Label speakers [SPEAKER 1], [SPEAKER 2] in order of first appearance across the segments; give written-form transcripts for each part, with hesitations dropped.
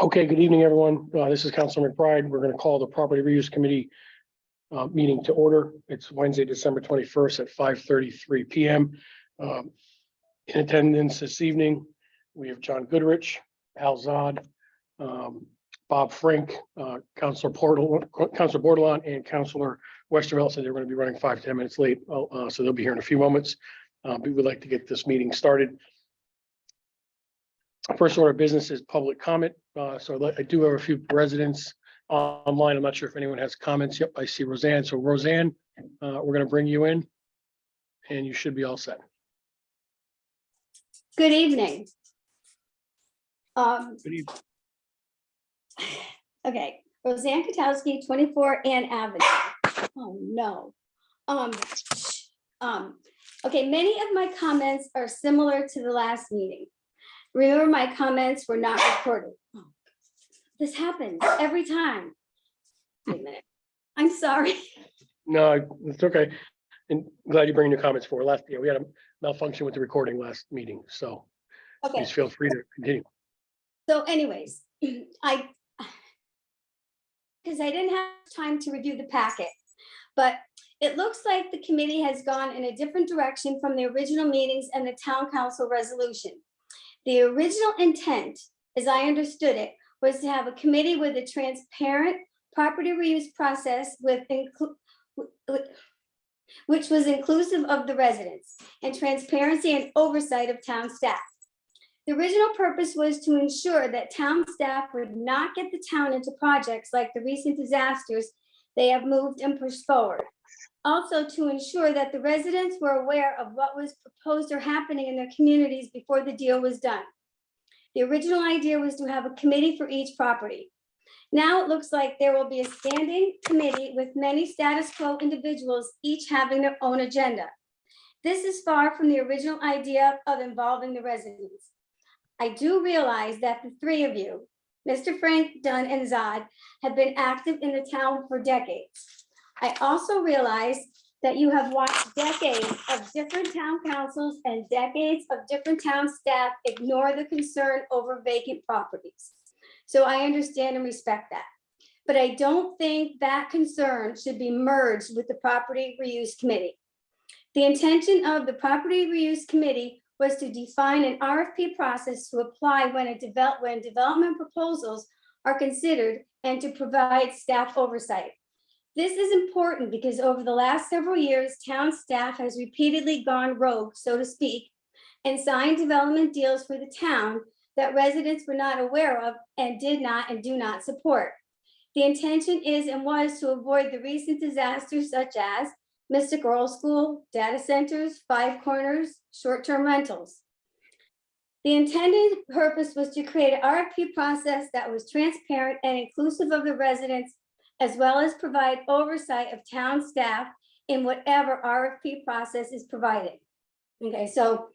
[SPEAKER 1] Okay, good evening, everyone. This is Councilor McBride. We're going to call the Property Reuse Committee meeting to order. It's Wednesday, December 21st at 5:33 p.m. In attendance this evening, we have John Goodrich, Al Zod, Bob Frank, Councilor Bordelon, and Councilor Westervelt said they're going to be running 5 to 10 minutes late, so they'll be here in a few moments. We would like to get this meeting started. First order of business is public comment. So I do have a few residents online. I'm not sure if anyone has comments. Yep, I see Roseanne. So Roseanne, we're going to bring you in and you should be all set.
[SPEAKER 2] Good evening.
[SPEAKER 1] Good evening.
[SPEAKER 2] Okay, Roseanne Katowski, 24 Ann Avenue. Oh, no. Okay, many of my comments are similar to the last meeting. Remember, my comments were not recorded. Oh, this happens every time. Wait a minute. I'm sorry.
[SPEAKER 1] No, it's okay. And glad you bring your comments forward. We had a malfunction with the recording last meeting. So
[SPEAKER 2] Okay.
[SPEAKER 1] please feel free to continue.
[SPEAKER 2] So anyways, because I didn't have time to review the packet, but it looks like the committee has gone in a different direction from the original meetings and the town council resolution. The original intent, as I understood it, was to have a committee with a transparent property reuse process which was inclusive of the residents and transparency and oversight of town staff. The original purpose was to ensure that town staff would not get the town into projects like the recent disasters they have moved and pushed forward. Also, to ensure that the residents were aware of what was proposed or happening in their communities before the deal was done. The original idea was to have a committee for each property. Now it looks like there will be a standing committee with many status quo individuals, each having their own agenda. This is far from the original idea of involving the residents. I do realize that the three of you, Mr. Frank, Dunn, and Zod, have been active in the town for decades. I also realize that you have watched decades of different town councils and decades of different town staff ignore the concern over vacant properties. So I understand and respect that. But I don't think that concern should be merged with the Property Reuse Committee. The intention of the Property Reuse Committee was to define an RFP process to apply when development proposals are considered and to provide staff oversight. This is important because over the last several years, town staff has repeatedly gone rogue, so to speak, and signed development deals for the town that residents were not aware of and did not and do not support. The intention is and was to avoid the recent disasters such as Mystic Oral School, data centers, Five Corners, short-term rentals. The intended purpose was to create an RFP process that was transparent and inclusive of the residents, as well as provide oversight of town staff in whatever RFP process is provided. Okay, so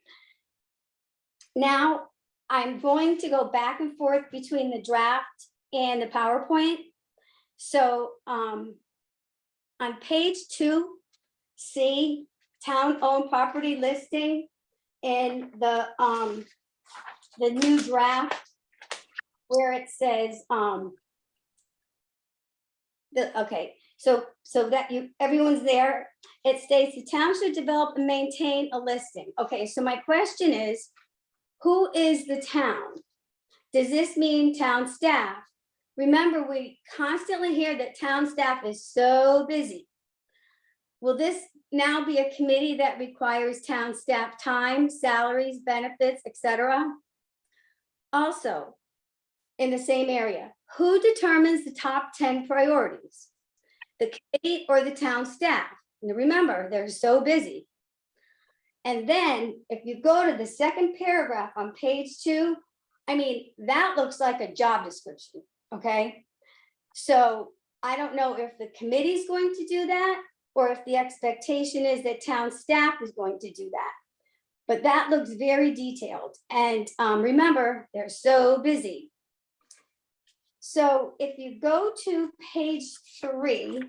[SPEAKER 2] now I'm going to go back and forth between the draft and the PowerPoint. So on page 2, see town-owned property listing in the new draft where it says so that everyone's there. It states the town should develop and maintain a listing. Okay, so my question is, who is the town? Does this mean town staff? Remember, we constantly hear that town staff is so busy. Will this now be a committee that requires town staff time, salaries, benefits, etc.? Also, in the same area, who determines the top 10 priorities? The committee or the town staff? And remember, they're so busy. And then if you go to the second paragraph on page 2, I mean, that looks like a job description, okay? So I don't know if the committee is going to do that or if the expectation is that town staff is going to do that. But that looks very detailed. And remember, they're so busy. So if you go to page 3,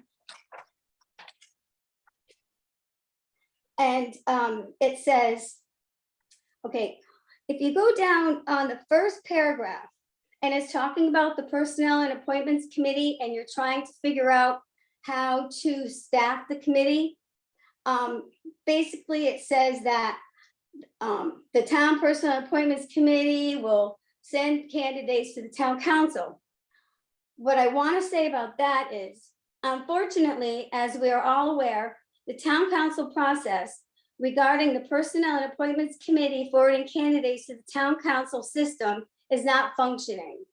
[SPEAKER 2] and it says, okay, if you go down on the first paragraph, and it's talking about the Personnel and Appointments Committee, and you're trying to figure out how to staff the committee. Basically, it says that the Town Personnel Appointments Committee will send candidates to the Town Council. What I want to say about that is, unfortunately, as we are all aware, the Town Council process regarding the Personnel and Appointments Committee forwarding candidates to the Town Council system is not functioning.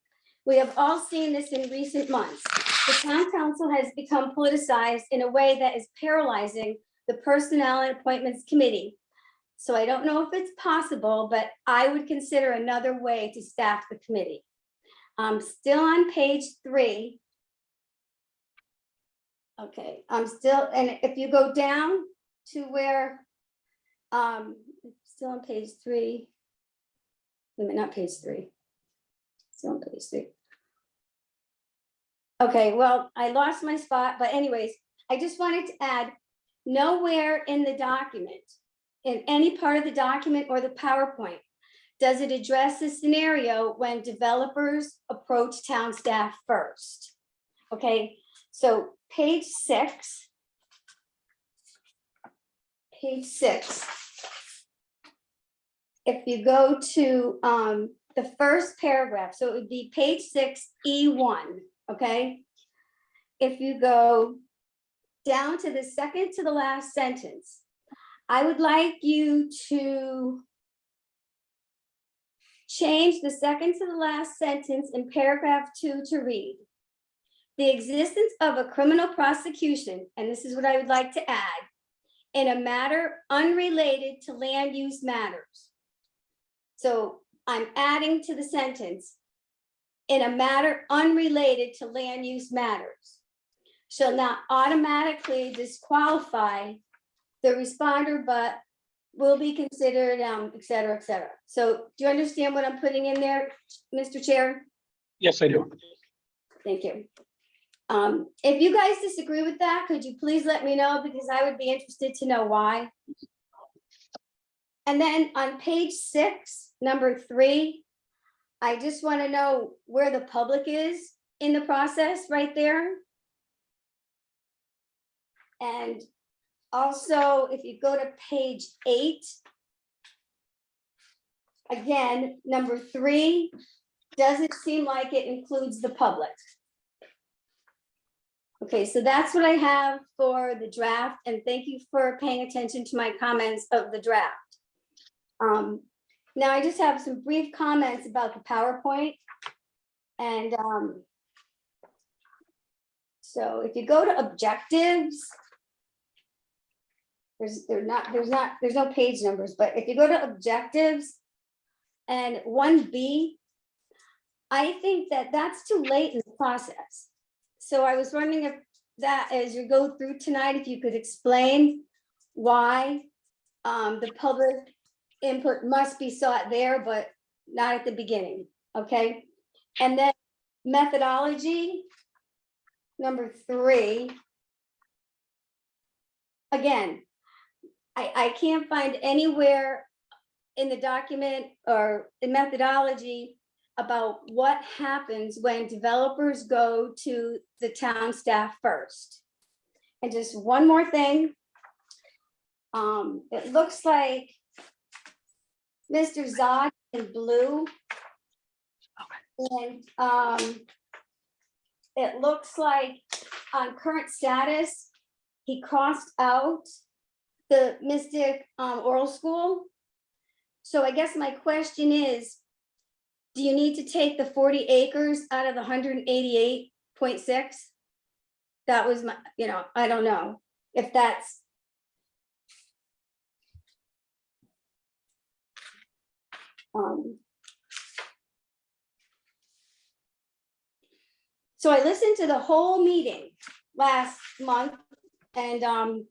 [SPEAKER 2] We have all seen this in recent months. The Town Council has become politicized in a way that is paralyzing the Personnel and Appointments Committee. So I don't know if it's possible, but I would consider another way to staff the committee. Still on page 3. Okay, I'm still, and if you go down to where, still on page 3. Wait a minute, not page 3. Still on page 3. Okay, well, I lost my spot, but anyways, I just wanted to add, nowhere in the document, in any part of the document or the PowerPoint, does it address the scenario when developers approach town staff first. Okay, so page 6. Page 6. If you go to the first paragraph, so it would be page 6, E1, okay? If you go down to the second to the last sentence, I would like you to change the second to the last sentence in paragraph 2 to read, the existence of a criminal prosecution, and this is what I would like to add, in a matter unrelated to land use matters. So I'm adding to the sentence, in a matter unrelated to land use matters, shall not automatically disqualify the responder, but will be considered, et cetera, et cetera. So do you understand what I'm putting in there, Mr. Chair?
[SPEAKER 1] Yes, I do.
[SPEAKER 2] Thank you. If you guys disagree with that, could you please let me know, because I would be interested to know why. And then on page 6, number 3, I just want to know where the public is in the process right there. And also, if you go to page 8, again, number 3, doesn't seem like it includes the public. Okay, so that's what I have for the draft, and thank you for paying attention to my comments of the draft. Now I just have some brief comments about the PowerPoint. And so if you go to objectives, there's no page numbers, but if you go to objectives and 1B, I think that that's too late in the process. So I was wondering if that, as you go through tonight, if you could explain why the public input must be sought there, but not at the beginning, okay? And then methodology, number 3. Again, I can't find anywhere in the document or the methodology about what happens when developers go to the town staff first. And just one more thing. It looks like Mr. Zod in blue. And it looks like on current status, he crossed out the Mystic Oral School. So I guess my question is, do you need to take the 40 acres out of the 188.6? That was my, I don't know if that's. So I listened to the whole meeting last month, and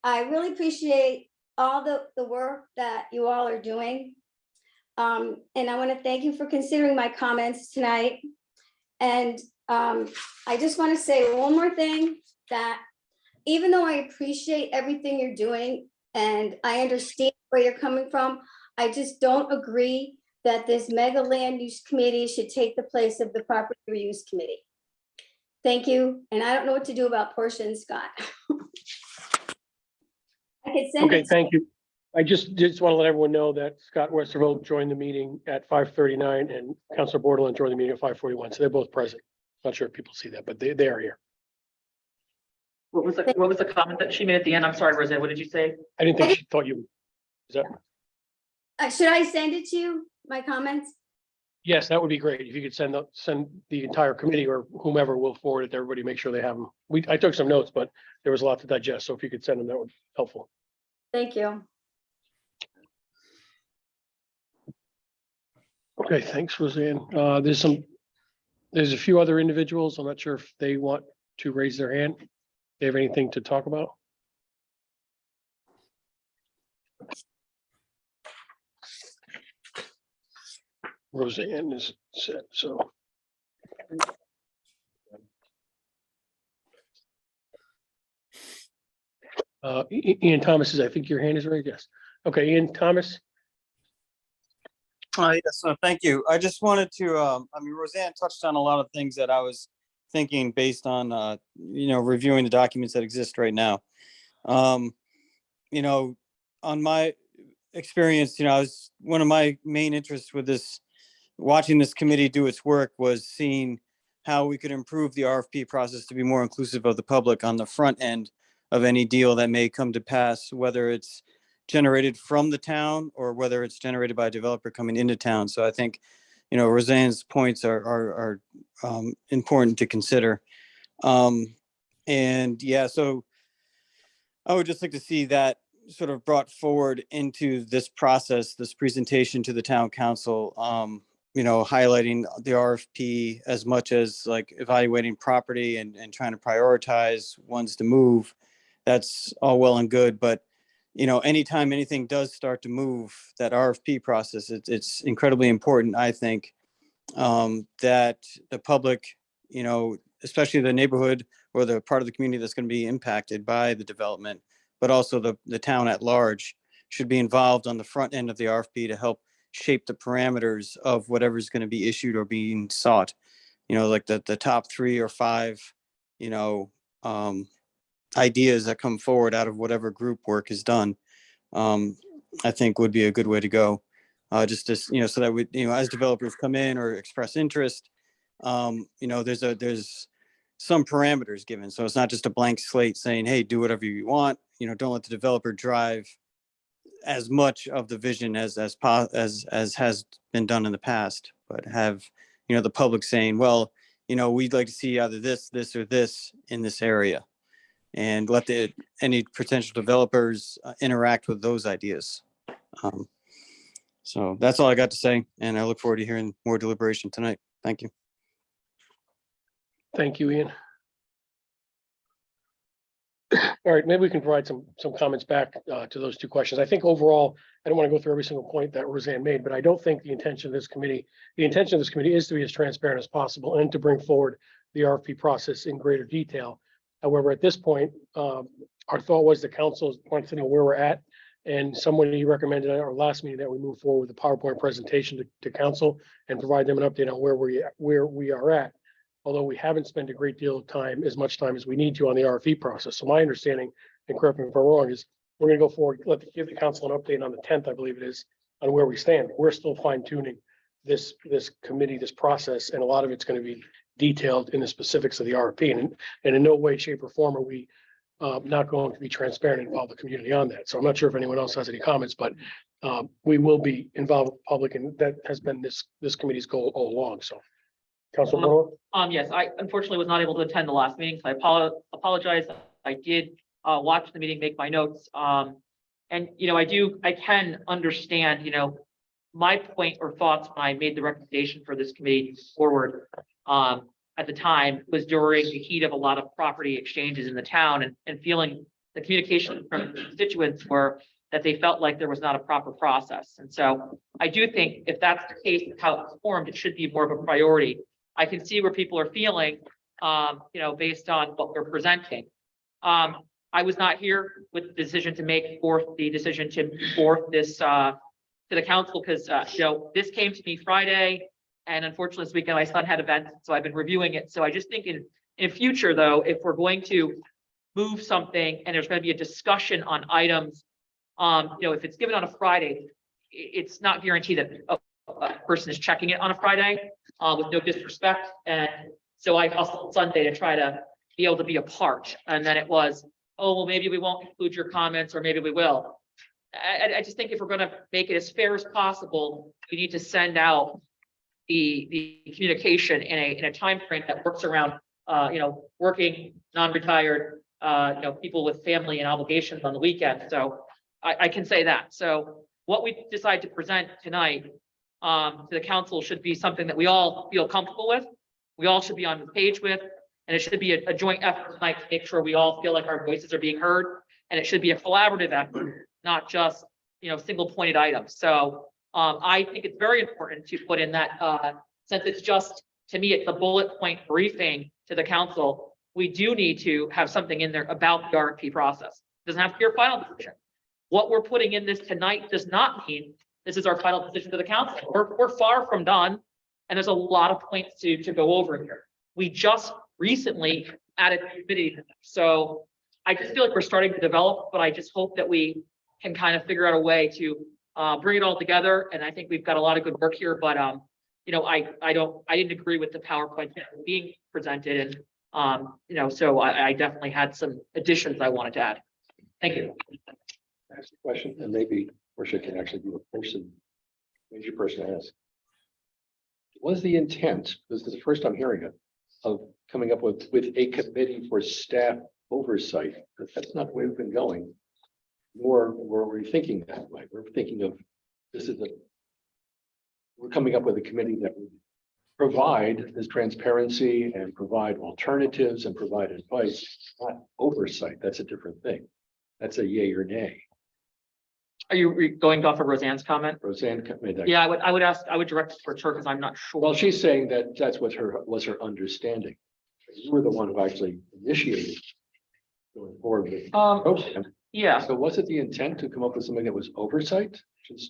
[SPEAKER 2] I really appreciate all the work that you all are doing. And I want to thank you for considering my comments tonight. And I just want to say one more thing, that even though I appreciate everything you're doing and I understand where you're coming from, I just don't agree that this mega land use committee should take the place of the property reuse committee. Thank you, and I don't know what to do about Portia and Scott. I could send
[SPEAKER 1] Okay,
[SPEAKER 2] it,
[SPEAKER 1] thank you. I just want to let everyone know that Scott Westervelt joined the meeting at 5:39 and Councilor Bordelon joined the meeting at 5:41. So they're both present. Not sure if people see that, but they are here.
[SPEAKER 3] What was the comment that she made at the end? I'm sorry, Roseanne, what did you say?
[SPEAKER 1] I didn't think she thought you. Is that?
[SPEAKER 2] should I send it to you, my comments?
[SPEAKER 1] Yes, that would be great. If you could send the entire committee or whomever will forward it to everybody, make sure they have them. I took some notes, but there was a lot to digest. So if you could send them, that would be helpful.
[SPEAKER 2] Thank you.
[SPEAKER 1] Okay, thanks, Roseanne. There's a few other individuals. I'm not sure if they want to raise their hand. They have anything to talk about? Roseanne is set, so. Ian Thomas is, I think your hand is raised, yes. Okay, Ian Thomas.
[SPEAKER 4] Yes, thank you. I just wanted to, I mean, Roseanne touched on a lot of things that I was thinking based on, reviewing the documents that exist right now. On my experience, one of my main interests with watching this committee do its work was seeing how we could improve the RFP process to be more inclusive of the public on the front end of any deal that may come to pass, whether it's generated from the town or whether it's generated by a developer coming into town. So I think, Roseanne's points are important to consider. And yeah, so I would just like to see that sort of brought forward into this process, this presentation to the town council, highlighting the RFP as much as like evaluating property and trying to prioritize ones to move. That's all well and good, but anytime anything does start to move, that RFP process, it's incredibly important, I think, that the public, especially the neighborhood or the part of the community that's going to be impacted by the development, but also the town at large, should be involved on the front end of the RFP to help shape the parameters of whatever's going to be issued or being sought. Like the top 3 or 5, ideas that come forward out of whatever group work is done, I think would be a good way to go. Just to, so that we, as developers come in or express interest, there's some parameters given. So it's not just a blank slate saying, hey, do whatever you want. Don't let the developer drive as much of the vision as has been done in the past, but have, the public saying, well, we'd like to see either this, or this in this area, and let any potential developers interact with those ideas. So that's all I got to say, and I look forward to hearing more deliberation tonight. Thank you.
[SPEAKER 1] Thank you, Ian. All right, maybe we can provide some comments back to those 2 questions. I think overall, I don't want to go through every single point that Roseanne made, but I don't think the intention of this committee is to be as transparent as possible and to bring forward the RFP process in greater detail. However, at this point, our thought was the council wants to know where we're at, and somebody recommended at our last meeting that we move forward with a PowerPoint presentation to council and provide them an update on where we are at. Although we haven't spent a great deal of time, as much time as we need to on the RFP process. So my understanding, and correct me if I'm wrong, is we're going to go forward, give the council an update on the 10th, I believe it is, on where we stand. We're still fine tuning this committee, this process, and a lot of it's going to be detailed in the specifics of the RFP. And in no way, shape, or form are we not going to be transparent and involve the community on that. So I'm not sure if anyone else has any comments, but we will be involved with the public, and that has been this committee's goal all along. So. Councilor Brewer?
[SPEAKER 3] Yes, I unfortunately was not able to attend the last meeting, so I apologize. I did watch the meeting, make my notes. And, I can understand, my point or thoughts when I made the recommendation for this committee forward at the time was during the heat of a lot of property exchanges in the town and feeling the communication from constituents were that they felt like there was not a proper process. And so I do think if that's the case, how it's formed, it should be more of a priority. I can see where people are feeling, based on what we're presenting. I was not here with the decision to make the decision to forth this to the council, because, this came to me Friday, and unfortunately this weekend my son had events, so I've been reviewing it. So I just think in future though, if we're going to move something and there's going to be a discussion on items, if it's given on a Friday, it's not guaranteed that a person is checking it on a Friday, with no disrespect. And so I hustled Sunday to try to be able to be a part. And then it was, oh, well, maybe we won't include your comments, or maybe we will. I just think if we're going to make it as fair as possible, we need to send out the communication in a time frame that works around, working, non-retired, people with family and obligations on the weekend. So I can say that. So what we decide to present tonight to the council should be something that we all feel comfortable with. We all should be on the page with, and it should be a joint effort tonight to make sure we all feel like our voices are being heard. And it should be a collaborative effort, not just, single pointed items. So I think it's very important to put in that, since it's just, to me, it's a bullet point briefing to the council. We do need to have something in there about the RFP process. It doesn't have to be our final decision. What we're putting in this tonight does not mean this is our final decision to the council. We're far from done, and there's a lot of points to go over here. We just recently added committee, so I just feel like we're starting to develop, but I just hope that we can kind of figure out a way to bring it all together. And I think we've got a lot of good work here, but I didn't agree with the PowerPoint being presented, and so I definitely had some additions I wanted to add. Thank you.
[SPEAKER 5] Ask the question, and maybe Portia can actually be a person, major person to ask. Was the intent, this is the first I'm hearing it, of coming up with a committee for staff oversight? Because that's not the way we've been going, nor were we thinking that way. We're thinking of we're coming up with a committee that would provide this transparency and provide alternatives and provide advice, not oversight. That's a different thing. That's a yay or nay.
[SPEAKER 3] Are you going off of Roseanne's comment?
[SPEAKER 5] Roseanne made that.
[SPEAKER 3] Yeah, I would direct it towards her because I'm not sure.
[SPEAKER 5] Well, she's saying that that's what was her understanding. You were the one who actually initiated going forward with the program.
[SPEAKER 3] Yeah.
[SPEAKER 5] So was it the intent to come up with something that was oversight?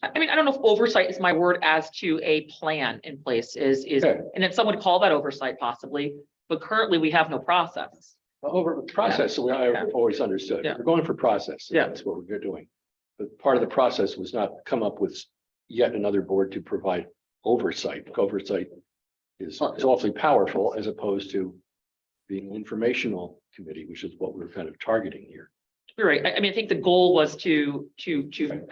[SPEAKER 3] I mean, I don't know if oversight is my word as to a plan in place
[SPEAKER 5] Okay.
[SPEAKER 3] and then some would call that oversight possibly, but currently we have no process.
[SPEAKER 5] Over process, so I've always understood.
[SPEAKER 3] Yeah.
[SPEAKER 5] We're going for process.
[SPEAKER 3] Yeah.
[SPEAKER 5] That's what we're doing. But part of the process was not come up with yet another board to provide oversight. Oversight is awfully powerful as opposed to being an informational committee, which is what we're kind of targeting here.
[SPEAKER 3] You're right. I mean, I think the goal was to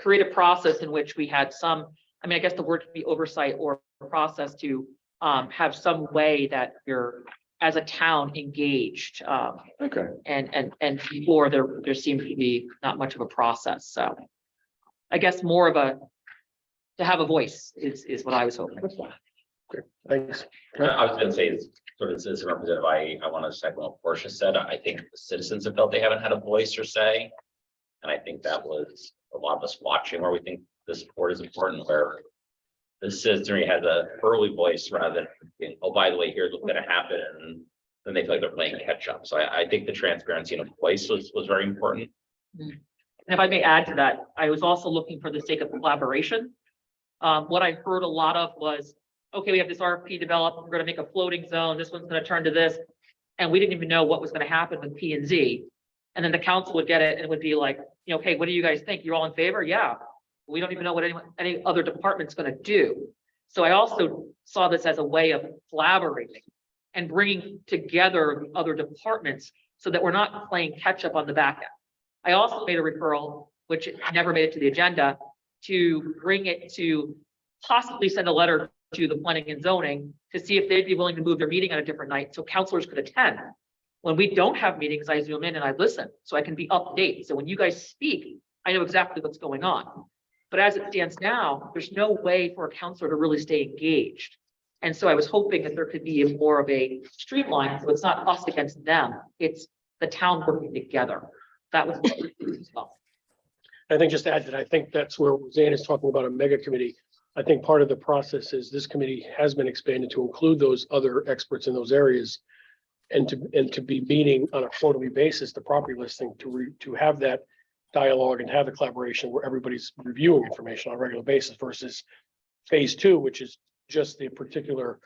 [SPEAKER 3] create a process in which we had some, I mean, I guess the word could be oversight or process to have some way that you're as a town engaged.
[SPEAKER 5] Okay.
[SPEAKER 3] And before there seemed to be not much of a process. So I guess more of to have a voice is what I was hoping.
[SPEAKER 1] Thanks.
[SPEAKER 6] I was gonna say, as sort of citizen representative, I want to second what Portia said. I think the citizens have felt they haven't had a voice or say. And I think that was a lot of us watching where we think this board is important, where the citizenry has an early voice rather than, oh, by the way, here's what's gonna happen. And then they feel like they're playing catch up. So I think the transparency and voice was very important.
[SPEAKER 3] And if I may add to that, I was also looking for the sake of collaboration. What I heard a lot of was, okay, we have this RFP developed, we're gonna make a floating zone, this one's gonna turn to this. And we didn't even know what was gonna happen with P and Z. And then the council would get it and it would be like, okay, what do you guys think? You're all in favor? Yeah. We don't even know what any other department's gonna do. So I also saw this as a way of collaborating and bringing together other departments so that we're not playing catch up on the back end. I also made a referral, which never made it to the agenda, to bring it to possibly send a letter to the planning and zoning to see if they'd be willing to move their meeting on a different night so counselors could attend. When we don't have meetings, I zoom in and I listen so I can be up to date. So when you guys speak, I know exactly what's going on. But as it stands now, there's no way for a counselor to really stay engaged. And so I was hoping that there could be more of a streamline. So it's not us against them. It's the town working together. That was as well.
[SPEAKER 1] I think just to add that I think that's where Roseanne is talking about a mega committee. I think part of the process is this committee has been expanded to include those other experts in those areas. And to be meeting on a quarterly basis, the property listing to have that dialogue and have the collaboration where everybody's reviewing information on a regular basis versus phase two, which is just the particular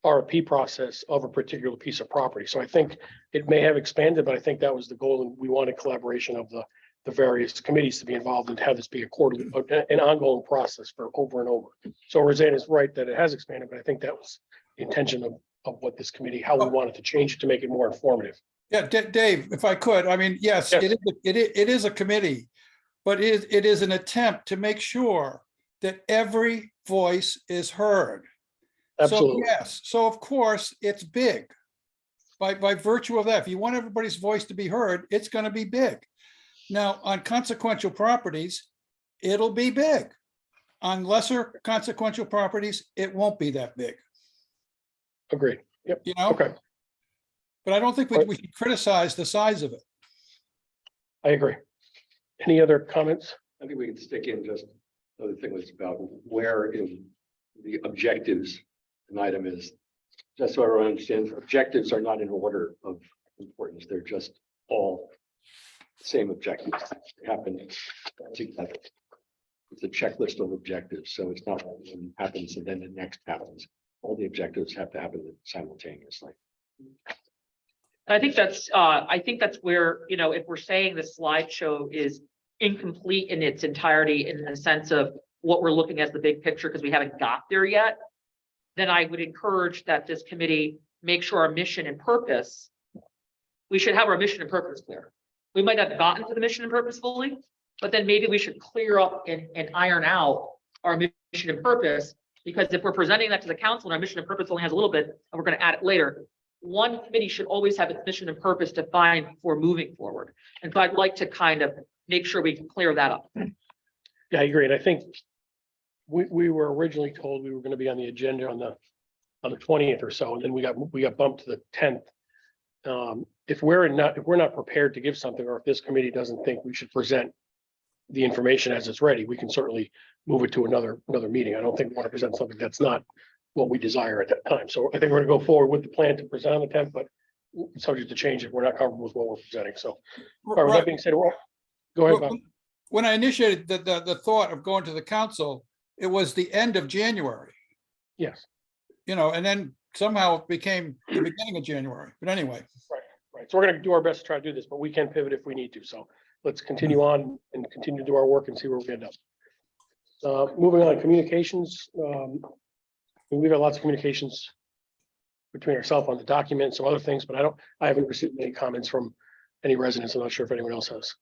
[SPEAKER 1] RFP process of a particular piece of property. So I think it may have expanded, but I think that was the goal, and we wanted collaboration of the various committees to be involved and have this be a quarterly, an ongoing process for over and over. So Roseanne is right that it has expanded, but I think that was the intention of what this committee, how we wanted to change it to make it more informative.
[SPEAKER 7] Yeah, Dave, if I could, I mean, yes,
[SPEAKER 1] Yes.
[SPEAKER 7] it is a committee, but it is an attempt to make sure that every voice is heard. So
[SPEAKER 1] Absolutely.
[SPEAKER 7] yes, so of course, it's big. By virtue of that, if you want everybody's voice to be heard, it's going to be big. Now, on consequential properties, it'll be big. On lesser consequential properties, it won't be that big,
[SPEAKER 1] Agreed. Yep.
[SPEAKER 7] you know?
[SPEAKER 1] Okay.
[SPEAKER 7] But I don't think we should criticize the size of it.
[SPEAKER 1] I agree. Any other comments?
[SPEAKER 5] I think we can stick in just, the other thing was about where in the objectives, an item is, just so everyone understands, objectives are not in order of importance. They're just all the same objectives. They happen together. It's a checklist of objectives. So it's not one happens and then the next happens. All the objectives have to happen simultaneously.
[SPEAKER 3] I think that's where, you know, if we're saying the slideshow is incomplete in its entirety in the sense of what we're looking at as the big picture, because we haven't got there yet, then I would encourage that this committee make sure our mission and purpose, we should have our mission and purpose clear. We might not have gotten to the mission and purpose fully, but then maybe we should clear up and iron out our mission and purpose, because if we're presenting that to the council and our mission and purpose only has a little bit, and we're going to add it later, one committee should always have its mission and purpose defined before moving forward. And so I'd like to kind of make sure we can clear that up.
[SPEAKER 1] Yeah, I agree. And I think we were originally told we were going to be on the agenda on the 20th or so, and then we got bumped to the 10th. If we're not prepared to give something, or if this committee doesn't think we should present the information as it's ready, we can certainly move it to another meeting. I don't think we want to present something that's not what we desire at that time. So I think we're going to go forward with the plan to present on the 10th, but subject to change if we're not comfortable with what we're presenting. So, all right, with that being said, well, go ahead, Bob.
[SPEAKER 7] When I initiated the thought of going to the council, it was the end of January,
[SPEAKER 1] Yes,
[SPEAKER 7] you know, and then somehow it became the beginning of January. But anyway,
[SPEAKER 1] right. So we're going to do our best to try to do this, but we can pivot if we need to. So let's continue on and continue to do our work and see where we end up. Moving on, communications. We've got lots of communications between ourselves on the document and some other things, but I haven't received any comments from any residents. I'm not sure if anyone else has.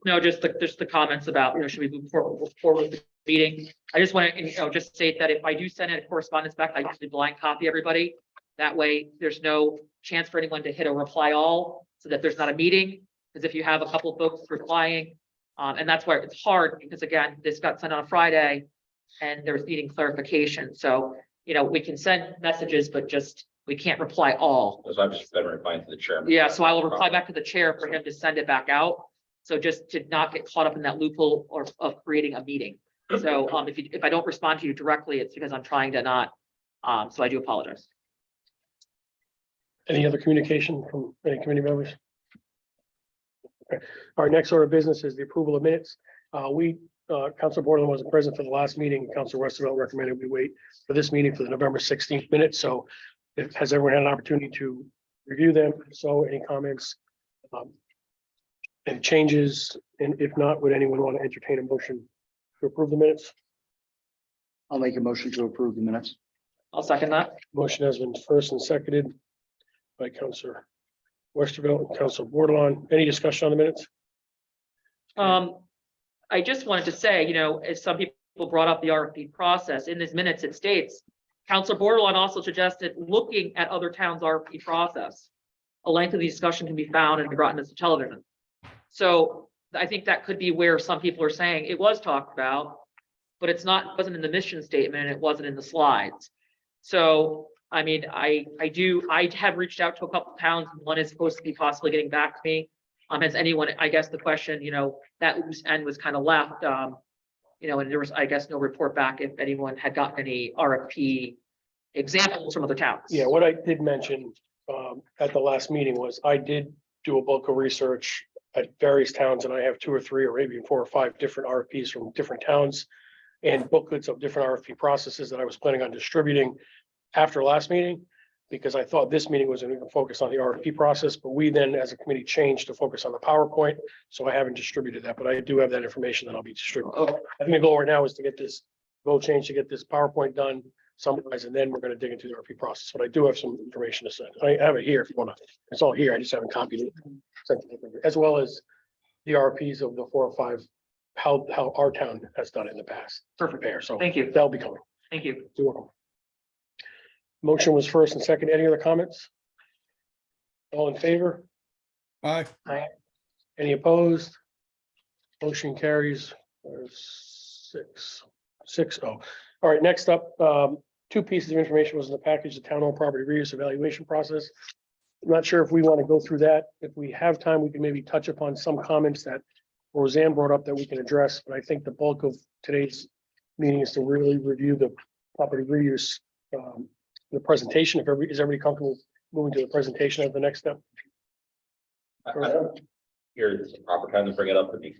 [SPEAKER 3] No, just the comments about, you know, should we move forward with the meeting? I just want to, you know, just state that if I do send a correspondence back, I usually blind copy everybody. That way there's no chance for anyone to hit a reply all, so that there's not a meeting. Because if you have a couple of folks replying, and that's why it's hard, because again, this got sent on a Friday and there's needing clarification. So, you know, we can send messages, but just, we can't reply all.
[SPEAKER 6] So I've just been replying to the chairman.
[SPEAKER 3] Yeah, so I will reply back to the chair for him to send it back out. So just to not get caught up in that loophole of creating a meeting. So if I don't respond to you directly, it's because I'm trying to not. So I do apologize.
[SPEAKER 1] Any other communication from any committee members? Okay. Our next order of business is the approval of minutes. Council Borland wasn't present for the last meeting. Council Westervelt recommended we wait for this meeting for the November 16th minutes. So has everyone had an opportunity to review them? So any comments? Any changes? And if not, would anyone want to entertain a motion to approve the minutes?
[SPEAKER 8] I'll make a motion to approve the minutes.
[SPEAKER 3] I'll second that.
[SPEAKER 1] Motion has been first and seconded by Councilor Westervelt and Councilor Bordelon. Any discussion on the minutes?
[SPEAKER 3] I just wanted to say, you know, as some people brought up the RFP process, in these minutes, it states, Councilor Bordelon also suggested looking at other towns' RFP process. A lengthy discussion can be found in Groton as a television. So I think that could be where some people are saying it was talked about, but wasn't in the mission statement, and it wasn't in the slides. So, I mean, I have reached out to a couple of towns, and one is supposed to be possibly getting back to me. Has anyone, I guess the question, you know, that loose end was kind of left, you know, and there was, I guess, no report back if anyone had gotten any RFP examples from other towns.
[SPEAKER 1] Yeah, what I did mention at the last meeting was I did do a bulk of research at various towns, and I have 2 or 3 or maybe 4 or 5 different RFPs from different towns and booklets of different RFP processes that I was planning on distributing after last meeting, because I thought this meeting was going to focus on the RFP process, but we then as a committee changed to focus on the PowerPoint. So I haven't distributed that, but I do have that information that I'll be distributing. I think the goal right now is to get this goal change, to get this PowerPoint done, summarize, and then we're going to dig into the RFP process. But I do have some information to send. I have it here if you want to. It's all here. I just haven't copied it. Sent it, as well as the RFPs of the 4 or 5, how our town has done it in the past.
[SPEAKER 3] Perfect.
[SPEAKER 1] There, so
[SPEAKER 3] Thank you.
[SPEAKER 1] that'll be coming.
[SPEAKER 3] Thank you.
[SPEAKER 1] You're welcome. Motion was first and second. Any other comments? All in favor?
[SPEAKER 7] Aye.
[SPEAKER 1] Any opposed? Motion carries 6-0. All right, next up, 2 pieces of information was in the package, the town-owned property reuse evaluation process. I'm not sure if we want to go through that. If we have time, we can maybe touch upon some comments that Roseanne brought up that we can address, but I think the bulk of today's meeting is to really review the property reuse, the presentation. Is everybody comfortable moving to the presentation of the next step?
[SPEAKER 6] I don't hear the proper time to bring it up to be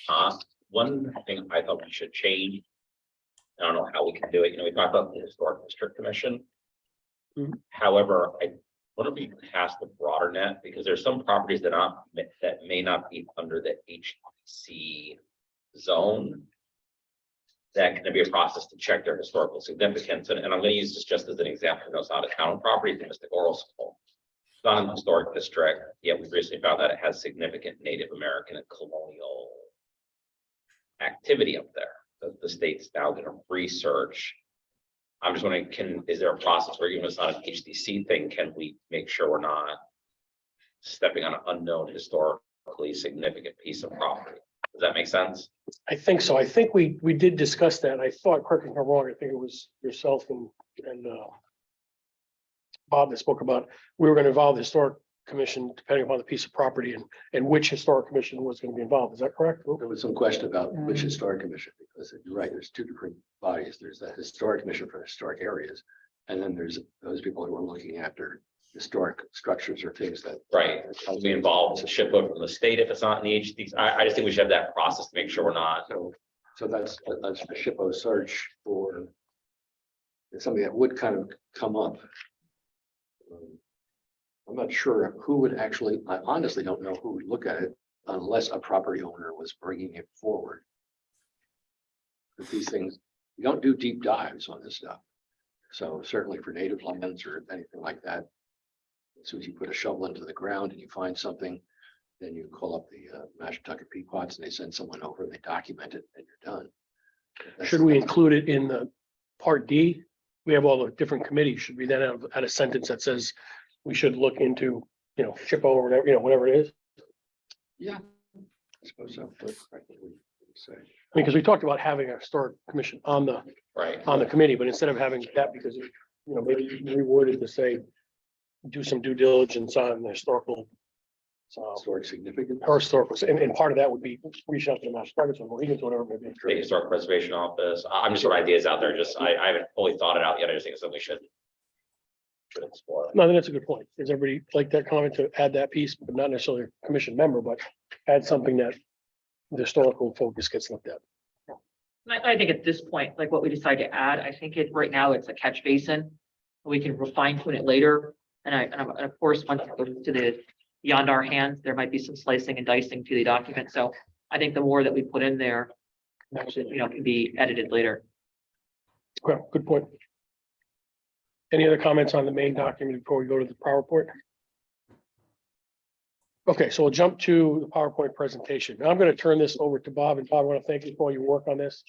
[SPEAKER 6] asked. One thing I thought we should change. I don't know how we can do it. You know, we talked about the Historic District Commission.
[SPEAKER 1] Mhm.
[SPEAKER 6] However, I wonder if we can cast the broader net, because there's some properties that may not be under the HDC zone. That can be a process to check their historical significance. And I'm going to use this just as an example. It's not a town property, it's Mystic Oral School. It's not in the historic district, yet we recently found that it has significant Native American and colonial activity up there. The state's now going to research. I'm just wondering, is there a process where even if it's not an HDC thing, can we make sure we're not stepping on an unknown historically significant piece of property? Does that make sense?
[SPEAKER 1] I think so. I think we did discuss that. I thought, correct me if I'm wrong, I think it was yourself and Bob that spoke about, we were going to involve the historic commission depending upon the piece of property and which historic commission was going to be involved. Is that correct?
[SPEAKER 5] There was some question about which historic commission, because you're right, there's 2 different bodies. There's the historic commission for historic areas. And then there's those people who are looking after historic structures or things that.
[SPEAKER 6] Right. We involve the shipboat from the state if it's not in the HDC. I just think we should have that process to make sure we're not.
[SPEAKER 5] So that's a SHPO search for something that would kind of come up. I'm not sure who would actually, I honestly don't know who would look at it unless a property owner was bringing it forward. But these things, we don't do deep dives on this stuff. So certainly for native lands or anything like that, as soon as you put a shovel into the ground and you find something, then you call up the Mashantucket Pequots and they send someone over and they document it and you're done.
[SPEAKER 1] Should we include it in the part D? We have all the different committees. Should we then add a sentence that says we should look into, SHPO or whatever, whatever it is?
[SPEAKER 5] Yeah, I suppose so. But I think we say.
[SPEAKER 1] Because we talked about having a historic commission on the
[SPEAKER 6] Right.
[SPEAKER 1] committee, but instead of having that, because maybe reworded to say, do some due diligence on the historical.
[SPEAKER 5] Historic significance.
[SPEAKER 1] Or historical, and part of that would be reach out to the Master Targets or whatever it may be.
[SPEAKER 6] The Historic Preservation Office. I'm just throwing ideas out there. Just I haven't fully thought it out yet. I just think it's something we should explore.
[SPEAKER 1] No, I think that's a good point. Does everybody like that comment to add that piece, but not necessarily a commission member, but add something that the historical focus gets looked at.
[SPEAKER 3] I think at this point, like what we decide to add, I think right now it's a catch basin. We can refine tune it later. And of course, once it goes to the beyond our hands, there might be some slicing and dicing to the document. So I think the more that we put in there, actually, can be edited later.
[SPEAKER 1] Well, good point. Any other comments on the main document before we go to the PowerPoint? Okay, so we'll jump to the PowerPoint presentation. Now I'm going to turn this over to Bob, and Bob, I want to thank you for all your work on this.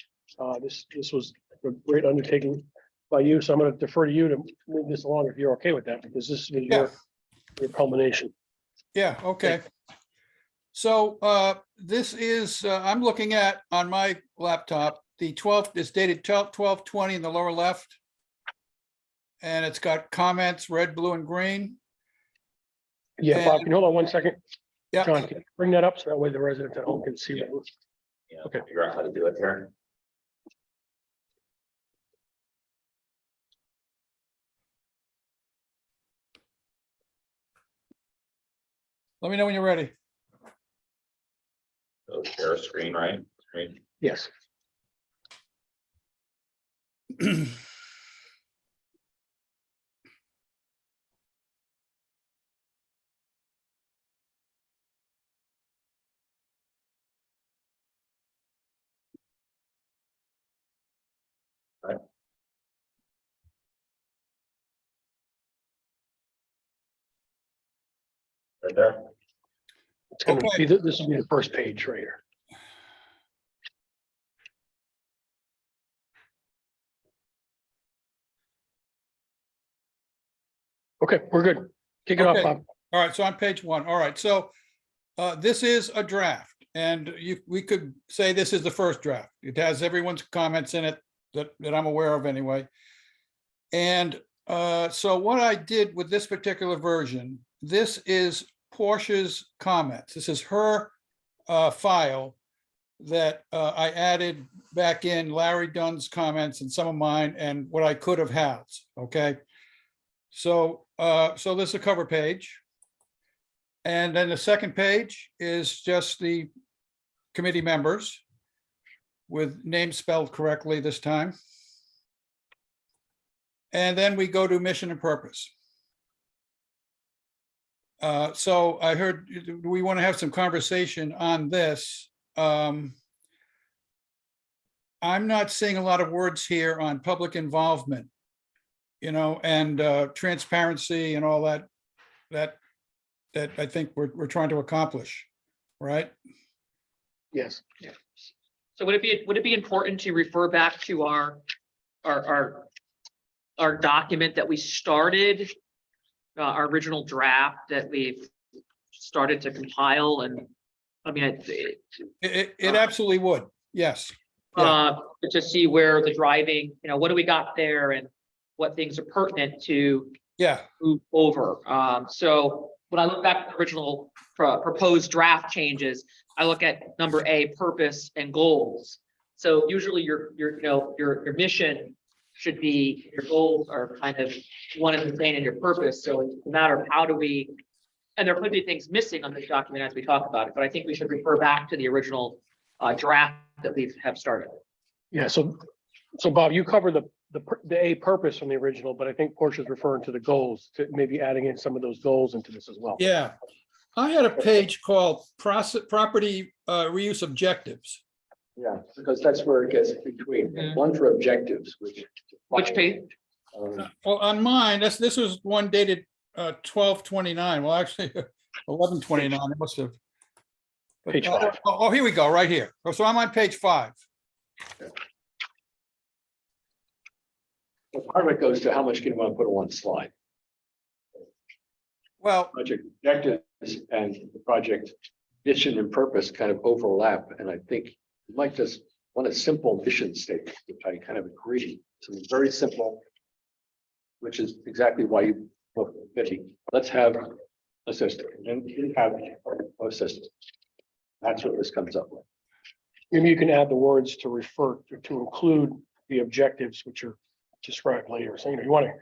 [SPEAKER 1] This was a great undertaking by you, so I'm going to defer to you to move this along if you're okay with that, because this is your culmination.
[SPEAKER 7] Yeah, okay. So this is, I'm looking at on my laptop, the 12th is dated 12/20 in the lower left. And it's got comments, red, blue, and green.
[SPEAKER 1] Yeah, Bob, can you hold on one second?
[SPEAKER 7] Yeah,
[SPEAKER 1] John, can you bring that up so that way the residents at home can see that?
[SPEAKER 6] Yeah,
[SPEAKER 1] Okay.
[SPEAKER 6] figure out how to do it here.
[SPEAKER 7] let me know when you're ready.
[SPEAKER 6] So share a screen, right? Screen.
[SPEAKER 1] Yes.
[SPEAKER 6] Right there.
[SPEAKER 1] It's gonna
[SPEAKER 7] Okay.
[SPEAKER 1] be, this will be the first page right here. Okay, we're good. Kick it off,
[SPEAKER 7] Okay.
[SPEAKER 1] Bob.
[SPEAKER 7] All right, so on page 1, all right, so this is a draft, and we could say this is the first draft. It has everyone's comments in it that I'm aware of anyway. And so what I did with this particular version, this is Portia's comments. This is her file that I added back in Larry Dunn's comments and some of mine and what I could have had, okay? So this is a cover page. And then the second page is just the committee members with names spelled correctly this time. And then we go to mission and purpose. So I heard we want to have some conversation on this. I'm not seeing a lot of words here on public involvement, you know, and transparency and all that I think we're trying to accomplish, right?
[SPEAKER 1] Yes.
[SPEAKER 3] So would it be important to refer back to our document that we started, our original draft that we've started to compile? And I mean,
[SPEAKER 7] It absolutely would, yes. Yeah.
[SPEAKER 3] to see where the driving, you know, what do we got there and what things are pertinent to
[SPEAKER 7] Yeah,
[SPEAKER 3] move over. So when I look back at the original proposed draft changes, I look at number A, purpose and goals. So usually your mission should be, your goals are kind of one and the same in your purpose. So it's a matter of how do we, and there could be things missing on this document as we talk about it, but I think we should refer back to the original draft that we have started.
[SPEAKER 1] Yeah, so Bob, you covered the A purpose from the original, but I think Portia's referring to the goals, to maybe adding in some of those goals into this as well.
[SPEAKER 7] yeah. I had a page called property reuse objectives.
[SPEAKER 5] Yeah, because that's where it gets between, one for objectives,
[SPEAKER 3] Which page?
[SPEAKER 7] Well, on mine, this was one dated 12/29. Well, actually 11/29, it must have. But,
[SPEAKER 1] Page 5.
[SPEAKER 7] Oh, here we go, right here. So I'm on page 5.
[SPEAKER 5] Part of it goes to how much can you want to put on one slide?
[SPEAKER 7] Well,
[SPEAKER 5] Project objectives and the project mission and purpose kind of overlap, and I think you might just want a simple mission statement, which I kind of agree. Something very simple, which is exactly why you, well, Betty, let's have a system, and we have a system. That's what this comes up with.
[SPEAKER 1] Maybe you can add the words to refer to include the objectives, which are described later. So, you want to,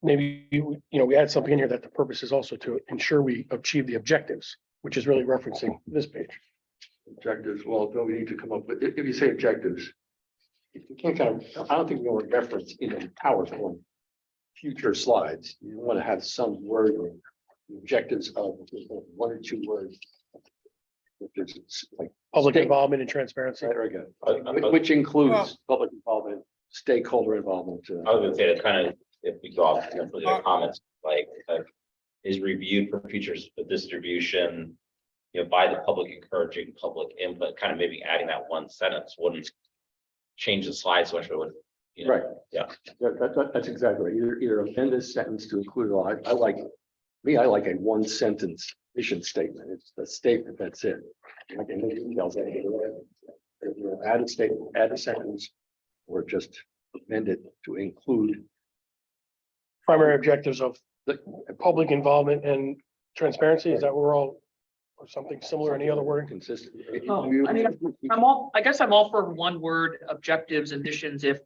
[SPEAKER 1] maybe, we add something in here that the purpose is also to ensure we achieve the objectives, which is really referencing this page.
[SPEAKER 5] Objectives, well, don't we need to come up with, if you say objectives, you can't kind of, I don't think we want to reference in a PowerPoint future slides. You want to have some wording, the objectives of 1 or 2 words. Which is like
[SPEAKER 1] Public
[SPEAKER 5] State-
[SPEAKER 1] involvement and transparency.
[SPEAKER 5] very good, which includes public involvement, stakeholder involvement.
[SPEAKER 6] I was gonna say that kind of, if we go off, for the comments, like, is reviewed for features of distribution, by the public, encouraging public input, kind of maybe adding that one sentence wouldn't change the slide so much, but would,
[SPEAKER 5] Right.
[SPEAKER 6] Yeah.
[SPEAKER 5] That's exactly right. Either amend this sentence to include all. I like a 1 sentence mission statement. It's the statement, that's it. Like any details, add a statement, add a sentence, or just amend it to include.
[SPEAKER 1] Primary objectives of the public involvement and transparency. Is that what we're all, or something similar? Any other wording?
[SPEAKER 5] Consistent.
[SPEAKER 3] Oh, I mean, I guess I'm all for one word objectives and missions if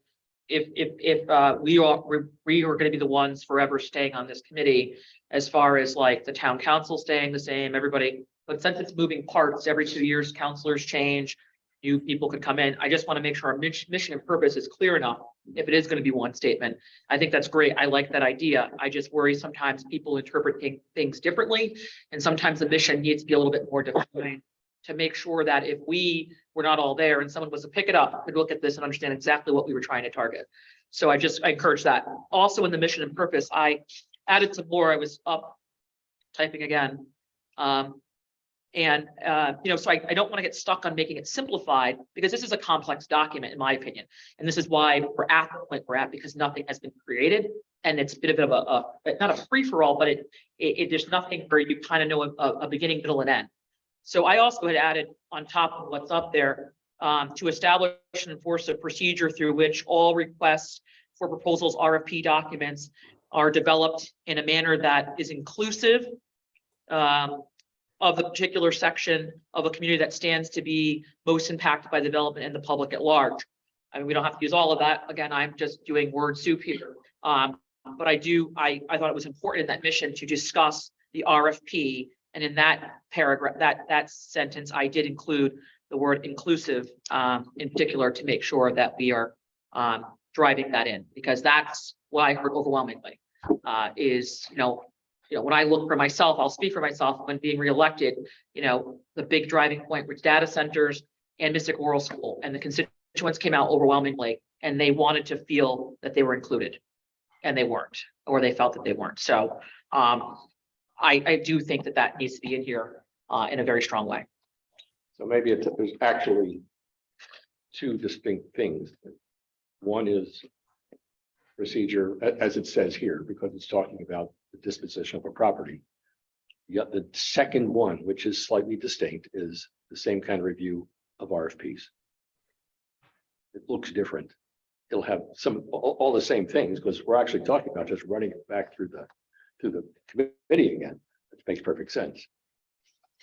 [SPEAKER 3] we are going to be the ones forever staying on this committee, as far as like the town council staying the same, everybody But since it's moving parts, every 2 years, counselors change, new people could come in. I just want to make sure our mission and purpose is clear enough. If it is going to be one statement, I think that's great. I like that idea. I just worry sometimes people interpret things differently. And sometimes the mission needs to be a little bit more defined to make sure that if we were not all there and someone was to pick it up, could look at this and understand exactly what we were trying to target. So I encourage that. Also in the mission and purpose, I added some more. I was up typing again. So I don't want to get stuck on making it simplified because this is a complex document, in my opinion. And this is why we're at the point we're at, because nothing has been created. And it's a bit of not a free for all, but there's nothing where you kind of know a beginning, middle, and end. So I also had added on top of what's up there to establish and enforce a procedure through which all requests for proposals, RFP documents are developed in a manner that is inclusive of the particular section of a community that stands to be most impacted by development and the public at large. I mean, we don't have to use all of that. Again, I'm just doing word soup here. But I thought it was important in that mission to discuss the RFP. And in that paragraph, that sentence, I did include the word inclusive in particular to make sure that we are driving that in, because that's what I heard overwhelmingly when I look for myself, I'll speak for myself when being reelected, the big driving point was data centers and Mystic Oral School, and the constituents came out overwhelmingly and they wanted to feel that they were included and they weren't, or they felt that they weren't. So I do think that needs to be in here in a very strong way.
[SPEAKER 5] So maybe there's actually two distinct things. One is procedure, as it says here, because it's talking about the disposition of a property. Yet the second one, which is slightly distinct, is the same kind of review of RFPs. It looks different. It'll have all the same things, because we're actually talking about just running it back through the committee again, which makes perfect sense.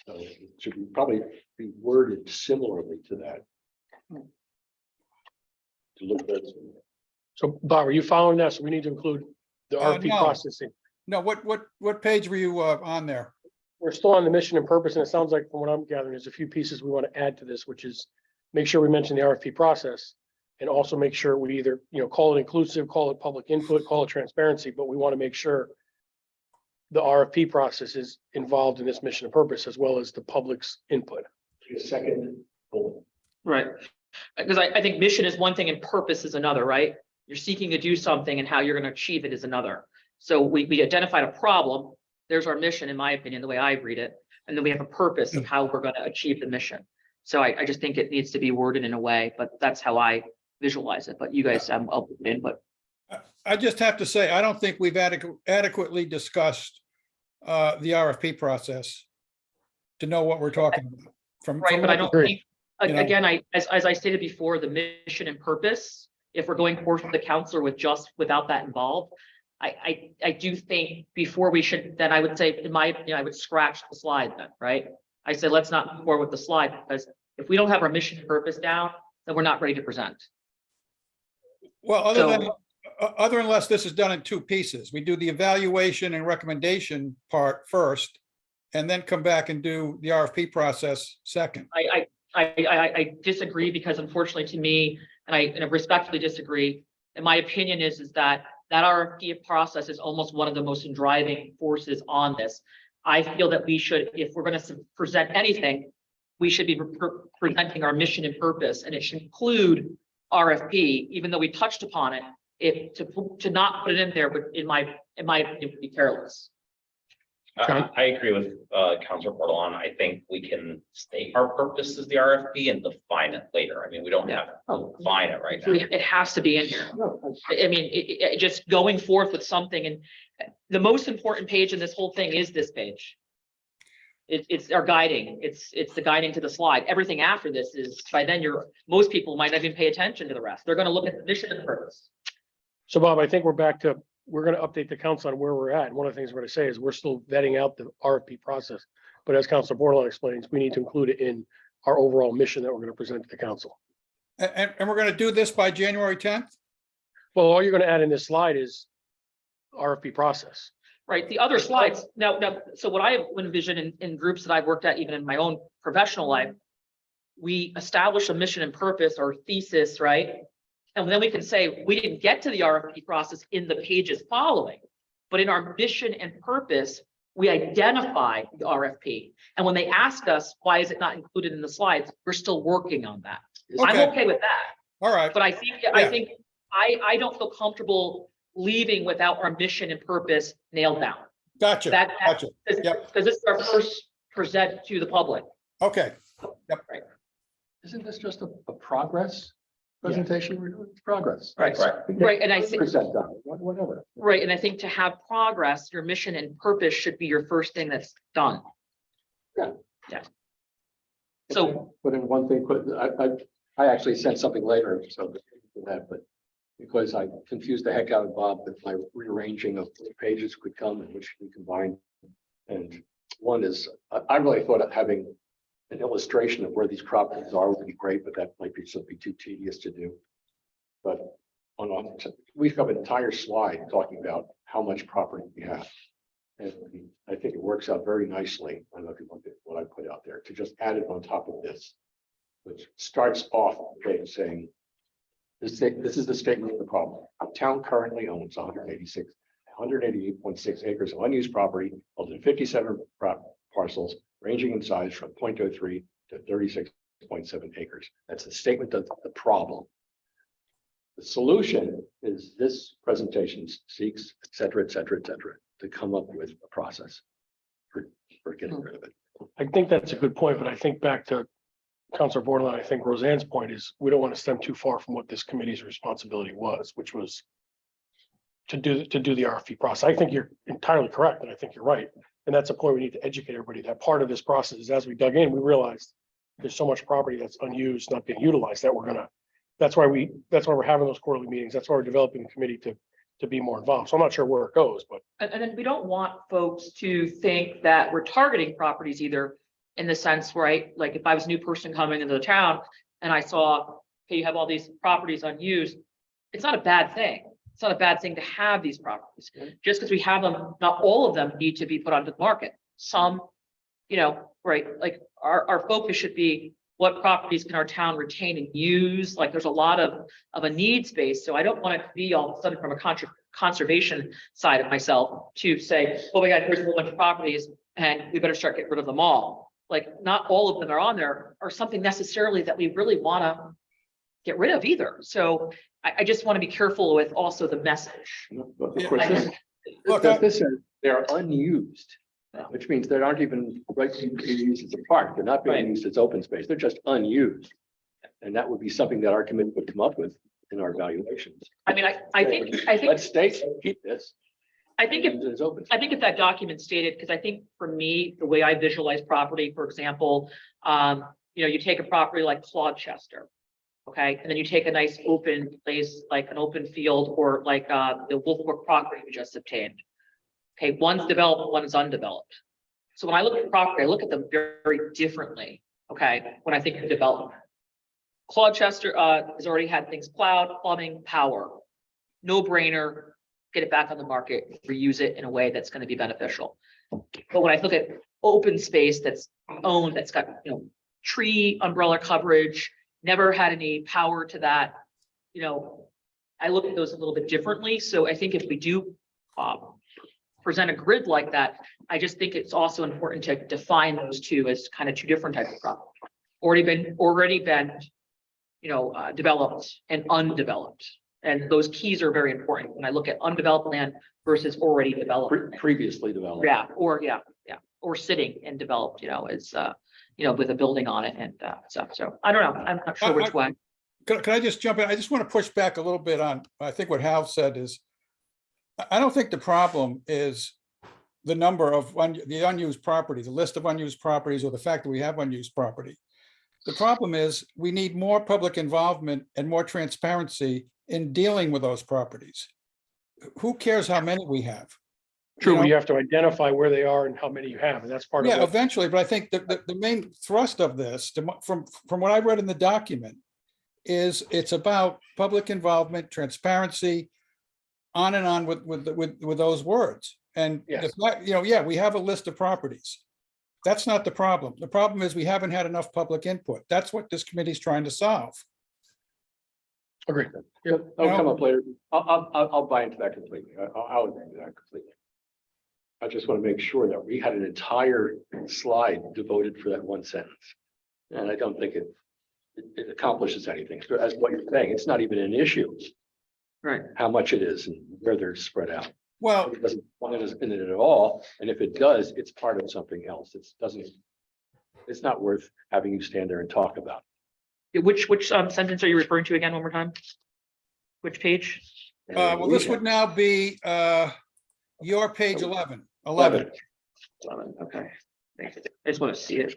[SPEAKER 5] So it should probably be worded similarly to that. To look at.
[SPEAKER 1] So Bob, are you following that? So we need to include the RFP
[SPEAKER 7] No.
[SPEAKER 1] processing.
[SPEAKER 7] No, what page were you on there?
[SPEAKER 1] We're still on the mission and purpose, and it sounds like from what I'm gathering, there's a few pieces we want to add to this, which is make sure we mention the RFP process and also make sure we either, call it inclusive, call it public input, call it transparency, but we want to make sure the RFP process is involved in this mission and purpose as well as the public's input.
[SPEAKER 5] Second bullet.
[SPEAKER 3] Right. Because I think mission is one thing and purpose is another, right? You're seeking to do something and how you're going to achieve it is another. So we identified a problem. There's our mission, in my opinion, the way I read it. And then we have a purpose of how we're going to achieve the mission. So I just think it needs to be worded in a way, but that's how I visualize it. But you guys have input.
[SPEAKER 7] I just have to say, I don't think we've adequately discussed the RFP process to know what we're talking about.
[SPEAKER 3] Right, but I don't think,
[SPEAKER 7] you know.
[SPEAKER 3] again, as I stated before, the mission and purpose, if we're going forth with the counselor without that involved, I do think before we should, then I would say, in my opinion, I would scratch the slide then, right? I said, let's not move forward with the slide, because if we don't have our mission and purpose down, then we're not ready to present.
[SPEAKER 7] Well, other unless this is done in two pieces, we do the evaluation and recommendation part first, and then come back and do the RFP process second.
[SPEAKER 3] I disagree, because unfortunately to me, and I respectfully disagree, and my opinion is that RFP process is almost one of the most driving forces on this. I feel that we should, if we're going to present anything, we should be presenting our mission and purpose, and it should include RFP, even though we touched upon it. To not put it in there would, in my opinion, would be careless.
[SPEAKER 6] I agree with Councilor Portolano. I think we can state our purpose as the RFP and define it later. I mean, we don't have to define it right now.
[SPEAKER 3] It has to be in here. I mean, just going forth with something, and the most important page in this whole thing is this page. It's our guiding. It's the guiding to the slide. Everything after this is, by then most people might not even pay attention to the rest. They're going to look at the mission and purpose.
[SPEAKER 1] So Bob, I think we're going to update the council on where we're at. And one of the things we're going to say is we're still vetting out the RFP process. But as Councilor Bordelon explains, we need to include it in our overall mission that we're going to present to the council.
[SPEAKER 7] And we're going to do this by January 10th?
[SPEAKER 1] Well, all you're going to add in this slide is RFP process.
[SPEAKER 3] Right, the other slides, now, so what I envision in groups that I've worked at, even in my own professional life, we establish a mission and purpose or thesis, right? And then we can say, we didn't get to the RFP process in the pages following, but in our mission and purpose, we identify the RFP. And when they ask us, why is it not included in the slides? We're still working on that. I'm
[SPEAKER 7] Okay.
[SPEAKER 3] okay with that,
[SPEAKER 7] All right,
[SPEAKER 3] but I think I don't feel comfortable leaving without our mission and purpose nailed down.
[SPEAKER 7] gotcha, gotcha. Yep.
[SPEAKER 3] Because this is our first present to the public.
[SPEAKER 7] Okay,
[SPEAKER 5] Isn't this just a progress presentation? We're doing progress.
[SPEAKER 3] Right, right, and I think,
[SPEAKER 5] Percent done, whatever.
[SPEAKER 3] right, and I think to have progress, your mission and purpose should be your first thing that's done.
[SPEAKER 5] Yeah.
[SPEAKER 3] So,
[SPEAKER 5] But in one thing, I actually sent something later, so that, but because I confused the heck out of Bob with my rearranging of the pages could come and which we combine. And one is, I really thought of having an illustration of where these properties are would be great, but that might be something too tedious to do. But we've got an entire slide talking about how much property we have. And I think it works out very nicely. I don't know if you looked at what I put out there to just add it on top of this, which starts off the page saying, this is the statement of the problem. The town currently owns 188.6 acres of unused property, held in 57 parcels, ranging in size from 0.03 to 36.7 acres. That's the statement of the problem. The solution is this presentation seeks, et cetera, to come up with a process for getting rid of it.
[SPEAKER 1] I think that's a good point, but I think back to Councilor Borderline, I think Roseanne's point is we don't want to stem too far from what this committee's responsibility was, which was to do the RFP process. I think you're entirely correct, and I think you're right. And that's a point we need to educate everybody that part of this process is as we dug in, we realized there's so much property that's unused, not being utilized that that's why we're having those quarterly meetings. That's why we're developing a committee to be more involved. So I'm not sure where it goes, but.
[SPEAKER 3] and then we don't want folks to think that we're targeting properties either in the sense, right? Like if I was a new person coming into the town and I saw, hey, you have all these properties unused, it's not a bad thing. It's not a bad thing to have these properties. Just because we have them, not all of them need to be put onto the market. Some, right, like our focus should be what properties can our town retain and use? Like there's a lot of a needs base. So I don't want it to be all of a sudden from a conservation side of myself to say, oh my God, here's a whole bunch of properties and we better start getting rid of them all. Like not all of them are on there or something necessarily that we really want to get rid of either. So I just want to be careful with also the message.
[SPEAKER 5] But of course, this says they're unused, which means they aren't even being used as a park. They're not being used as open space. They're just unused. And that would be something that our committee would come up with in our evaluations.
[SPEAKER 3] I mean, I think
[SPEAKER 5] Let's keep this.
[SPEAKER 3] I think if that document stated, because I think for me, the way I visualize property, for example, you take a property like Clodchester, okay, and then you take a nice open place like an open field or like the Wolfbrook property we just obtained. Okay, one's developed, one is undeveloped. So when I look at property, I look at them very differently. Okay, when I think of development, Clodchester has already had things plowed, plumbing, power, no brainer. Get it back on the market, reuse it in a way that's going to be beneficial. But when I look at open space that's owned, that's got tree umbrella coverage, never had any power to that, I look at those a little bit differently. So I think if we do present a grid like that, I just think it's also important to define those two as kind of two different types of property. Already been developed and undeveloped. And those keys are very important when I look at undeveloped land versus already developed.
[SPEAKER 5] Previously developed.
[SPEAKER 3] Or sitting and developed, with a building on it and stuff. So I don't know. I'm not sure which way.
[SPEAKER 7] Can I just jump in? I just want to push back a little bit on, I think what Hal said is, I don't think the problem is the number of the unused property, the list of unused properties, or the fact that we have unused property. The problem is we need more public involvement and more transparency in dealing with those properties. Who cares how many we have?
[SPEAKER 1] True, we have to identify where they are and how many you have, and that's part of
[SPEAKER 7] Yeah,
[SPEAKER 1] it.
[SPEAKER 7] eventually, but I think the main thrust of this, from what I read in the document, is it's about public involvement, transparency, on and on with those words. And,
[SPEAKER 1] Yes.
[SPEAKER 7] yeah, we have a list of properties. That's not the problem. The problem is we haven't had enough public input. That's what this committee's trying to solve.
[SPEAKER 1] Agreed.
[SPEAKER 5] Yeah, that'll come up later. I'll buy into that completely. I'll agree with that completely. I just want to make sure that we had an entire slide devoted for that one sentence. And I don't think it accomplishes anything. So as what you're saying, it's not even an issue,
[SPEAKER 3] Right.
[SPEAKER 5] how much it is and where they're spread out.
[SPEAKER 7] Well,
[SPEAKER 5] It doesn't want it in it at all. And if it does, it's part of something else. It's not worth having you stand there and talk about.
[SPEAKER 3] Which sentence are you referring to again one more time? Which page?
[SPEAKER 7] well, this would now be your page 11. 11.
[SPEAKER 3] 11, okay. Thanks. I just want to see it.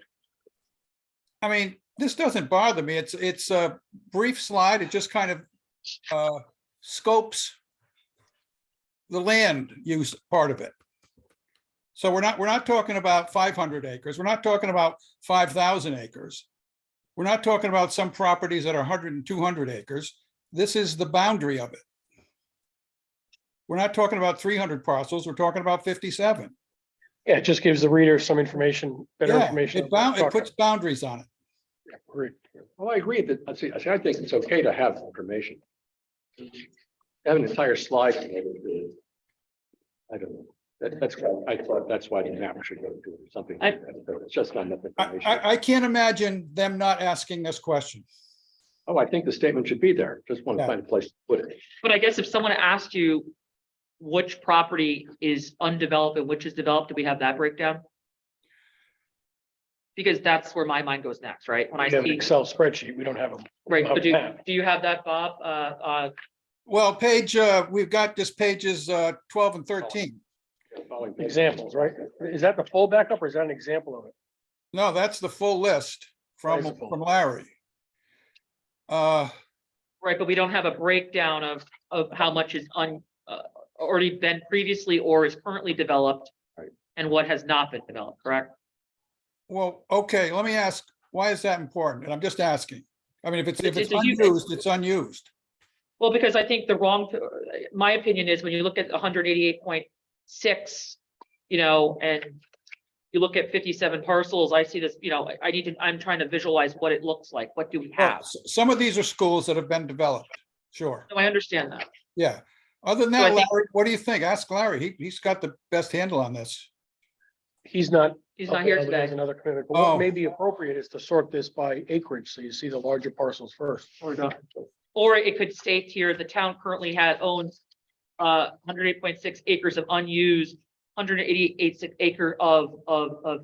[SPEAKER 7] I mean, this doesn't bother me. It's a brief slide. It just kind of scopes the land use part of it. So we're not talking about 500 acres. We're not talking about 5,000 acres. We're not talking about some properties that are 100 and 200 acres. This is the boundary of it. We're not talking about 300 parcels. We're talking about 57.
[SPEAKER 1] Yeah, it just gives the reader some information, better
[SPEAKER 7] Yeah,
[SPEAKER 1] information.
[SPEAKER 7] it puts boundaries on it.
[SPEAKER 1] Agreed.
[SPEAKER 5] Well, I agree that, I think it's okay to have information. Have an entire slide. I don't know. I thought that's why the map should go to it or something. like that. So it's just not enough information.
[SPEAKER 7] I can't imagine them not asking this question.
[SPEAKER 5] Oh, I think the statement should be there. Just want to
[SPEAKER 7] Yeah.
[SPEAKER 5] find a place to put it.
[SPEAKER 3] But I guess if someone asked you which property is undeveloped and which is developed, do we have that breakdown? Because that's where my mind goes next, right? When I
[SPEAKER 1] We have an
[SPEAKER 3] see,
[SPEAKER 1] Excel spreadsheet. We don't have a
[SPEAKER 3] right, but
[SPEAKER 1] map.
[SPEAKER 3] do you have that, Bob?
[SPEAKER 7] Well, we've got this pages 12 and 13.
[SPEAKER 5] Following page.
[SPEAKER 1] examples, right? Is that the full backup or is that an example of it?
[SPEAKER 7] No, that's the full list from
[SPEAKER 1] That is full.
[SPEAKER 7] Larry.
[SPEAKER 3] Right, but we don't have a breakdown of how much is already been previously or is currently developed.
[SPEAKER 5] Right.
[SPEAKER 3] And what has not been developed, correct?
[SPEAKER 7] Well, okay, let me ask, why is that important? And I'm just asking. I mean, if it's
[SPEAKER 3] It's a huge-
[SPEAKER 7] unused, it's unused.
[SPEAKER 3] Well, because I think my opinion is when you look at 188.6, and you look at 57 parcels, I see this, I'm trying to visualize what it looks like. What do we
[SPEAKER 7] Well,
[SPEAKER 3] have?
[SPEAKER 7] Some of these are schools that have been developed. Sure,
[SPEAKER 3] So I understand that.
[SPEAKER 7] yeah. Other than
[SPEAKER 3] So I
[SPEAKER 7] that,
[SPEAKER 3] think-
[SPEAKER 7] Larry, what do you think? Ask Larry. He's got the best handle on this.
[SPEAKER 1] He's not.
[SPEAKER 3] He's not here
[SPEAKER 1] available. He has
[SPEAKER 3] today.
[SPEAKER 1] Another commitment. But
[SPEAKER 7] Oh.
[SPEAKER 1] what may be appropriate is to sort this by acreage, so you see the larger parcels first.
[SPEAKER 3] Or it could state here, the town currently owns 108.6 acres of unused, 188 acre of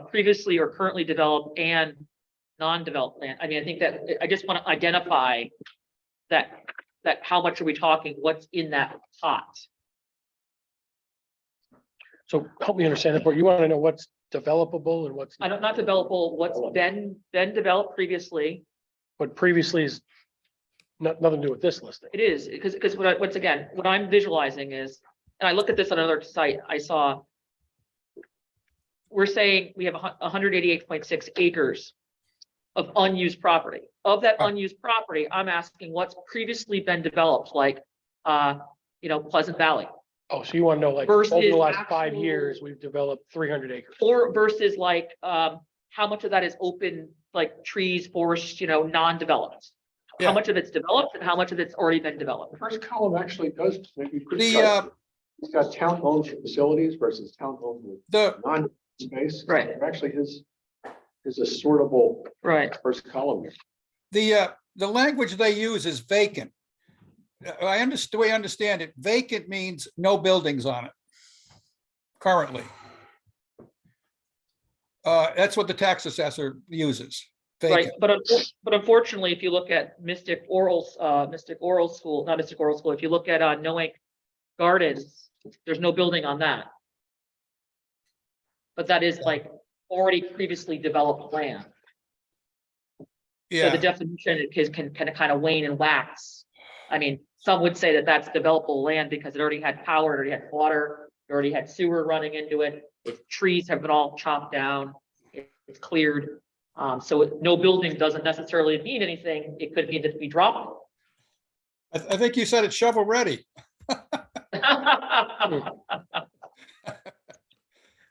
[SPEAKER 3] previously or currently developed and non-developed land. I mean, I think that I just want to identify that how much are we talking? What's in that pot?
[SPEAKER 1] So help me understand that, but you want to know what's developable and what's,
[SPEAKER 3] Not developable, what's been developed previously.
[SPEAKER 1] what previously is nothing to do with this listing.
[SPEAKER 3] It is, because once again, what I'm visualizing is, and I look at this on another site, we're saying we have 188.6 acres of unused property. Of that unused property, I'm asking what's previously been developed, like, Pleasant Valley.
[SPEAKER 1] Oh, so you want to know, like, over
[SPEAKER 3] Versus
[SPEAKER 1] the last 5
[SPEAKER 3] actual-
[SPEAKER 1] years, we've developed 300 acres.
[SPEAKER 3] Or versus like, how much of that is open, like trees, forests, non-developed?
[SPEAKER 7] Yeah.
[SPEAKER 3] How much of it's developed and how much of it's already been developed?
[SPEAKER 5] The first column actually does maybe.
[SPEAKER 7] The,
[SPEAKER 5] It's got town-owned facilities versus town-owned with
[SPEAKER 7] the,
[SPEAKER 5] non-space.
[SPEAKER 3] Right.
[SPEAKER 5] There actually is a sortable
[SPEAKER 3] Right.
[SPEAKER 5] first column. Here.
[SPEAKER 7] the language they use is vacant. The way I understand it, vacant means no buildings on it currently. That's what the tax assessor uses.
[SPEAKER 3] Right,
[SPEAKER 7] Vacant.
[SPEAKER 3] but unfortunately, if you look at Mystic Oral School, if you look at Noank Gardens, there's no building on that. But that is like already previously developed land. So the
[SPEAKER 7] Yeah,
[SPEAKER 3] definition can kind of wane and wax. I mean, some would say that that's developable land because it already had power, it already had water, it already had sewer running into it. Its trees have been all chopped down, it's cleared. So no building doesn't necessarily mean anything. It could mean that we drop
[SPEAKER 7] I think you said it's shovel ready.
[SPEAKER 3] it.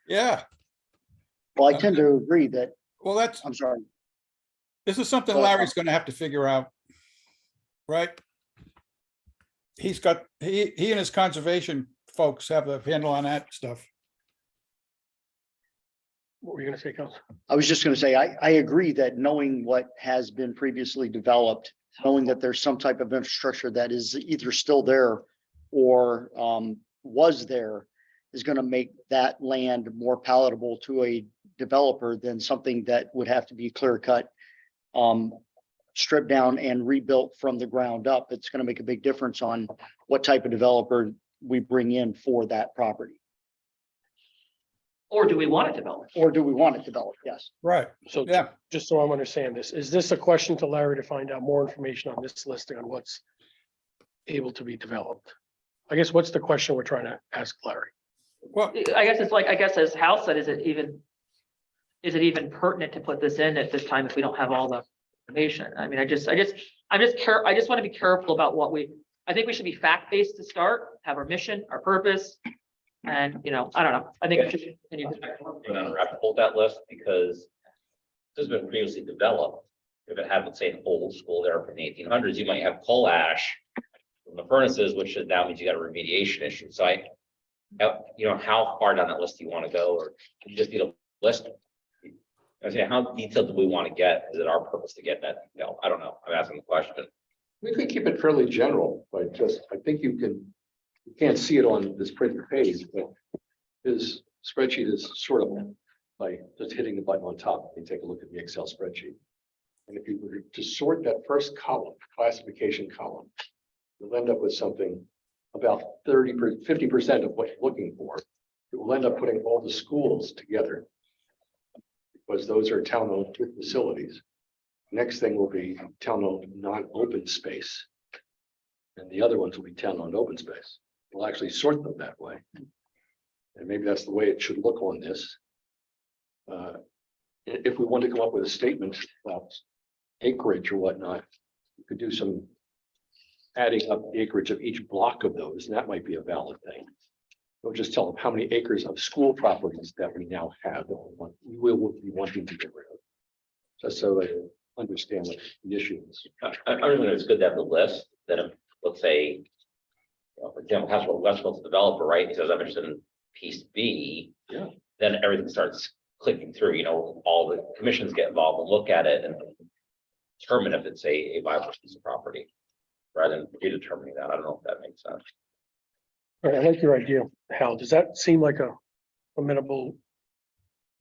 [SPEAKER 7] Yeah,
[SPEAKER 8] Well, I tend to agree that,
[SPEAKER 7] well,
[SPEAKER 8] I'm sorry,
[SPEAKER 7] this is something
[SPEAKER 8] Go ahead,
[SPEAKER 7] Larry's gonna have to figure out. Right? He and his conservation folks have the handle on that stuff.
[SPEAKER 1] What were you gonna say, Council?
[SPEAKER 8] I was just gonna say, I agree that knowing what has been previously developed, knowing that there's some type of infrastructure that is either still there or was there, is gonna make that land more palatable to a developer than something that would have to be clear cut, stripped down and rebuilt from the ground up. It's gonna make a big difference on what type of developer we bring in for that property.
[SPEAKER 3] Or do we want it developed?
[SPEAKER 8] Or do we want it developed? Yes.
[SPEAKER 7] Right,
[SPEAKER 1] So
[SPEAKER 7] yeah.
[SPEAKER 1] just so I'm understanding this, is this a question to Larry to find out more information on this listing on what's able to be developed? I guess what's the question we're trying to ask Larry?
[SPEAKER 7] Well,
[SPEAKER 3] I guess it's like, I guess as Hal said, is it even pertinent to put this in at this time if we don't have all the information? I mean, I just want to be careful about I think we should be fact-based to start, have our mission, our purpose. And, I don't know, I think we should continue.
[SPEAKER 6] We're gonna wrap hold that list because this has been previously developed. If it had, let's say, an old school there from the 1800s, you might have coal ash from the furnaces, which now means you got a remediation issue. So how far down that list do you want to go, or you just need a list? I say, how detailed do we want to get? Is it our purpose to get that detailed? I don't know. I'm asking the question.
[SPEAKER 5] We could keep it fairly general, but I think you can't see it on this printed page, but his spreadsheet is sort of by just hitting the button on top. You take a look at the Excel spreadsheet. And if you were to sort that first column, classification column, you'll end up with something about 50% of what you're looking for. It will end up putting all the schools together because those are town-owned facilities. Next thing will be town-owned non-open space. And the other ones will be town-owned open space. We'll actually sort them that way. And maybe that's the way it should look on this. If we want to come up with a statement about acreage or whatnot, we could do some adding up the acreage of each block of those, and that might be a valid thing. We'll just tell them how many acres of school properties that we now have that we will be wanting to get rid of. Just so they understand what the issue is.
[SPEAKER 6] I don't think it's good to have the list that, let's say, for example, Hasbro Westfield's a developer, right? He says, I'm interested in piece B.
[SPEAKER 5] Yeah.
[SPEAKER 6] Then everything starts clicking through, all the commissions get involved and look at it and determine if it's a viable piece of property, rather than predetermining that. I don't know if that makes sense.
[SPEAKER 1] All right, I like your idea, Hal. Does that seem like a amenable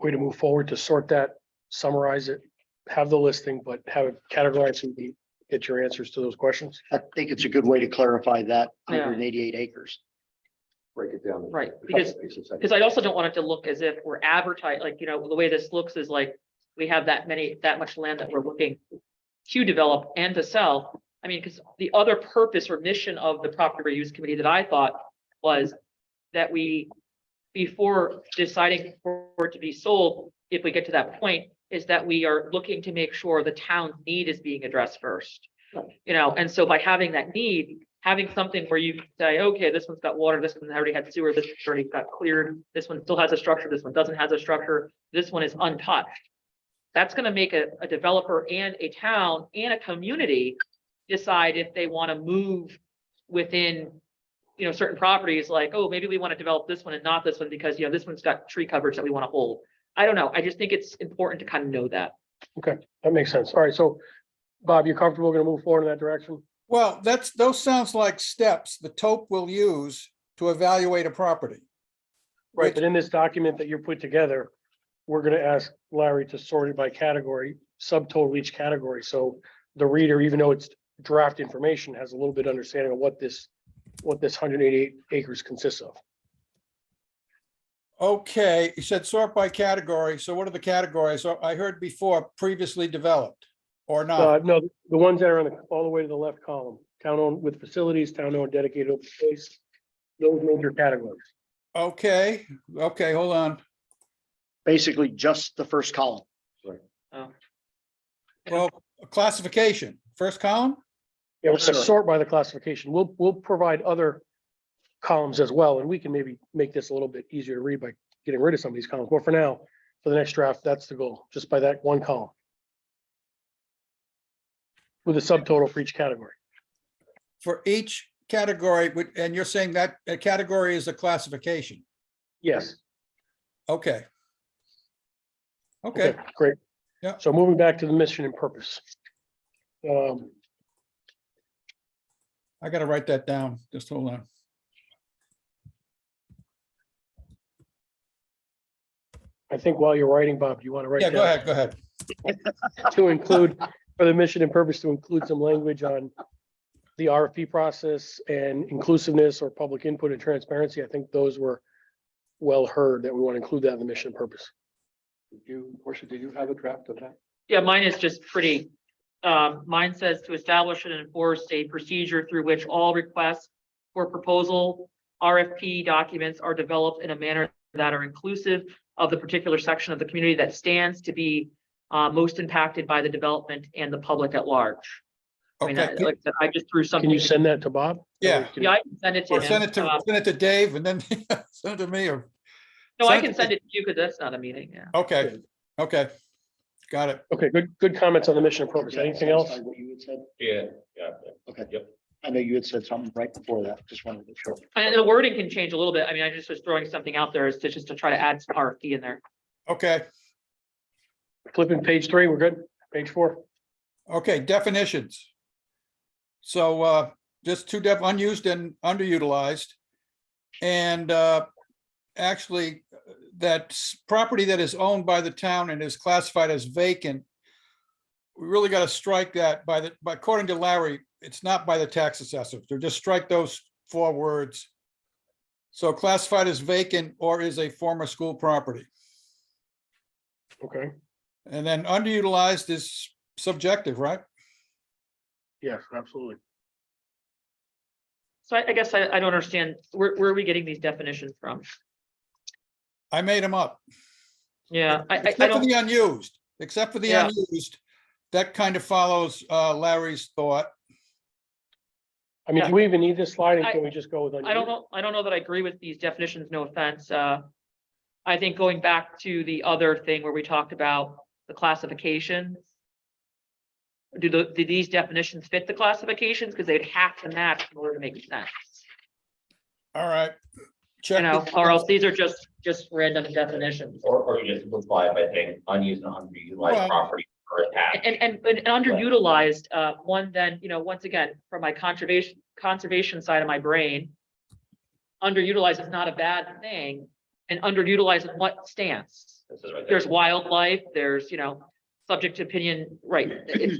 [SPEAKER 1] way to move forward, to sort that, summarize it, have the listing, but have it categorized so you get your answers to those questions?
[SPEAKER 8] I think it's a good way to clarify that
[SPEAKER 3] Yeah.
[SPEAKER 8] 188 acres.
[SPEAKER 5] Break it down.
[SPEAKER 3] Right,
[SPEAKER 5] into a
[SPEAKER 3] because-
[SPEAKER 5] couple pieces.
[SPEAKER 3] Because I also don't want it to look as if we're advertising, the way this looks is like, we have that much land that we're looking to develop and to sell. I mean, because the other purpose or mission of the property reuse committee that I thought was that we, before deciding for it to be sold, if we get to that point, is that we are looking to make sure the town's need is being addressed first. And so by having that need, having something where you can say, okay, this one's got water, this one already had sewer, this one's already got cleared, this one still has a structure, this one doesn't have a structure, this one is untouched. That's gonna make a developer and a town and a community decide if they want to move within, certain properties, like, oh, maybe we want to develop this one and not this one because, this one's got tree coverage that we want to hold. I don't know. I just think it's important to kind of know that.
[SPEAKER 1] Okay, that makes sense. All right, so Bob, you comfortable going to move forward in that direction?
[SPEAKER 7] well, those sounds like steps the TOP will use to evaluate a property.
[SPEAKER 1] Right, but in this document that you put together, we're going to ask Larry to sort it by category, subtotal each category. So the reader, even though it's draft information, has a little bit of understanding of what this 188 acres consists of.
[SPEAKER 7] Okay, you said sort by category. So what are the categories? So I heard before previously developed or not.
[SPEAKER 1] No, the ones that are all the way to the left column, town-owned with facilities, town-owned dedicated open space, those major categories.
[SPEAKER 7] Okay, hold on.
[SPEAKER 8] Basically, just the first column.
[SPEAKER 7] Well, classification, first column?
[SPEAKER 1] Yeah, we're gonna
[SPEAKER 8] Sure.
[SPEAKER 1] sort by the classification. We'll provide other columns as well, and we can maybe make this a little bit easier to read by getting rid of some of these columns. But for now, for the next draft, that's the goal, just by that one column. With a subtotal for each category.
[SPEAKER 7] For each category, and you're saying that a category is a classification?
[SPEAKER 1] Yes.
[SPEAKER 7] Okay. Okay,
[SPEAKER 1] Great.
[SPEAKER 7] Yeah.
[SPEAKER 1] So moving back to the mission and purpose.
[SPEAKER 7] I gotta write that down. Just hold on.
[SPEAKER 1] I think while you're writing, Bob, do you want to write?
[SPEAKER 7] Yeah, go
[SPEAKER 1] down
[SPEAKER 7] ahead, go ahead.
[SPEAKER 1] to include, for the mission and purpose, to include some language on the RFP process and inclusiveness or public input and transparency? I think those were well heard, that we want to include that in the mission and purpose.
[SPEAKER 5] Portia, did you have a draft of that?
[SPEAKER 3] Yeah, mine is just pretty, mine says to establish and enforce a procedure through which all requests for proposal RFP documents are developed in a manner that are inclusive of the particular section of the community that stands to be most impacted by the development and the public at large. I mean,
[SPEAKER 7] Okay,
[SPEAKER 3] like I said, I just threw something.
[SPEAKER 1] Can you send that to Bob?
[SPEAKER 7] Yeah.
[SPEAKER 3] Yeah, I can send it to
[SPEAKER 7] or
[SPEAKER 3] him.
[SPEAKER 7] send it to Dave and then send it to me, or,
[SPEAKER 3] No, I
[SPEAKER 7] send it
[SPEAKER 3] can
[SPEAKER 7] to
[SPEAKER 3] send it to you because that's not a meeting, yeah.
[SPEAKER 7] okay, okay. Got it.
[SPEAKER 1] Okay, good comments on the mission and purpose. Anything else?
[SPEAKER 8] What you had said?
[SPEAKER 6] Yeah, yeah.
[SPEAKER 8] Okay.
[SPEAKER 6] Yep.
[SPEAKER 8] I know you had said something right before that. Just wanted to make sure.
[SPEAKER 3] And the wording can change a little bit. I mean, I just was throwing something out there as to just to try to add some RFP in there.
[SPEAKER 7] Okay,
[SPEAKER 1] Flipping page 3, we're good. Page 4.
[SPEAKER 7] okay, definitions. So just two unused and underutilized. And actually, that property that is owned by the town and is classified as vacant, we really got to strike that by according to Larry, it's not by the tax assessor. So just strike those 4 words. So classified as vacant or is a former school property.
[SPEAKER 1] Okay.
[SPEAKER 7] And then underutilized is subjective, right?
[SPEAKER 1] Yes, absolutely.
[SPEAKER 3] So I guess I don't understand, where are we getting these definitions from?
[SPEAKER 7] I made them up.
[SPEAKER 3] Yeah, I
[SPEAKER 7] Except for
[SPEAKER 3] don't,
[SPEAKER 7] the unused, except for the
[SPEAKER 3] Yeah.
[SPEAKER 7] unused. That kind of follows Larry's thought.
[SPEAKER 1] I mean,
[SPEAKER 3] Yeah.
[SPEAKER 1] do we even need this slide? And can we just go with?
[SPEAKER 3] I don't know that I agree with these definitions, no offense. I think going back to the other thing where we talked about the classifications. Do these definitions fit the classifications? Because they'd have to match in order to make sense.
[SPEAKER 7] All right.
[SPEAKER 3] You
[SPEAKER 7] Check
[SPEAKER 3] know,
[SPEAKER 7] the-
[SPEAKER 3] or else these are just random definitions.
[SPEAKER 6] Or you just simplify it by saying unused and underutilized
[SPEAKER 7] Well-
[SPEAKER 6] property or attached.
[SPEAKER 3] And underutilized, one then, you know, once again, from my conservation side of my brain, underutilized is not a bad thing. And underutilized in what stance?
[SPEAKER 6] This is right there.
[SPEAKER 3] There's wildlife, there's, you know, subject to opinion, right?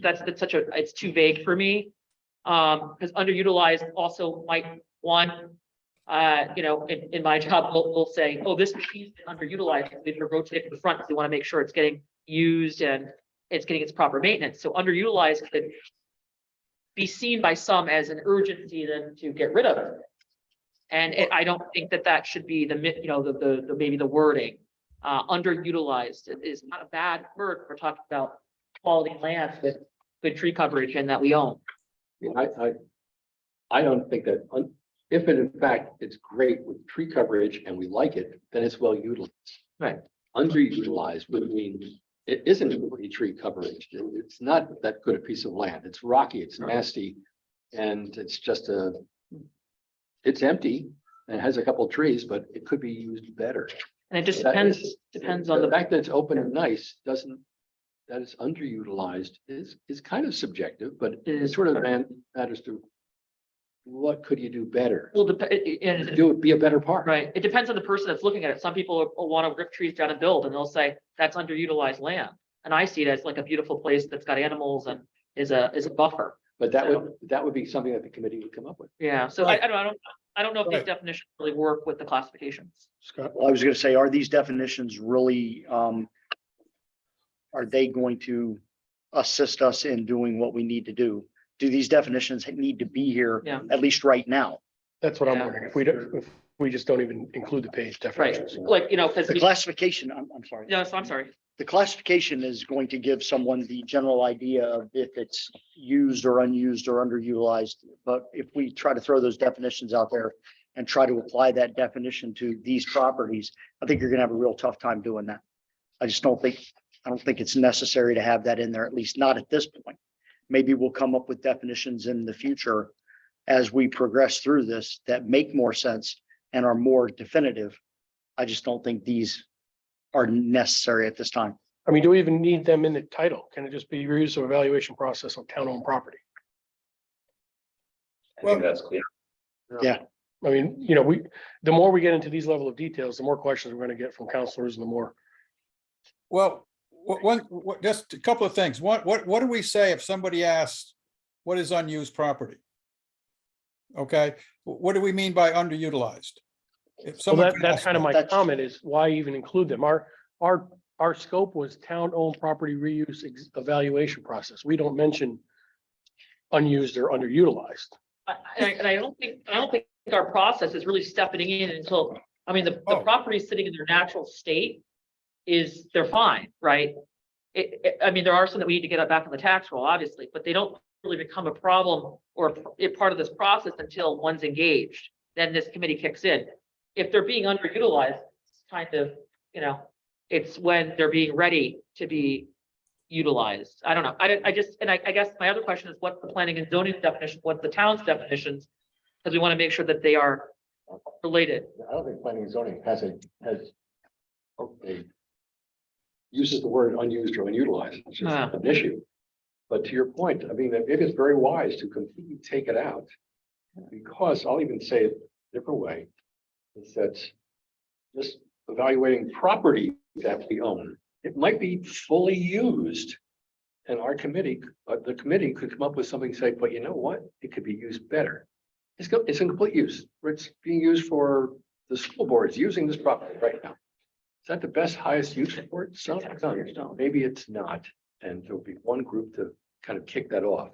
[SPEAKER 3] That's such a, it's too vague for me. Because underutilized also might you know, in my job, we'll say, oh, this machine's been underutilized. We need to rotate to the front because we want to make sure it's getting used and it's getting its proper maintenance. So underutilized could be seen by some as an urgency then to get rid of it. And I don't think that should be the maybe the wording. Underutilized is not a bad word. We're talking about quality land with good tree coverage and that we own.
[SPEAKER 5] I don't think that, if in fact it's great with tree coverage and we like it, then it's well utilized.
[SPEAKER 3] Right.
[SPEAKER 5] Underutilized would mean it isn't really tree coverage. It's not that good a piece of land. It's rocky, it's nasty. And it's just it's empty and it has a couple of trees, but it could be used better.
[SPEAKER 3] And it just
[SPEAKER 5] That
[SPEAKER 3] depends on
[SPEAKER 5] The
[SPEAKER 3] the,
[SPEAKER 5] fact that it's open and nice doesn't, that it's underutilized is kind of subjective, but
[SPEAKER 3] It
[SPEAKER 5] it
[SPEAKER 3] is.
[SPEAKER 5] sort of matters to what could you do better?
[SPEAKER 3] well, and
[SPEAKER 5] Do it, be a better park.
[SPEAKER 3] right, it depends on the person that's looking at it. Some people will want to rip trees down and build, and they'll say that's underutilized land. And I see it as like a beautiful place that's got animals and is a buffer.
[SPEAKER 5] But that would be something that the committee would come up with.
[SPEAKER 3] Yeah, so
[SPEAKER 7] Right.
[SPEAKER 3] I don't know if these
[SPEAKER 7] Right.
[SPEAKER 3] definitions really work with the classifications.
[SPEAKER 1] Scott?
[SPEAKER 8] Well, I was gonna say, are these definitions really, are they going to assist us in doing what we need to do? Do these definitions need to be here,
[SPEAKER 3] Yeah.
[SPEAKER 8] at least right now?
[SPEAKER 1] That's what I'm
[SPEAKER 3] Yeah.
[SPEAKER 1] wondering. If we just don't even include the page
[SPEAKER 3] Right,
[SPEAKER 1] definitions.
[SPEAKER 3] like, you know, because,
[SPEAKER 8] The classification, I'm sorry.
[SPEAKER 3] no, so I'm sorry.
[SPEAKER 8] The classification is going to give someone the general idea of if it's used or unused or underutilized. But if we try to throw those definitions out there and try to apply that definition to these properties, I think you're gonna have a real tough time doing that. I just don't think, I don't think it's necessary to have that in there, at least not at this point. Maybe we'll come up with definitions in the future as we progress through this that make more sense and are more definitive. I just don't think these are necessary at this time.
[SPEAKER 1] I mean, do we even need them in the title? Can it just be reuse of evaluation process on town-owned property?
[SPEAKER 6] I think that's clear.
[SPEAKER 8] Yeah.
[SPEAKER 1] I mean, you know, the more we get into these level of details, the more questions we're gonna get from counselors and the more.
[SPEAKER 7] Well, just a couple of things. What do we say if somebody asks, what is unused property? Okay, what do we mean by underutilized? If
[SPEAKER 1] Well,
[SPEAKER 7] someone
[SPEAKER 1] that's
[SPEAKER 7] asks
[SPEAKER 1] kind of
[SPEAKER 7] that-
[SPEAKER 1] my
[SPEAKER 8] that's-
[SPEAKER 1] comment is why even include them? Our scope was town-owned property reuse evaluation process. We don't mention unused or underutilized.
[SPEAKER 3] And I don't think our process is really stepping in until, I mean, the
[SPEAKER 7] Oh.
[SPEAKER 3] property sitting in their natural state they're fine, right? I mean, there are some that we need to get back on the tax roll, obviously, but they don't really become a problem or a part of this process until one's engaged. Then this committee kicks in. If they're being underutilized, it's kind of, you know, it's when they're being ready to be utilized. I don't know. I guess my other question is what's the planning and zoning definition? What's the town's definitions? Because we want to make sure that they are related.
[SPEAKER 5] I don't think planning and zoning has uses the word unused or unutilized. It's just
[SPEAKER 3] Ah.
[SPEAKER 5] an issue. But to your point, I mean, it is very wise to completely take it out. Because I'll even say it a different way, is that just evaluating property that we own, it might be fully used. And our committee, the committee could come up with something, say, but you know what? It could be used better. It's in complete use. It's being used for the school boards using this property right now. Is that the best, highest use for it? No, maybe it's not. And there'll be one group to kind of kick that off.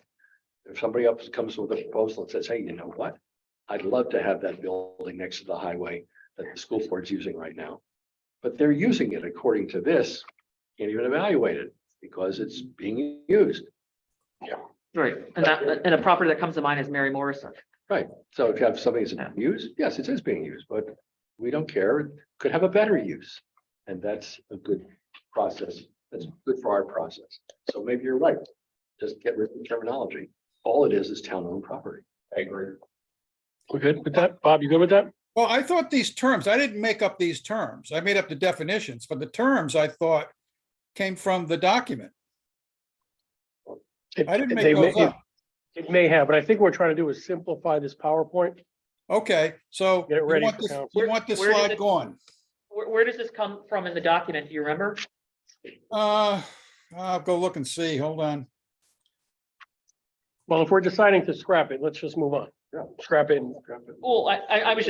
[SPEAKER 5] If somebody else comes with a proposal and says, hey, you know what? I'd love to have that building next to the highway that the school board's using right now. But they're using it according to this, can't even evaluate it because it's being used.
[SPEAKER 3] Right. And a property that comes to mind is Mary Morrison.
[SPEAKER 5] Right. So if you have something that's being used, yes, it is being used, but we don't care. It could have a better use. And that's a good process. That's good for our process. So maybe you're right. Just get rid of the terminology. All it is town-owned property.
[SPEAKER 6] I agree.
[SPEAKER 1] We good with that? Bob, you good with that?
[SPEAKER 7] Well, I thought these terms, I didn't make up these terms. I made up the definitions, but the terms I thought came from the document. I didn't make those up.
[SPEAKER 1] It may have, but I think what we're trying to do is simplify this PowerPoint.
[SPEAKER 7] Okay, so
[SPEAKER 1] Get it
[SPEAKER 7] you
[SPEAKER 1] ready
[SPEAKER 7] want
[SPEAKER 1] for
[SPEAKER 7] this,
[SPEAKER 1] council.
[SPEAKER 7] you want this
[SPEAKER 3] Where did
[SPEAKER 7] slide
[SPEAKER 3] it-
[SPEAKER 7] going?
[SPEAKER 3] Where does this come from in the document? Do you remember?
[SPEAKER 7] I'll go look and see. Hold on.
[SPEAKER 1] Well, if we're deciding to scrap it, let's just move on. Scrap it and
[SPEAKER 3] Well, I was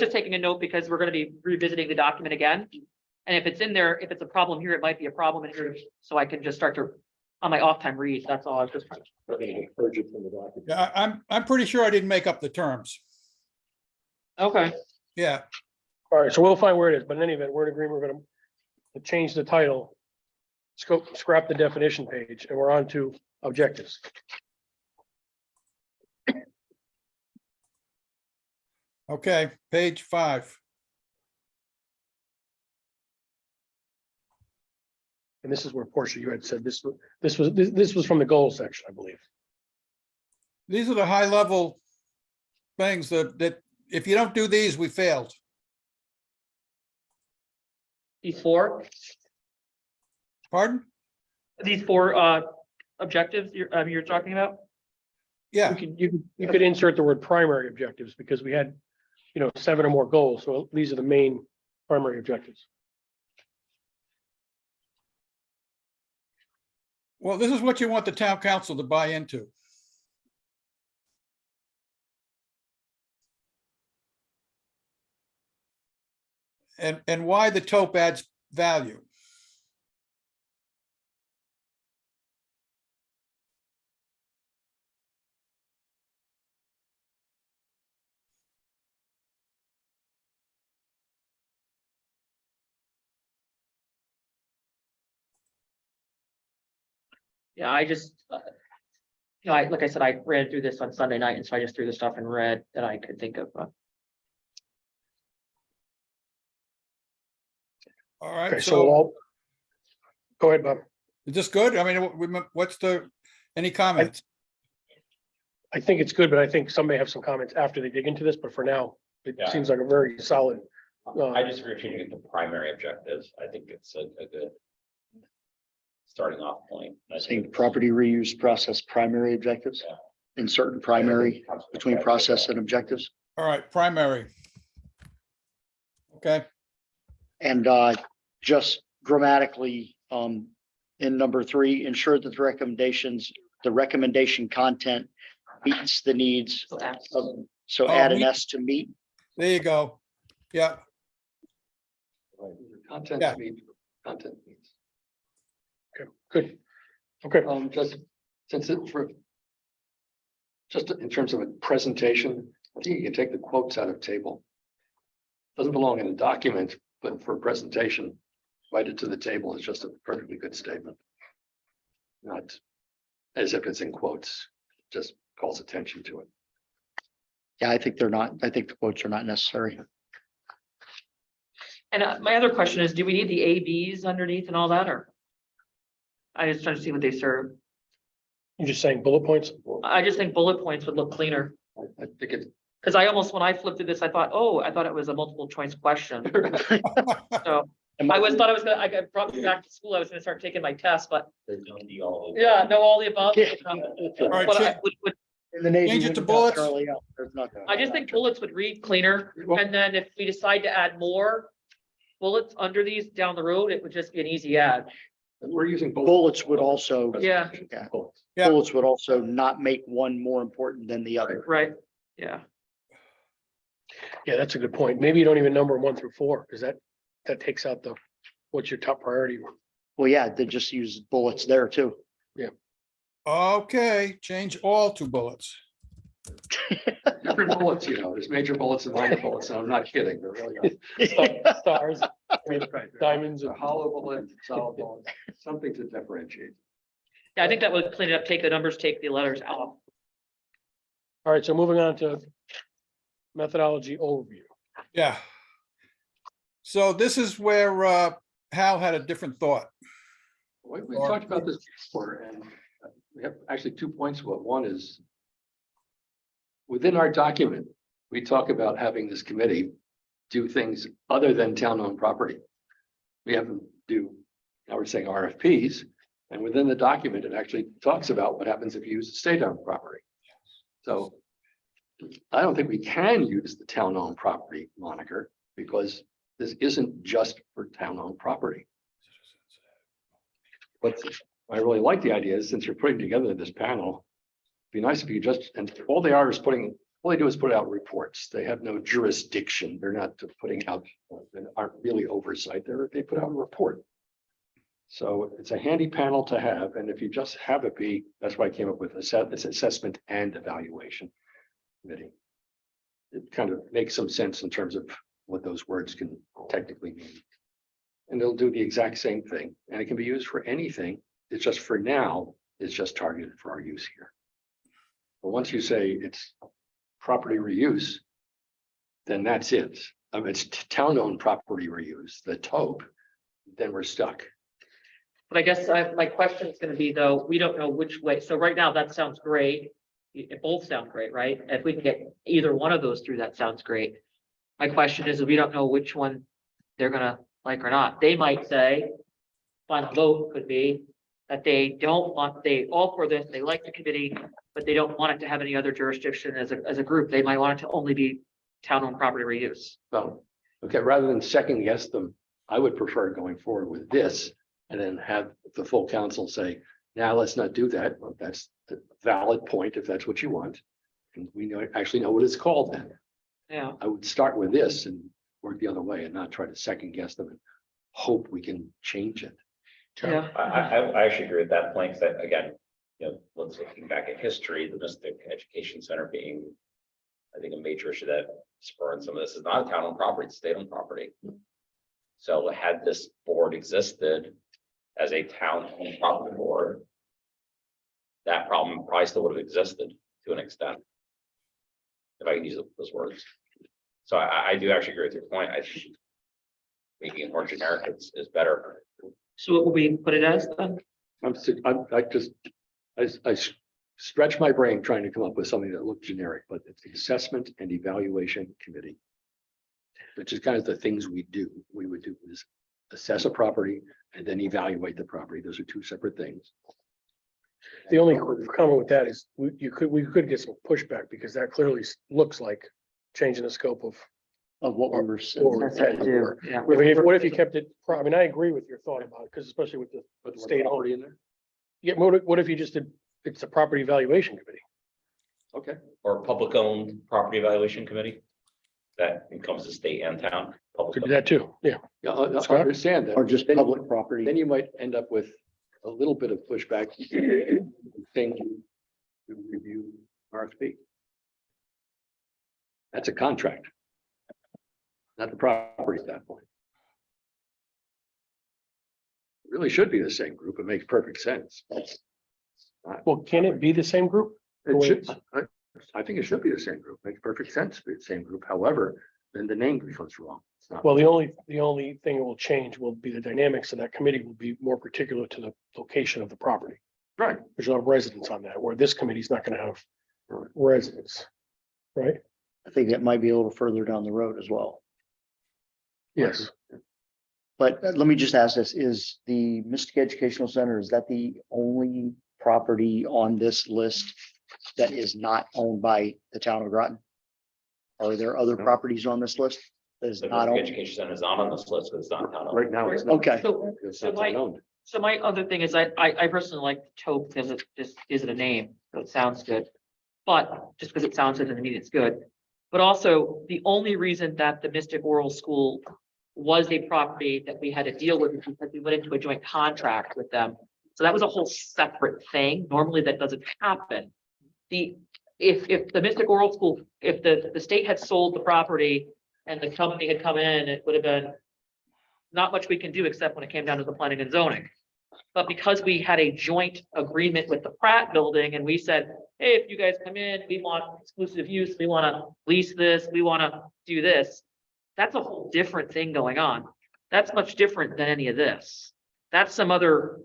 [SPEAKER 3] just taking a note because we're gonna be revisiting the document again. And if it's in there, if it's a problem here, it might be a problem in here, so I can just start to, on my off time read, that's all I was just trying to.
[SPEAKER 5] Purge it from the document.
[SPEAKER 7] Yeah, I'm pretty sure I didn't make up the terms.
[SPEAKER 3] Okay,
[SPEAKER 7] Yeah,
[SPEAKER 1] all right, so we'll find where it is, but in any event, we're in agreement, we're gonna change the title. Scrap the definition page, and we're on to objectives.
[SPEAKER 7] okay, page 5.
[SPEAKER 1] And this is where Portia, you had said this was from the goals section, I believe.
[SPEAKER 7] These are the high level things that if you don't do these, we failed.
[SPEAKER 3] these four
[SPEAKER 7] Pardon?
[SPEAKER 3] objectives you're talking about?
[SPEAKER 7] Yeah,
[SPEAKER 1] You could insert the word primary objectives because we had, 7 or more goals. So these are the main primary objectives.
[SPEAKER 7] well, this is what you want the town council to buy into. And why the TOP adds value.
[SPEAKER 3] Yeah, I just, like I said, I read through this on Sunday night, and so I just threw the stuff and read that I could think of.
[SPEAKER 7] All
[SPEAKER 1] Okay,
[SPEAKER 7] right,
[SPEAKER 1] so
[SPEAKER 7] so
[SPEAKER 1] all. Go ahead, Bob.
[SPEAKER 7] is this good? I mean, what's any comments?
[SPEAKER 1] I think it's good, but I think some may have some comments after they dig into this, but for now, it
[SPEAKER 6] Yeah.
[SPEAKER 1] seems like a very solid.
[SPEAKER 6] I disagree with changing it to primary objectives. I think it's a good starting off point. I
[SPEAKER 8] Saying
[SPEAKER 6] think
[SPEAKER 8] property reuse process primary objectives,
[SPEAKER 6] Yeah.
[SPEAKER 8] insert primary between process and objectives.
[SPEAKER 7] All right, primary. Okay,
[SPEAKER 8] And just grammatically, in number 3, ensure that the recommendation content meets the needs. So
[SPEAKER 7] Oh,
[SPEAKER 8] add an
[SPEAKER 7] meet-
[SPEAKER 8] S to meet.
[SPEAKER 7] there you go. Yeah,
[SPEAKER 5] Right. Content
[SPEAKER 7] Yeah.
[SPEAKER 5] meets, content meets.
[SPEAKER 1] Okay, good. Okay,
[SPEAKER 5] Just since it for. Just in terms of a presentation, I think you can take the quotes out of table. Doesn't belong in a document, but for a presentation, write it to the table is just a perfectly good statement. Not as if it's in quotes, just calls attention to it.
[SPEAKER 8] Yeah, I think the quotes are not necessary.
[SPEAKER 3] And my other question is, do we need the ABs underneath and all that, or? I just trying to see what they serve.
[SPEAKER 1] you're just saying bullet points?
[SPEAKER 3] I just think bullet points would look cleaner.
[SPEAKER 5] I think it's.
[SPEAKER 3] Because I almost, when I flipped through this, I thought it was a multiple choice question. So thought I was gonna, I got brought me back to school. I was gonna start taking my test, but
[SPEAKER 6] there's no be all.
[SPEAKER 3] yeah, no, all the above.
[SPEAKER 8] All
[SPEAKER 7] right,
[SPEAKER 3] But I
[SPEAKER 7] Chip.
[SPEAKER 3] would-
[SPEAKER 8] In the Navy,
[SPEAKER 7] Change it
[SPEAKER 8] when
[SPEAKER 7] to
[SPEAKER 8] you got
[SPEAKER 7] bullets.
[SPEAKER 8] Charlie out, there's nothing.
[SPEAKER 3] I just think bullets would read cleaner. And then if we decide to add more bullets under these down the road, it would just be an easy add.
[SPEAKER 5] We're using.
[SPEAKER 8] Bullets would also,
[SPEAKER 3] Yeah.
[SPEAKER 8] yeah,
[SPEAKER 5] Bullets.
[SPEAKER 7] Yeah.
[SPEAKER 8] bullets would also not make one more important than the other.
[SPEAKER 3] Right, yeah.
[SPEAKER 1] Yeah, that's a good point. Maybe you don't even number 1 through 4, because that takes out what's your top priority.
[SPEAKER 8] Well, yeah, they just use bullets there too.
[SPEAKER 7] okay, change all to bullets.
[SPEAKER 5] Different bullets, there's major bullets and minor bullets, and I'm not kidding, there really are.
[SPEAKER 1] Stars, diamonds.
[SPEAKER 5] A hollow bullet, solid bullet, something to differentiate.
[SPEAKER 3] Yeah, I think that would clean it up, take the numbers, take the letters out.
[SPEAKER 1] All right, so moving on to methodology overview.
[SPEAKER 7] Yeah. So this is where Hal had a different thought.
[SPEAKER 5] We talked about this before, and we have actually 2 points. One is within our document, we talk about having this committee do things other than town-owned property. We have them do, now we're saying RFPs, and within the document, it actually talks about what happens if you use state-owned property. So I don't think we can use the town-owned property moniker because this isn't just for town-owned property. But I really like the idea is since you're putting together this panel, it'd be nice if you just, and all they do is put out reports. They have no jurisdiction. They're not putting out, they aren't really oversight. They put out a report. So it's a handy panel to have. And if you just have it be, that's why I came up with this assessment and evaluation committee. It kind of makes some sense in terms of what those words can technically mean. And they'll do the exact same thing, and it can be used for anything. It's just for now, it's just targeted for our use here. But once you say it's property reuse, then that's it. It's town-owned property reuse, the TOP, then we're stuck.
[SPEAKER 3] But I guess my question is gonna be though, we don't know which way. So right now, that sounds great. It both sound great, right? If we can get either one of those through, that sounds great. My question is, we don't know which one they're gonna like or not. They might say, final vote could be that they all for this, they like the committee, but they don't want it to have any other jurisdiction as a group. They might want it to only be town-owned property reuse.
[SPEAKER 5] So, okay, rather than second guess them, I would prefer going forward with this and then have the full council say, now let's not do that. Well, that's the valid point if that's what you want. And we actually know what it's called then.
[SPEAKER 3] Yeah.
[SPEAKER 5] I would start with this and work the other way and not try to second guess them and hope we can change it.
[SPEAKER 3] Yeah.
[SPEAKER 6] I actually agree with that point, that again, let's looking back at history, the Mystic Education Center being, I think, a major issue that spurred some of this is not a town-owned property, it's state-owned property. So had this board existed as a town-owned property board, that problem probably still would have existed to an extent. If I can use those words. So I do actually agree with your point. I think making it more generic is better.
[SPEAKER 3] So what will we put it as then?
[SPEAKER 5] I stretch my brain trying to come up with something that looked generic, but it's the assessment and evaluation committee. Which is kind of the things we do. We would do is assess a property and then evaluate the property. Those are two separate things.
[SPEAKER 1] The only comment with that is we could get some pushback because that clearly looks like changing the scope of.
[SPEAKER 8] Of what we were saying.
[SPEAKER 1] or-
[SPEAKER 3] Yeah.
[SPEAKER 1] I mean, what if you kept it, I mean, I agree with your thought about it, because especially with the
[SPEAKER 5] But the
[SPEAKER 1] state
[SPEAKER 5] property
[SPEAKER 1] owned.
[SPEAKER 5] in there.
[SPEAKER 1] Yeah, what if you just did, it's a property evaluation committee?
[SPEAKER 5] Okay.
[SPEAKER 6] Or public owned property evaluation committee. That encompasses state and town. Public
[SPEAKER 1] Could do that too, yeah.
[SPEAKER 5] Yeah, I
[SPEAKER 1] Scott?
[SPEAKER 5] understand that.
[SPEAKER 8] Or just
[SPEAKER 5] Then-
[SPEAKER 8] public property.
[SPEAKER 5] Then you might end up with a little bit of pushback. Saying to review RFP. That's a contract. Not the property at that point. It really should be the same group. It makes perfect sense.
[SPEAKER 1] Well, can it be the same group?
[SPEAKER 5] It should, I think it should be the same group. Makes perfect sense to be the same group. However, then the name becomes wrong. It's not.
[SPEAKER 1] Well, the only thing that will change will be the dynamics of that committee will be more particular to the location of the property.
[SPEAKER 5] Right.
[SPEAKER 1] There's a lot of residents on that, where this committee's not gonna have residents, right?
[SPEAKER 8] I think that might be a little further down the road as well.
[SPEAKER 1] Yes.
[SPEAKER 8] But let me just ask this, is the Mystic Educational Center, is that the only property on this list that is not owned by the town of Groton? Are there other properties on this list that is
[SPEAKER 6] The
[SPEAKER 8] not
[SPEAKER 6] Public
[SPEAKER 8] owned?
[SPEAKER 6] Education Center is not on this list, because it's not town owned.
[SPEAKER 5] Right now, it's not.
[SPEAKER 8] Okay,
[SPEAKER 3] So,
[SPEAKER 5] It's
[SPEAKER 3] so
[SPEAKER 5] not
[SPEAKER 3] my,
[SPEAKER 5] owned.
[SPEAKER 3] so my other thing is I personally like Tope because it just isn't a name, so it sounds good. But just because it sounds good doesn't mean it's good. But also, the only reason that the Mystic Oral School was a property that we had to deal with is because we went into a joint contract with them. So that was a whole separate thing. Normally that doesn't happen. If the Mystic Oral School, if the state had sold the property and the company had come in, it would have been not much we can do except when it came down to the planning and zoning. But because we had a joint agreement with the Pratt building and we said, hey, if you guys come in, we want exclusive use, we want to lease this, we want to do this. That's a whole different thing going on. That's much different than any of this. That's some other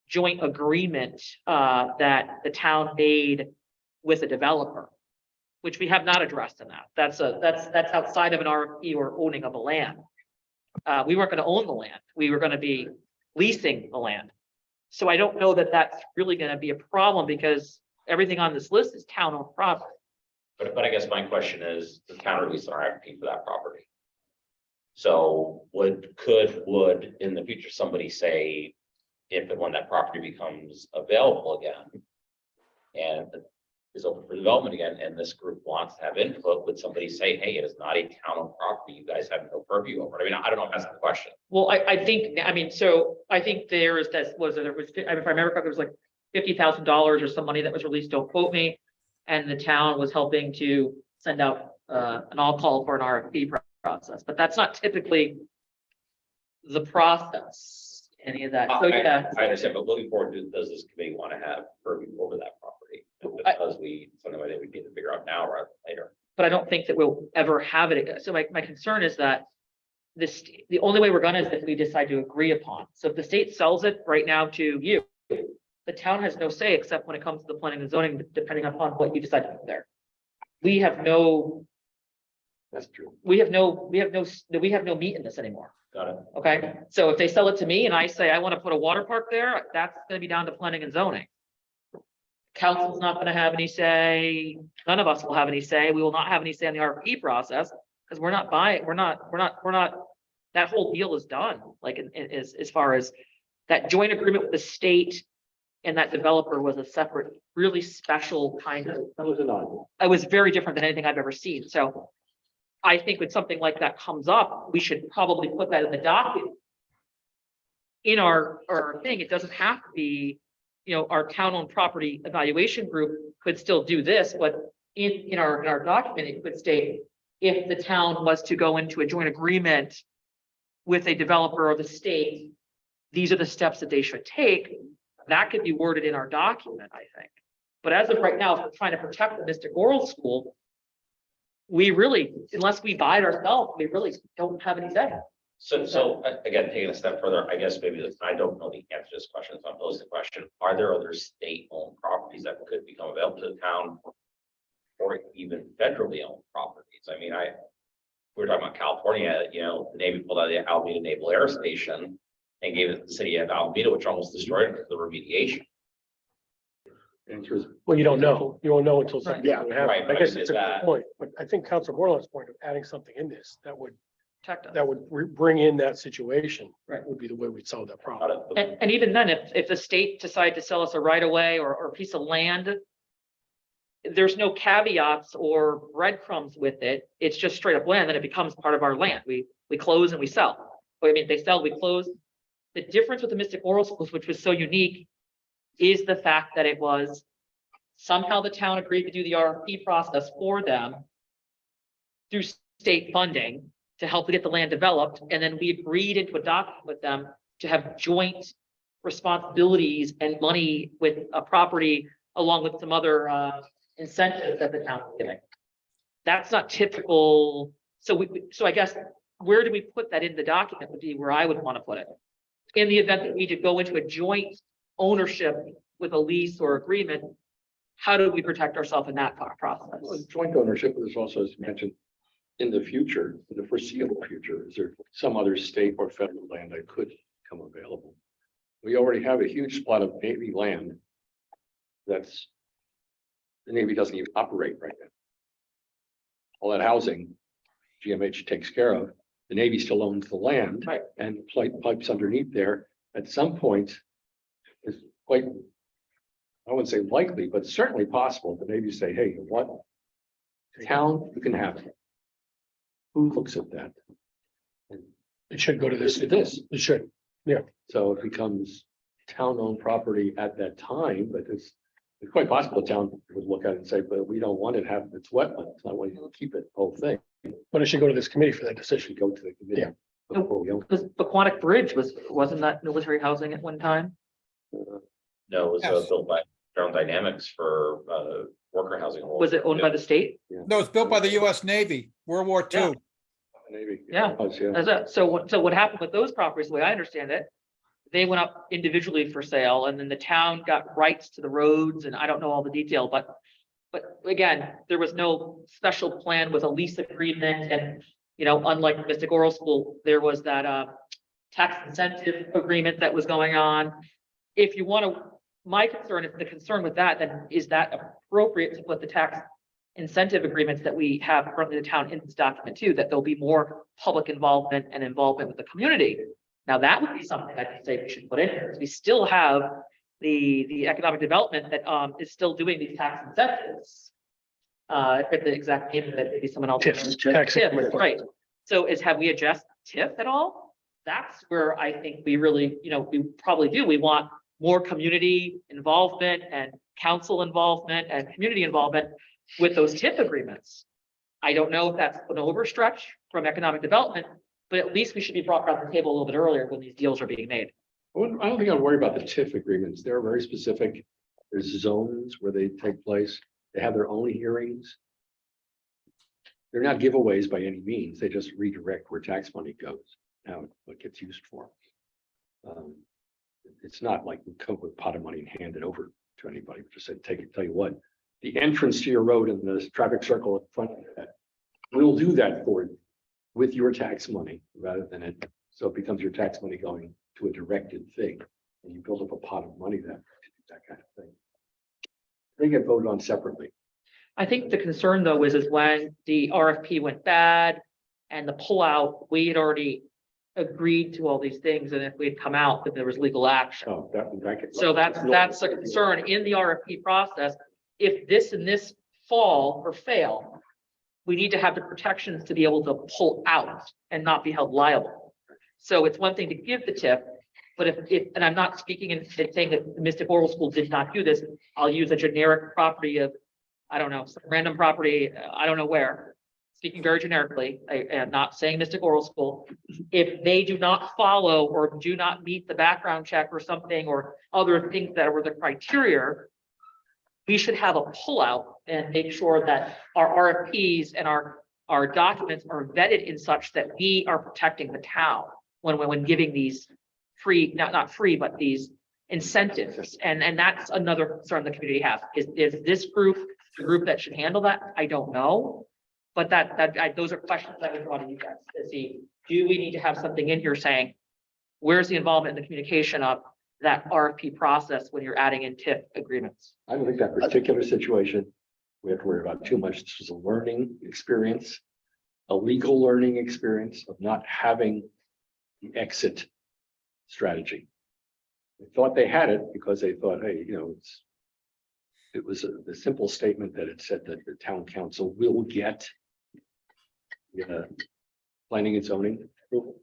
[SPEAKER 3] joint agreement that the town made with a developer, which we have not addressed in that. That's outside of an RFP or owning of a land. We weren't going to own the land. We were going to be leasing the land. So I don't know that that's really going to be a problem because everything on this list is town-owned property.
[SPEAKER 6] But I guess my question is, the town released an RFP for that property. So would in the future somebody say, if and when that property becomes available again and is open for development again, and this group wants to have input, would somebody say, hey, it is not a town-owned property, you guys have no purview over it? I mean, I don't know if that's the question.
[SPEAKER 3] Well, I think, I mean, so I think there is, if I remember correctly, it was like $50,000 or some money that was released, don't quote me. And the town was helping to send out an all call for an RFP process, but that's not typically the process, any of that. So, yeah.
[SPEAKER 6] I understand, but looking forward to, does this committee want to have purview over that property? Because something that we need to figure out now rather than later.
[SPEAKER 3] But I don't think that we'll ever have it. So my concern is that the only way we're gonna is if we decide to agree upon. So if the state sells it right now to you, the town has no say except when it comes to the planning and zoning, depending upon what you decide to put there. We have no
[SPEAKER 5] That's true.
[SPEAKER 3] meat in this anymore.
[SPEAKER 6] Got it.
[SPEAKER 3] Okay, so if they sell it to me and I say I want to put a water park there, that's gonna be down to planning and zoning. Council's not gonna have any say. None of us will have any say. We will not have any say in the RFP process because we're not, that whole deal is done. Like as far as that joint agreement with the state and that developer was a separate, really special kind of,
[SPEAKER 5] That was an odd.
[SPEAKER 3] it was very different than anything I've ever seen. So I think when something like that comes up, we should probably put that in the document. In our thing, it doesn't have to be, our town-owned property evaluation group could still do this, but in our document, it could state if the town was to go into a joint agreement with a developer or the state, these are the steps that they should take. That could be worded in our document, I think. But as of right now, if we're trying to protect the Mystic Oral School, we really, unless we buy it ourselves, we really don't have any say.
[SPEAKER 6] So again, taking a step further, I guess maybe I don't know the answer to this question, so I'm posing the question, are there other state-owned properties that could become available to the town? Or even federally owned properties? I mean, we were talking about California, you know, the Navy pulled out the Alameda Naval Air Station and gave it to the city of Alameda, which almost destroyed it for the remediation.
[SPEAKER 5] Answer is,
[SPEAKER 1] Well, you don't know. You won't know until something
[SPEAKER 8] Yeah,
[SPEAKER 1] happens.
[SPEAKER 6] right,
[SPEAKER 1] I
[SPEAKER 6] but
[SPEAKER 1] guess
[SPEAKER 6] is
[SPEAKER 1] it's a good
[SPEAKER 6] that-
[SPEAKER 1] point, but I think Council Borland's point of adding something in this that would
[SPEAKER 3] Protect us.
[SPEAKER 1] bring in that situation.
[SPEAKER 3] Right.
[SPEAKER 1] Would be the way we'd solve that
[SPEAKER 6] Out
[SPEAKER 1] problem.
[SPEAKER 6] of the-
[SPEAKER 3] And even then, if the state decided to sell us a right of way or a piece of land, there's no caveats or breadcrumbs with it. It's just straight up land, and it becomes part of our land. We close and we sell. I mean, they sell, we close. The difference with the Mystic Oral Schools, which was so unique, is the fact that it was somehow the town agreed to do the RFP process for them through state funding to help get the land developed, and then we agreed into a document with them to have joint responsibilities and money with a property along with some other incentives that the town is giving. That's not typical. So I guess where do we put that in the document would be where I would want to put it. In the event that we could go into a joint ownership with a lease or agreement, how do we protect ourselves in that process?
[SPEAKER 5] well, joint ownership is also, as mentioned, in the future, in the foreseeable future, is there some other state or federal land that could come available? We already have a huge plot of Navy land that's, the Navy doesn't even operate right now. All that housing GMH takes care of, the Navy still owns the land.
[SPEAKER 3] Right.
[SPEAKER 5] And pipes underneath there, at some point, is quite, I wouldn't say likely, but certainly possible, the Navy say, hey, you know what? Town, you can have it. Who looks at that? And
[SPEAKER 1] It should go to this.
[SPEAKER 5] This.
[SPEAKER 1] It should.
[SPEAKER 5] so it becomes town-owned property at that time, but it's quite possible the town would look at it and say, but we don't want it to have its wetlands, I want you to keep it, whole thing.
[SPEAKER 1] But it should go to this committee for that
[SPEAKER 5] It
[SPEAKER 1] decision.
[SPEAKER 5] should go to the committee.
[SPEAKER 1] Yeah.
[SPEAKER 5] Before we own
[SPEAKER 3] Because Paquonic Bridge wasn't that military housing at one time?
[SPEAKER 5] it.
[SPEAKER 6] No, it was
[SPEAKER 7] Yes.
[SPEAKER 6] built by Groton Dynamics for worker housing.
[SPEAKER 3] Was it owned by the state?
[SPEAKER 7] No, it's built by the US Navy, World War
[SPEAKER 3] Yeah.
[SPEAKER 7] II.
[SPEAKER 5] Navy.
[SPEAKER 3] Yeah.
[SPEAKER 5] It was, yeah.
[SPEAKER 3] So what happened with those properties, the way I understand it, they went up individually for sale, and then the town got rights to the roads, and I don't know all the detail, but again, there was no special plan with a lease agreement, and, you know, unlike Mystic Oral School, there was that tax incentive agreement that was going on. If you want to, my concern is the concern with that, then is that appropriate to put the tax incentive agreements that we have currently in the town in this document too, that there'll be more public involvement and involvement with the community. Now, that would be something I'd say we should put in here, because we still have the economic development that is still doing these tax incentives. I forget the exact name of it, maybe someone else.
[SPEAKER 1] TIF, tax
[SPEAKER 3] TIF,
[SPEAKER 1] increment.
[SPEAKER 3] right. So have we addressed TIF at all? That's where I think we really, you know, we probably do. We want more community involvement and council involvement and community involvement with those TIF agreements. I don't know if that's an overstretch from economic development, but at least we should be brought around the table a little bit earlier when these deals are being made.
[SPEAKER 5] I don't think I'd worry about the TIF agreements. They're very specific. There's zones where they take place. They have their own hearings. They're not giveaways by any means. They just redirect where tax money goes, how what gets used for. It's not like we come with a pot of money and hand it over to anybody. We just said, take it, tell you what, the entrance to your road and the traffic circle in front of that, we'll do that for you with your tax money rather than it. So it becomes your tax money going to a directed thing, and you build up a pot of money that kind of thing. They get voted on separately.
[SPEAKER 3] I think the concern though is when the RFP went bad and the pullout, we had already agreed to all these things, and if we had come out, that there was legal action.
[SPEAKER 5] So that gets.
[SPEAKER 3] So that's a concern in the RFP process. If this and this fall or fail, we need to have the protections to be able to pull out and not be held liable. So it's one thing to give the tip, but if and I'm not speaking and saying that the Mystic Oral School did not do this, I'll use a generic property of, I don't know, some random property, I don't know where. Speaking very generically, I am not saying Mystic Oral School. If they do not follow or do not meet the background check or something, or other things that were the criteria, we should have a pullout and make sure that our RFPs and our our documents are vetted in such that we are protecting the town when giving these free, not free, but these incentives. And that's another concern the community has. Is this group the group that should handle that? I don't know. But those are questions that we want to you guys to see. Do we need to have something in here saying, where's the involvement in the communication of that RFP process when you're adding in TIF agreements?
[SPEAKER 5] I don't think that particular situation, we have to worry about too much. This was a learning experience, a legal learning experience of not having the exit strategy. They thought they had it because they thought, hey, it was the simple statement that it said that the town council will get planning and zoning approval.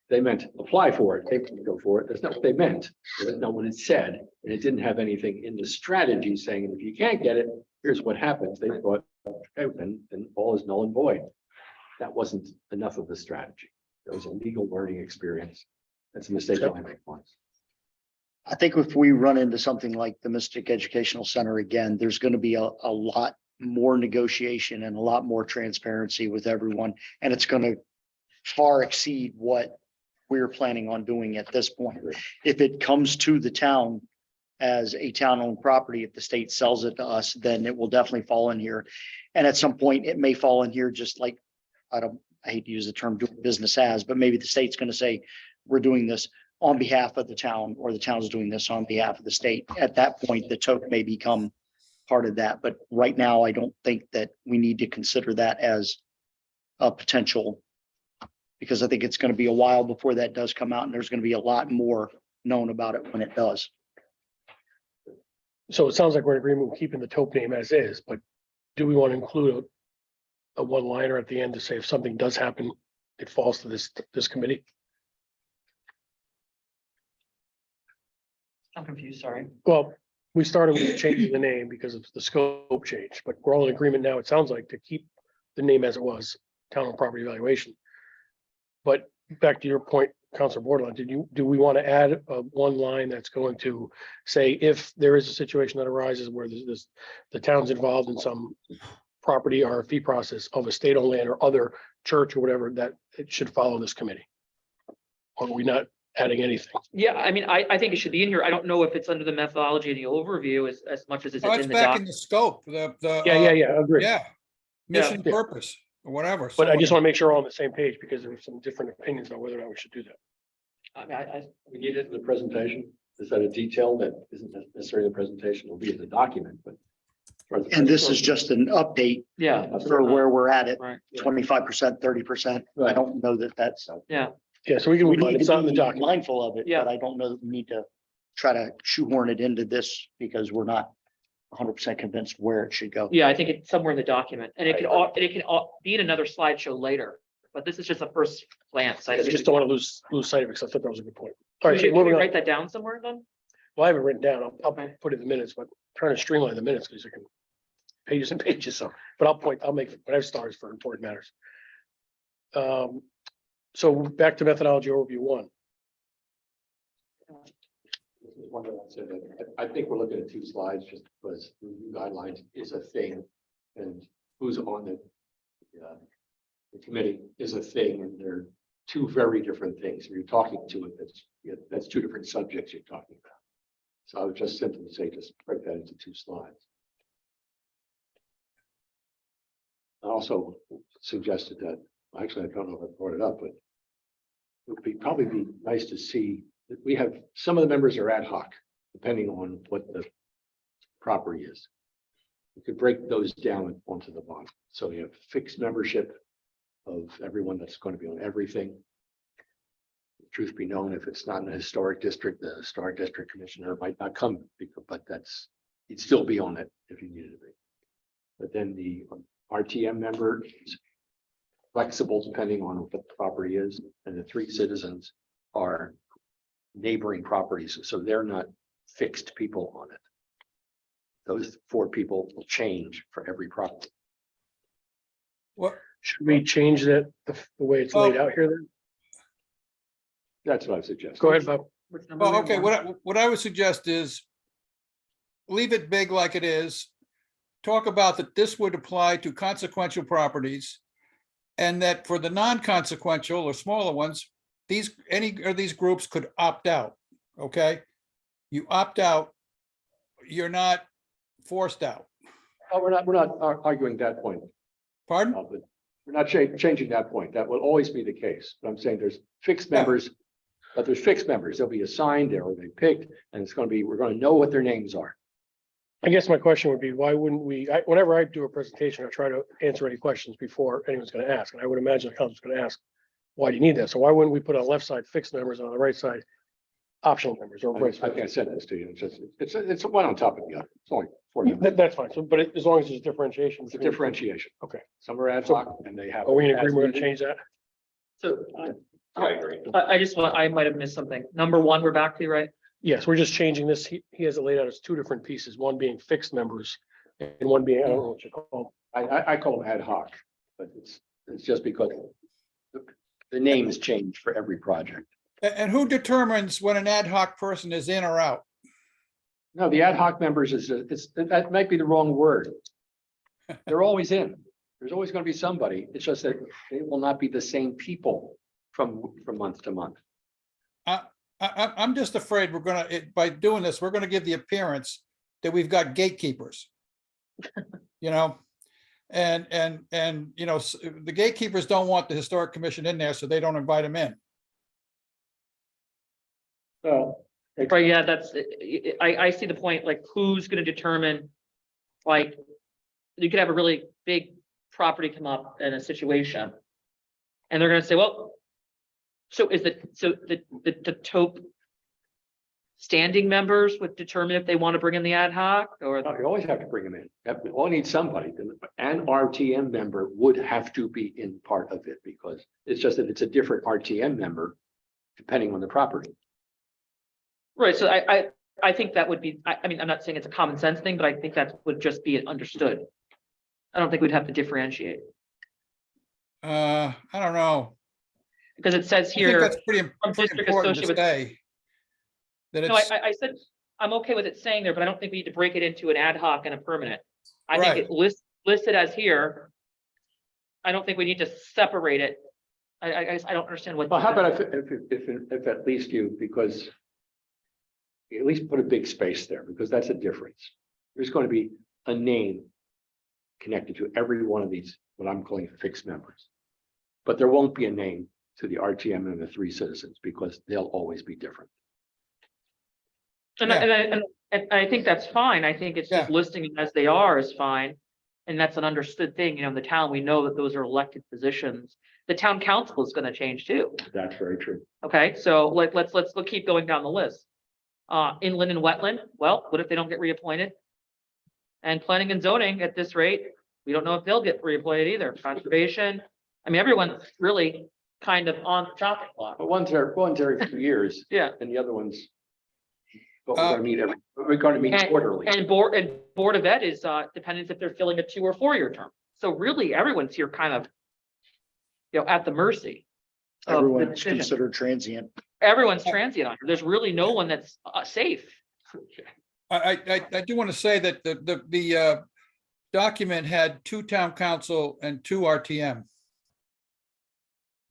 [SPEAKER 5] They meant apply for it, they can go for it. That's not what they meant. That's not what it said. And it didn't have anything in the strategy saying, if you can't get it, here's what happens. They thought, okay, then all is null and void. That wasn't enough of the strategy. It was a legal learning experience. That's a mistake I make once.
[SPEAKER 8] I think if we run into something like the Mystic Educational Center again, there's going to be a lot more negotiation and a lot more transparency with everyone. And it's going to far exceed what we're planning on doing at this point. If it comes to the town as a town-owned property, if the state sells it to us, then it will definitely fall in here. And at some point, it may fall in here just like, I hate to use the term doing business as, but maybe the state's going to say, we're doing this on behalf of the town, or the town's doing this on behalf of the state. At that point, the toke may become part of that. But right now, I don't think that we need to consider that as a potential, because I think it's going to be a while before that does come out, and there's going to be a lot more known about it when it does.
[SPEAKER 1] So it sounds like we're in agreement with keeping the TOP name as is, but do we want to include a one-liner at the end to say if something does happen, it falls to this committee?
[SPEAKER 3] I'm confused, sorry.
[SPEAKER 1] Well, we started with changing the name because of the scope change, but we're all in agreement now, it sounds like, to keep the name as it was, Town and Property Evaluation. But back to your point, Councilor Borderline, do we want to add one line that's going to say if there is a situation that arises where the town's involved in some property RFP process of a state-owned land or other church or whatever, that it should follow this committee? Or are we not adding anything?
[SPEAKER 3] Yeah, I mean, I think it should be in here. I don't know if it's under the methodology and the overview as much as it's
[SPEAKER 7] Oh, it's
[SPEAKER 3] in the
[SPEAKER 7] back
[SPEAKER 3] doc.
[SPEAKER 7] in the scope,
[SPEAKER 1] Yeah, agree.
[SPEAKER 7] yeah. Mission,
[SPEAKER 1] Yeah.
[SPEAKER 7] purpose, or whatever.
[SPEAKER 1] But I just
[SPEAKER 7] So,
[SPEAKER 1] want to make sure we're all on the same page because there were some different opinions on whether or not we should do that.
[SPEAKER 3] I mean,
[SPEAKER 5] We need it in the presentation. Is that a detail that isn't necessarily the presentation? Will be in the document, but.
[SPEAKER 8] And this is just an update
[SPEAKER 3] yeah,
[SPEAKER 8] for where we're at it,
[SPEAKER 3] right,
[SPEAKER 8] 25%, 30%. I don't know that that's.
[SPEAKER 3] yeah.
[SPEAKER 1] Yeah, so we can,
[SPEAKER 8] We need
[SPEAKER 1] it's not in
[SPEAKER 8] to
[SPEAKER 1] the
[SPEAKER 8] be
[SPEAKER 1] document.
[SPEAKER 8] mindful of it,
[SPEAKER 3] Yeah.
[SPEAKER 8] but I don't know that we need to try to shoehorn it into this because we're not 100% convinced where it should go.
[SPEAKER 3] Yeah, I think it's somewhere in the document, and it can be in another slideshow later, but this is just a first glance.
[SPEAKER 1] I just don't want to lose sight of it because I thought that was a good point. All right, so
[SPEAKER 3] Can we
[SPEAKER 1] moving on.
[SPEAKER 3] write that down somewhere then?
[SPEAKER 1] Well, I have it written down. I'll
[SPEAKER 3] Okay.
[SPEAKER 1] put it in the minutes, but I'm trying to streamline the minutes because you can pages and pages. So, but I'll make whatever stars for important matters. So back to methodology overview 1.
[SPEAKER 5] One that I said that I think we're looking at 2 slides just because review guidelines is a thing, and who's on the committee is a thing, and they're 2 very different things. If you're talking to it, that's 2 different subjects you're talking about. So I would just simply say, just break that into 2 slides. I also suggested that, actually, I don't know if I brought it up, but it would probably be nice to see that we have, some of the members are ad hoc, depending on what the property is. We could break those down onto the bottom. So you have fixed membership of everyone that's going to be on everything. Truth be known, if it's not in a historic district, the historic district commissioner might not come, but you'd still be on it if you needed to be. But then the RTM member is flexible depending on what the property is, and the 3 citizens are neighboring properties, so they're not fixed people on it. Those 4 people will change for every property.
[SPEAKER 7] what,
[SPEAKER 1] Should we change that the way it's laid out here then?
[SPEAKER 5] That's what I suggest.
[SPEAKER 1] Go ahead, Bob.
[SPEAKER 3] Which number
[SPEAKER 7] well,
[SPEAKER 3] we
[SPEAKER 7] okay,
[SPEAKER 3] want?
[SPEAKER 7] what I would suggest is leave it big like it is. Talk about that this would apply to consequential properties. And that for the non-consequential or smaller ones, any of these groups could opt out, okay? You opt out, you're not forced out.
[SPEAKER 5] Oh, we're not arguing that point.
[SPEAKER 7] Pardon?
[SPEAKER 5] But we're not changing that point. That will always be the case. But I'm saying there's fixed
[SPEAKER 7] Yeah.
[SPEAKER 5] members, but there's fixed members. They'll be assigned or they picked, and it's going to be, we're going to know what their names are.
[SPEAKER 1] I guess my question would be, why wouldn't we, whenever I do a presentation, I try to answer any questions before anyone's gonna ask, and I would imagine the council's gonna ask, why do you need that? So why wouldn't we put on the left side fixed members, and on the right side optional members, or vice
[SPEAKER 5] I think I
[SPEAKER 1] versa?
[SPEAKER 5] said this to you. It's just, it's one on top of the other. It's only four members.
[SPEAKER 1] That's fine, so, but as long as there's differentiation.
[SPEAKER 5] It's a
[SPEAKER 1] between-
[SPEAKER 5] differentiation.
[SPEAKER 1] Okay.
[SPEAKER 5] Some are ad hoc and they have.
[SPEAKER 1] Are we in
[SPEAKER 5] as
[SPEAKER 1] agreement, we're gonna
[SPEAKER 5] needed.
[SPEAKER 1] change that?
[SPEAKER 3] So
[SPEAKER 6] I agree.
[SPEAKER 3] I just want, I might have missed something. Number one, we're back to, right?
[SPEAKER 1] Yes, we're just changing this. He has it laid out as two different pieces, one being fixed members and one being, I don't know what you call
[SPEAKER 5] I call them ad hoc, but it's just because the names change for every project.
[SPEAKER 7] And who determines when an ad hoc person is in or out?
[SPEAKER 5] No, the ad hoc members that might be the wrong word. They're always in. There's always going to be somebody. It's just that they will not be the same people from month to month.
[SPEAKER 7] I'm just afraid we're gonna, by doing this, we're gonna give the appearance that we've got gatekeepers. You know, and, you know, the gatekeepers don't want the historic commission in there, so they don't invite them in.
[SPEAKER 5] So.
[SPEAKER 3] Right, yeah, that's, I see the point, like, who's gonna determine, like, you could have a really big property come up in a situation. And they're gonna say, well, so is the TOP standing members would determine if they want to bring in the ad hoc, or?
[SPEAKER 5] You always have to bring them in. We all need somebody. An RTM member would have to be in part of it because it's just that it's a different RTM member depending on the property.
[SPEAKER 3] Right, so I think that would be, I mean, I'm not saying it's a common sense thing, but I think that would just be understood. I don't think we'd have to differentiate,
[SPEAKER 7] I don't know.
[SPEAKER 3] because it says
[SPEAKER 7] I think
[SPEAKER 3] here,
[SPEAKER 7] that's pretty
[SPEAKER 3] district
[SPEAKER 7] important to
[SPEAKER 3] associated with-
[SPEAKER 7] say. That
[SPEAKER 3] no,
[SPEAKER 7] it's,
[SPEAKER 3] I said, I'm okay with it saying there, but I don't think we need to break it into an ad hoc and a permanent. I
[SPEAKER 7] Right.
[SPEAKER 3] think it listed as here. I don't think we need to separate it. I don't understand what.
[SPEAKER 5] Well, how about if at least because you at least put a big space there, because that's a difference. There's going to be a name connected to every one of these, what I'm calling fixed members. But there won't be a name to the RTM and the three citizens because they'll always be different.
[SPEAKER 3] And I think that's fine. I think it's just
[SPEAKER 7] Yeah.
[SPEAKER 3] listing them as they are is fine. And that's an understood thing, you know, in the town, we know that those are elected positions. The town council is gonna change too.
[SPEAKER 5] That's very true.
[SPEAKER 3] Okay, so let's keep going down the list. Inland and wetland, well, what if they don't get reappointed? And planning and zoning at this rate, we don't know if they'll get reappointed either. Conservation, I mean, everyone's really kind of on the chopping block.
[SPEAKER 5] But one's every 2 years
[SPEAKER 3] Yeah.
[SPEAKER 5] and the other one's. But we're going to meet quarterly.
[SPEAKER 3] And board of ed is dependent if they're filling a 2 or 4 year term. So really, everyone's here kind of, you know, at the mercy. of the
[SPEAKER 8] Everyone's
[SPEAKER 3] decision.
[SPEAKER 8] considered transient.
[SPEAKER 3] Everyone's transient on here. There's really no one that's safe.
[SPEAKER 7] I do want to say that the document had 2 town council and 2 RTM.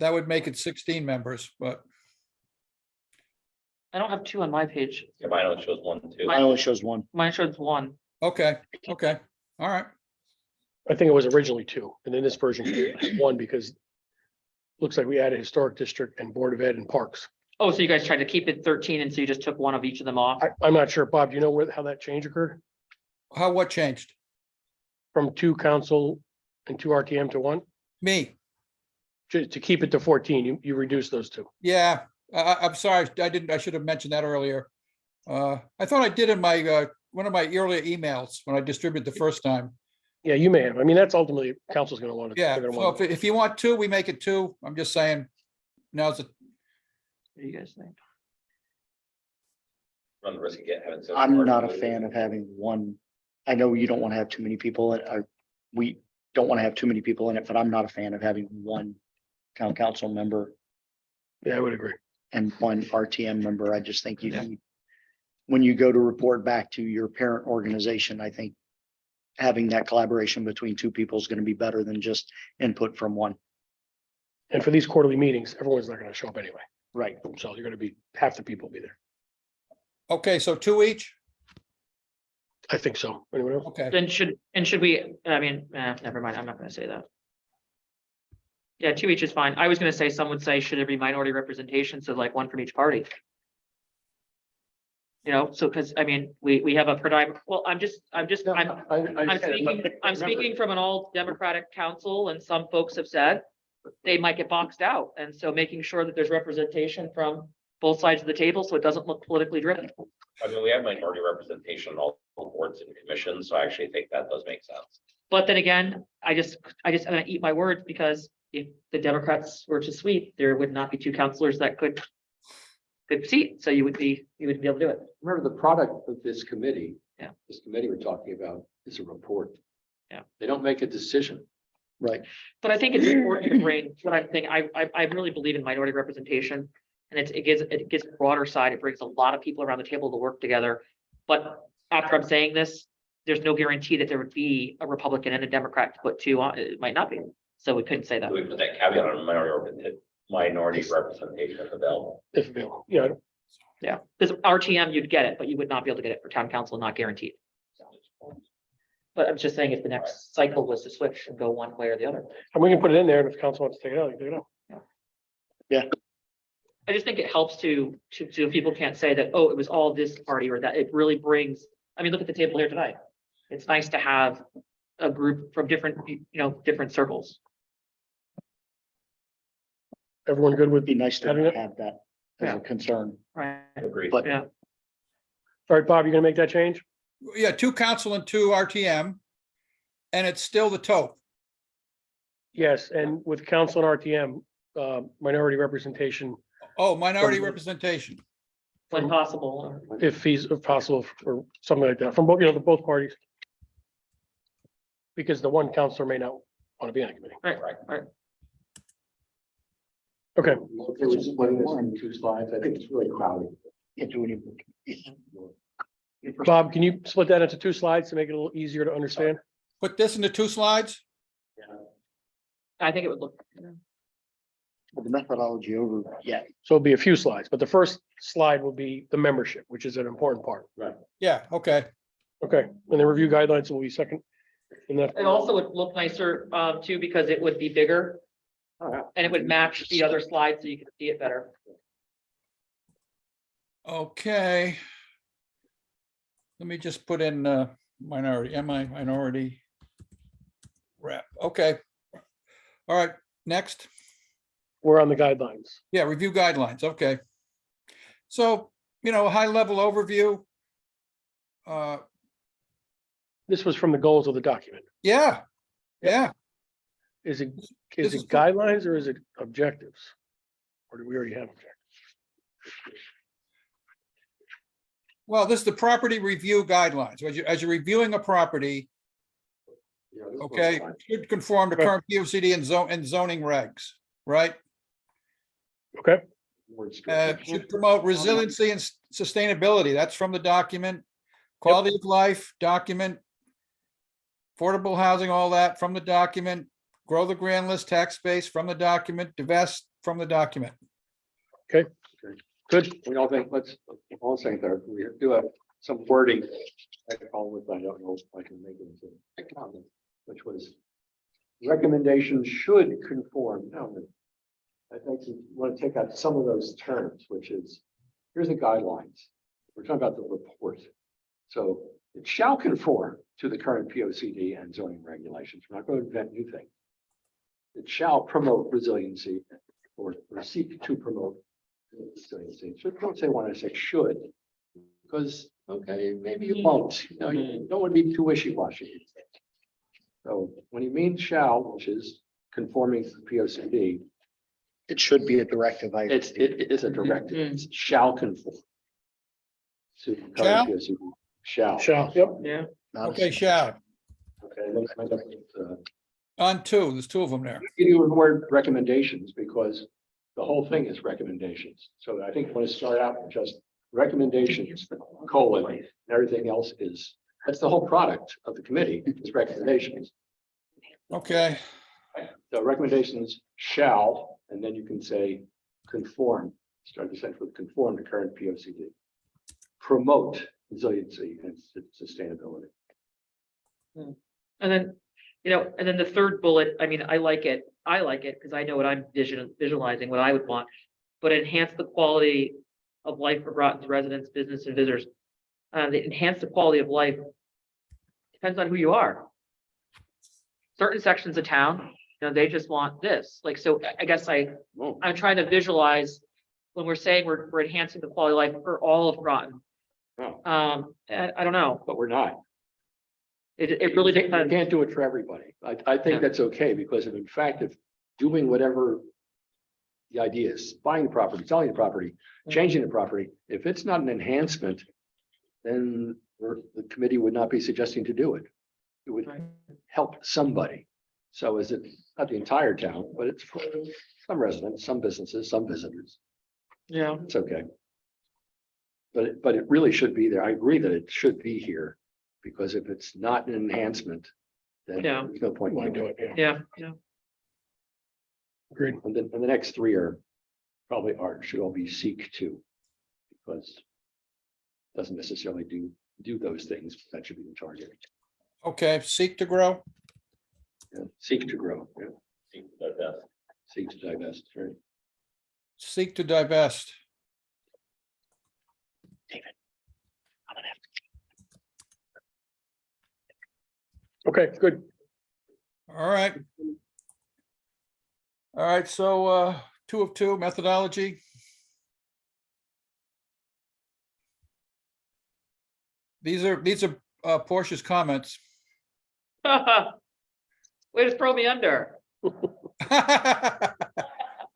[SPEAKER 7] That would make it 16 members, but
[SPEAKER 3] I don't have 2 on my page.
[SPEAKER 6] Yeah, mine only shows 1, 2.
[SPEAKER 8] Mine only shows 1.
[SPEAKER 3] Mine shows 1.
[SPEAKER 7] okay, all right.
[SPEAKER 1] I think it was originally 2, and then this version is 1 because looks like we added historic district and board of ed and parks.
[SPEAKER 3] Oh, so you guys tried to keep it 13 and so you just took one of each of them off?
[SPEAKER 1] I'm not sure, Bob, do you know how that change occurred?
[SPEAKER 7] What changed?
[SPEAKER 1] From 2 council and 2 RTM to 1?
[SPEAKER 7] Me?
[SPEAKER 1] To keep it to 14, you reduced those 2.
[SPEAKER 7] Yeah, I'm sorry, I should have mentioned that earlier. I thought I did in my, one of my earlier emails when I distributed the first time.
[SPEAKER 1] Yeah, you may have. I mean, that's ultimately council's gonna want to.
[SPEAKER 7] Yeah, so if you want 2, we make it 2. I'm just saying, now's the,
[SPEAKER 3] What do you guys think?
[SPEAKER 6] Run the risk of having. so
[SPEAKER 8] I'm
[SPEAKER 6] many
[SPEAKER 8] not a
[SPEAKER 6] parties.
[SPEAKER 8] fan of having 1. I know you don't want to have too many people, we don't want to have too many people in it, but I'm not a fan of having 1 town council member
[SPEAKER 1] Yeah, I would agree.
[SPEAKER 8] and 1 RTM member. I just think you
[SPEAKER 3] Yeah.
[SPEAKER 8] need, when you go to report back to your parent organization, I think having that collaboration between 2 people is going to be better than just input from 1.
[SPEAKER 1] And for these quarterly meetings, everyone's not gonna show up anyway.
[SPEAKER 8] Right.
[SPEAKER 1] So you're gonna be, half the people will be there.
[SPEAKER 7] Okay, so 2 each?
[SPEAKER 1] I think so. Anyone else?
[SPEAKER 7] Okay,
[SPEAKER 3] Then should we, I mean, never mind, I'm not gonna say that. Yeah, 2 each is fine. I was gonna say, some would say, should there be minority representation, so like 1 from each party? You know, so, because, I mean, we have a predominant, well, I'm speaking from an all Democratic council, and some folks have said they might get boxed out, and so making sure that there's representation from both sides of the table, so it doesn't look politically driven.
[SPEAKER 6] I mean, we have minority representation on all boards and commissions, so I actually think that does make sense.
[SPEAKER 3] But then again, I'm gonna eat my words, because if the Democrats were to sweep, there would not be 2 counselors that could seat, so you would be able to do it.
[SPEAKER 5] Remember, the product of this committee.
[SPEAKER 3] Yeah.
[SPEAKER 5] This committee we're talking about is a report.
[SPEAKER 3] Yeah.
[SPEAKER 5] They don't make a decision.
[SPEAKER 8] Right.
[SPEAKER 3] But I think it's important to bring, what I'm thinking, I really believe in minority representation. And it gives a broader side, it brings a lot of people around the table to work together. But after I'm saying this, there's no guarantee that there would be a Republican and a Democrat to put 2 on, it might not be. So we couldn't say that.
[SPEAKER 6] We put that caveat on minority representation if available.
[SPEAKER 1] If available, yeah.
[SPEAKER 3] Yeah, because RTM, you'd get it, but you would not be able to get it for town council, not guaranteed. But I'm just saying, if the next cycle was to switch and go one way or the other.
[SPEAKER 1] And we can put it in there, and if council wants to take it out, you can take it out.
[SPEAKER 3] I just think it helps to people can't say that, oh, it was all this party or that. It really brings, I mean, look at the table here tonight. It's nice to have a group from different, different circles.
[SPEAKER 1] Everyone good with
[SPEAKER 8] Be nice to
[SPEAKER 1] having it?
[SPEAKER 8] have that as
[SPEAKER 3] Yeah.
[SPEAKER 8] a concern,
[SPEAKER 3] Right.
[SPEAKER 6] Agreed.
[SPEAKER 8] but
[SPEAKER 3] Yeah.
[SPEAKER 1] All right, Bob, you gonna make that change?
[SPEAKER 7] yeah, 2 council and 2 RTM. And it's still the tote.
[SPEAKER 1] Yes, and with council and RTM, minority representation,
[SPEAKER 7] Oh, minority
[SPEAKER 1] From-
[SPEAKER 7] representation.
[SPEAKER 3] When possible.
[SPEAKER 1] if possible, or something like that, from both, both parties. Because the one counselor may not want to be on the committee.
[SPEAKER 3] Right.
[SPEAKER 1] Okay,
[SPEAKER 5] Okay, we're splitting this into 2 slides. I think it's really crowded.
[SPEAKER 8] can't do anything.
[SPEAKER 1] Bob, can you split that into 2 slides to make it a little easier to understand?
[SPEAKER 7] Put this into 2 slides?
[SPEAKER 3] I think it would look.
[SPEAKER 8] The methodology over, yeah,
[SPEAKER 1] So it'll be a few slides, but the first slide will be the membership, which is an important part.
[SPEAKER 7] Yeah, okay.
[SPEAKER 1] Okay, and the review guidelines will be second. And that,
[SPEAKER 3] It also would look nicer, too, because it would be bigger. And it would match the other slides, so you could see it better.
[SPEAKER 7] Okay. Let me just put in minority, minority rep. Okay. All right, next.
[SPEAKER 1] we're on the guidelines.
[SPEAKER 7] Yeah, review guidelines. Okay. So, a high level overview.
[SPEAKER 1] This was from the goals of the document.
[SPEAKER 7] Yeah, yeah.
[SPEAKER 1] Is it,
[SPEAKER 7] This
[SPEAKER 1] is
[SPEAKER 7] is
[SPEAKER 1] it
[SPEAKER 7] cool.
[SPEAKER 1] guidelines or is it objectives? Or do we already have objectives?
[SPEAKER 7] Well, this is the property review guidelines. As you're reviewing a property, okay, should conform to
[SPEAKER 1] Okay.
[SPEAKER 7] current POCD and zoning regs, right?
[SPEAKER 1] Okay,
[SPEAKER 7] Should promote resiliency and sustainability. That's from the document. Quality of life document. Affordable housing, all that from the document. Grow the grand list tax base from the document. Divest from the document.
[SPEAKER 1] good.
[SPEAKER 5] We all think, all saying there, we do have some wording. I don't know if I can make it into a comment, which was recommendations should conform. No, I think you want to take out some of those terms, which is, here's the guidelines. We're talking about the report. So it shall conform to the current POCD and zoning regulations. We're not going to invent new things. It shall promote resiliency or seek to promote resiliency. So don't say when I say should, because, okay, maybe you won't. You don't want to be too wishy-washy. So when you mean shall, which is conforming to the POCD,
[SPEAKER 8] it should be a directive.
[SPEAKER 5] it is a directive.
[SPEAKER 3] Mhm.
[SPEAKER 5] It shall conform to the current
[SPEAKER 7] Shall?
[SPEAKER 5] POCD. Shall.
[SPEAKER 1] Shall, yep.
[SPEAKER 3] Yeah.
[SPEAKER 8] Not a-
[SPEAKER 7] Okay, shall.
[SPEAKER 5] Okay, let's find out what,
[SPEAKER 7] On 2, there's 2 of them there.
[SPEAKER 5] you do the word recommendations because the whole thing is recommendations. So I think when to start out with just recommendations, colon, and everything else is, that's the whole product of the committee, is recommendations.
[SPEAKER 7] Okay,
[SPEAKER 5] The recommendations shall And then you can say conform, start the sentence with conform to current P O C D. Promote resiliency and sustainability.
[SPEAKER 3] And then, and then the third bullet, I mean, I like it because I know what I'm visualizing, what I would want. But enhance the quality of life for Groton's residents, business and visitors. Enhance the quality of life depends on who you are. Certain sections of town, they just want this. Like, so I guess I'm trying to visualize when we're saying we're enhancing the quality of life for all of Groton.
[SPEAKER 5] No,
[SPEAKER 3] I don't know.
[SPEAKER 5] but we're not.
[SPEAKER 3] It really
[SPEAKER 5] You
[SPEAKER 3] depends.
[SPEAKER 5] can't do it for everybody. I think
[SPEAKER 3] Yeah.
[SPEAKER 5] that's okay, because if in fact, if doing whatever the idea is, buying the property, selling the property, changing the property, if it's not an enhancement, then the committee would not be suggesting to do it. It would
[SPEAKER 3] Right.
[SPEAKER 5] help somebody. So is it not the entire town, but it's for some residents, some businesses, some visitors.
[SPEAKER 3] Yeah.
[SPEAKER 5] It's okay. But it really should be there. I agree that it should be here, because if it's not an enhancement, then
[SPEAKER 3] Yeah.
[SPEAKER 5] there's no point.
[SPEAKER 1] Want to do it, yeah,
[SPEAKER 3] Yeah.
[SPEAKER 1] agreed.
[SPEAKER 5] And then, and the next three should all be seek to, because it doesn't necessarily do those things. That should be the target.
[SPEAKER 7] Okay, seek to grow.
[SPEAKER 5] Yeah. Seek to grow, yeah.
[SPEAKER 6] Seek to divest.
[SPEAKER 5] Seek to divest, right?
[SPEAKER 7] Seek to divest.
[SPEAKER 1] Okay, good.
[SPEAKER 7] All right. All right, so 2 of 2 methodology. These are Portia's comments.
[SPEAKER 3] Way to throw me under.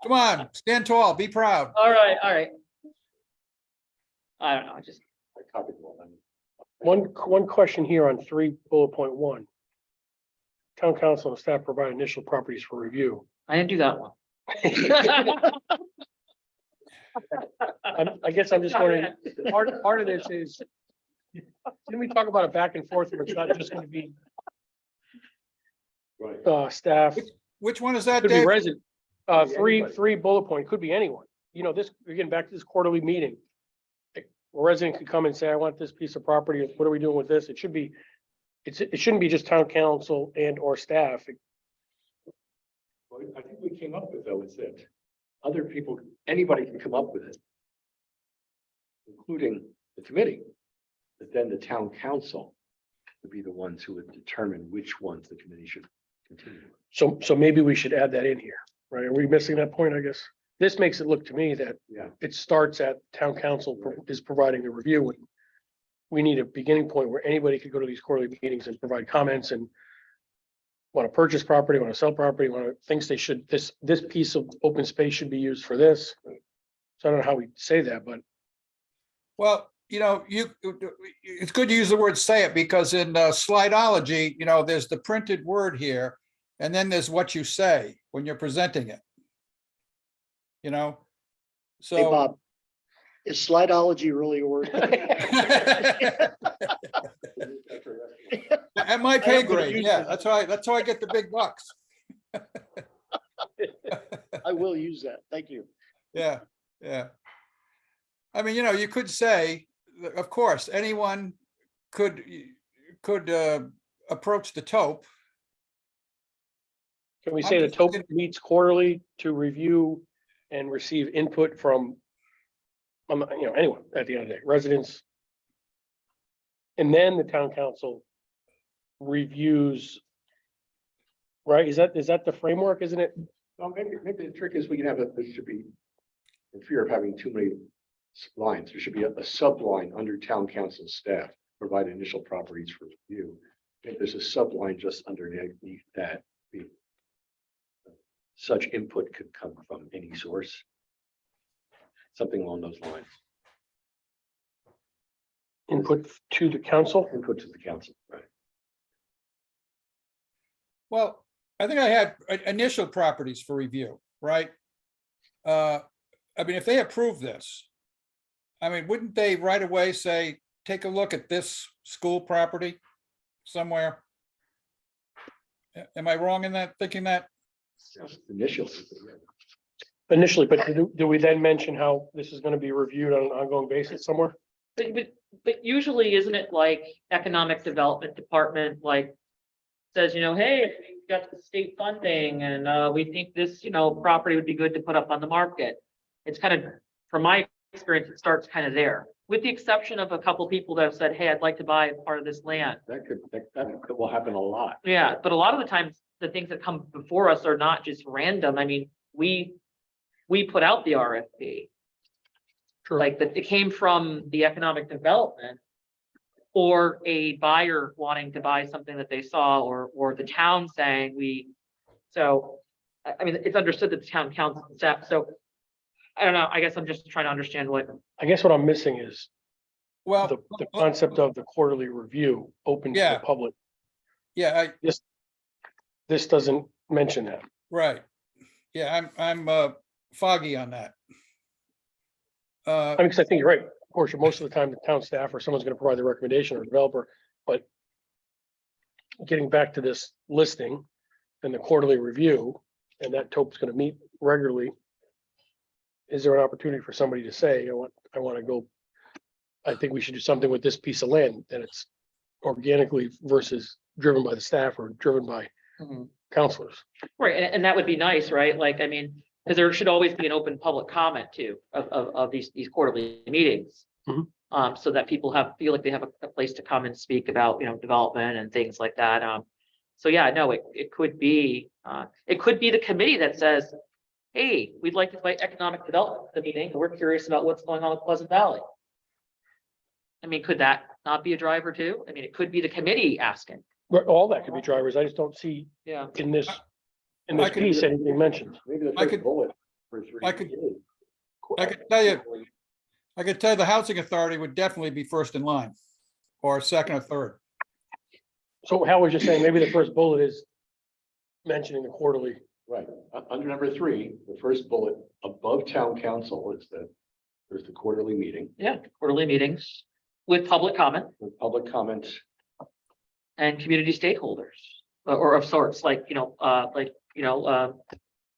[SPEAKER 7] Come on, stand tall, be proud.
[SPEAKER 3] All right. I don't know. I just,
[SPEAKER 5] I copied them all. I mean,
[SPEAKER 1] One question here on 3 bullet point 1. Town council and staff provide initial properties for review.
[SPEAKER 3] I didn't do that one.
[SPEAKER 1] I guess I'm just wondering, part of this is, didn't we talk about it back and forth, where it's not just gonna be
[SPEAKER 5] Right.
[SPEAKER 1] staff,
[SPEAKER 7] Which one is that,
[SPEAKER 1] could be
[SPEAKER 7] Dave?
[SPEAKER 1] resident.
[SPEAKER 5] Could be
[SPEAKER 1] Three
[SPEAKER 5] anybody.
[SPEAKER 1] bullet point, could be anyone. This, we're getting back to this quarterly meeting. A resident could come and say, I want this piece of property, what are we doing with this? It shouldn't be just town council and or staff.
[SPEAKER 5] Well, I think we came up with, though, is that other people, anybody can come up with it, including the committee, but then the town council would be the ones who would determine which ones the committee should continue.
[SPEAKER 1] So maybe we should add that in here, right? Are we missing that point, I guess? This makes it look to me that
[SPEAKER 5] Yeah.
[SPEAKER 1] it starts at town council is providing the review. And we need a beginning point where anybody could go to these quarterly meetings and provide comments and want to purchase property, want to sell property, thinks they should, this piece of open space should be used for this. So I don't know how we say that, but
[SPEAKER 7] Well, it's good to use the word say it, because in slideology, there's the printed word here, and then there's what you say when you're presenting it.
[SPEAKER 8] Hey,
[SPEAKER 7] So.
[SPEAKER 8] Bob, is slideology really a word?
[SPEAKER 7] At my pay grade, yeah, that's how I get the big bucks.
[SPEAKER 8] I will use that. Thank you.
[SPEAKER 7] Yeah. I mean, you could say, of course, anyone could approach the TOP.
[SPEAKER 1] can we say the TOP meets quarterly to review and receive input from anyone at the end of the day, residents. And then the town council reviews. Right, is that the framework, isn't it?
[SPEAKER 5] Well, maybe the trick is we can have this should be, in fear of having too many lines, there should be a subline under town council staff, provide initial properties for review. If there's a subline just underneath that, such input could come from any source. Something along those lines,
[SPEAKER 1] Input to the council.
[SPEAKER 5] input to the council, right?
[SPEAKER 7] Well, I think I had initial properties for review, right? I mean, if they approve this, wouldn't they right away say, take a look at this school property somewhere? Am I wrong in that, thinking that?
[SPEAKER 5] Initials.
[SPEAKER 1] initially, but do we then mention how this is gonna be reviewed on an ongoing basis somewhere?
[SPEAKER 3] But usually, isn't it like economic development department, like, says, hey, we got the state funding and, we think this, property would be good to put up on the market. It's kind of, from my experience, it starts kind of there, with the exception of a couple people that have said, hey, I'd like to buy part of this land.
[SPEAKER 5] That will happen a lot.
[SPEAKER 3] Yeah, but a lot of the times, the things that come before us are not just random. I mean, we put out the RFP.
[SPEAKER 1] Sure.
[SPEAKER 3] Like that, it came from the economic development or a buyer wanting to buy something that they saw, or the town saying so, I mean, it's understood that the town council staff, so I don't know, I guess I'm just trying to understand what,
[SPEAKER 1] I guess what I'm missing is
[SPEAKER 7] Well,
[SPEAKER 1] the concept of the quarterly review open to
[SPEAKER 7] Yeah.
[SPEAKER 1] the public.
[SPEAKER 7] yeah,
[SPEAKER 1] This doesn't mention that.
[SPEAKER 7] right. Yeah, I'm foggy on that.
[SPEAKER 1] I mean, because I think you're right. Of course, most of the time, the town staff or someone's gonna provide the recommendation or developer, but getting back to this listing and the quarterly review, and that TOP's gonna meet regularly. Is there an opportunity for somebody to say, I want to go, I think we should do something with this piece of land, and it's organically versus driven by the staff or driven by counselors?
[SPEAKER 3] right, and that would be nice, right? Like, I mean, because there should always be an open public comment too of these quarterly meetings.
[SPEAKER 1] Mhm.
[SPEAKER 3] So that people feel like they have a place to come and speak about, development and things like that. So yeah, no, it could be the committee that says, hey, we'd like to invite economic development to the meeting, and we're curious about what's going on with Pleasant Valley. I mean, could that not be a driver too? I mean, it could be the committee asking.
[SPEAKER 1] But all that could be drivers. I just don't see
[SPEAKER 3] Yeah.
[SPEAKER 1] in this
[SPEAKER 7] I could-
[SPEAKER 1] piece anything mentioned.
[SPEAKER 5] Maybe the
[SPEAKER 7] I
[SPEAKER 5] first
[SPEAKER 7] could-
[SPEAKER 5] bullet for 3.
[SPEAKER 7] I could tell you, the housing authority would definitely be first in line, or second or third.
[SPEAKER 1] So how was you saying, maybe the first bullet is mentioning the quarterly?
[SPEAKER 5] Right, under number 3, the first bullet above town council is there's the quarterly meeting
[SPEAKER 3] Yeah, quarterly meetings with public comment
[SPEAKER 5] with public comments.
[SPEAKER 3] and community stakeholders, or of sorts, like,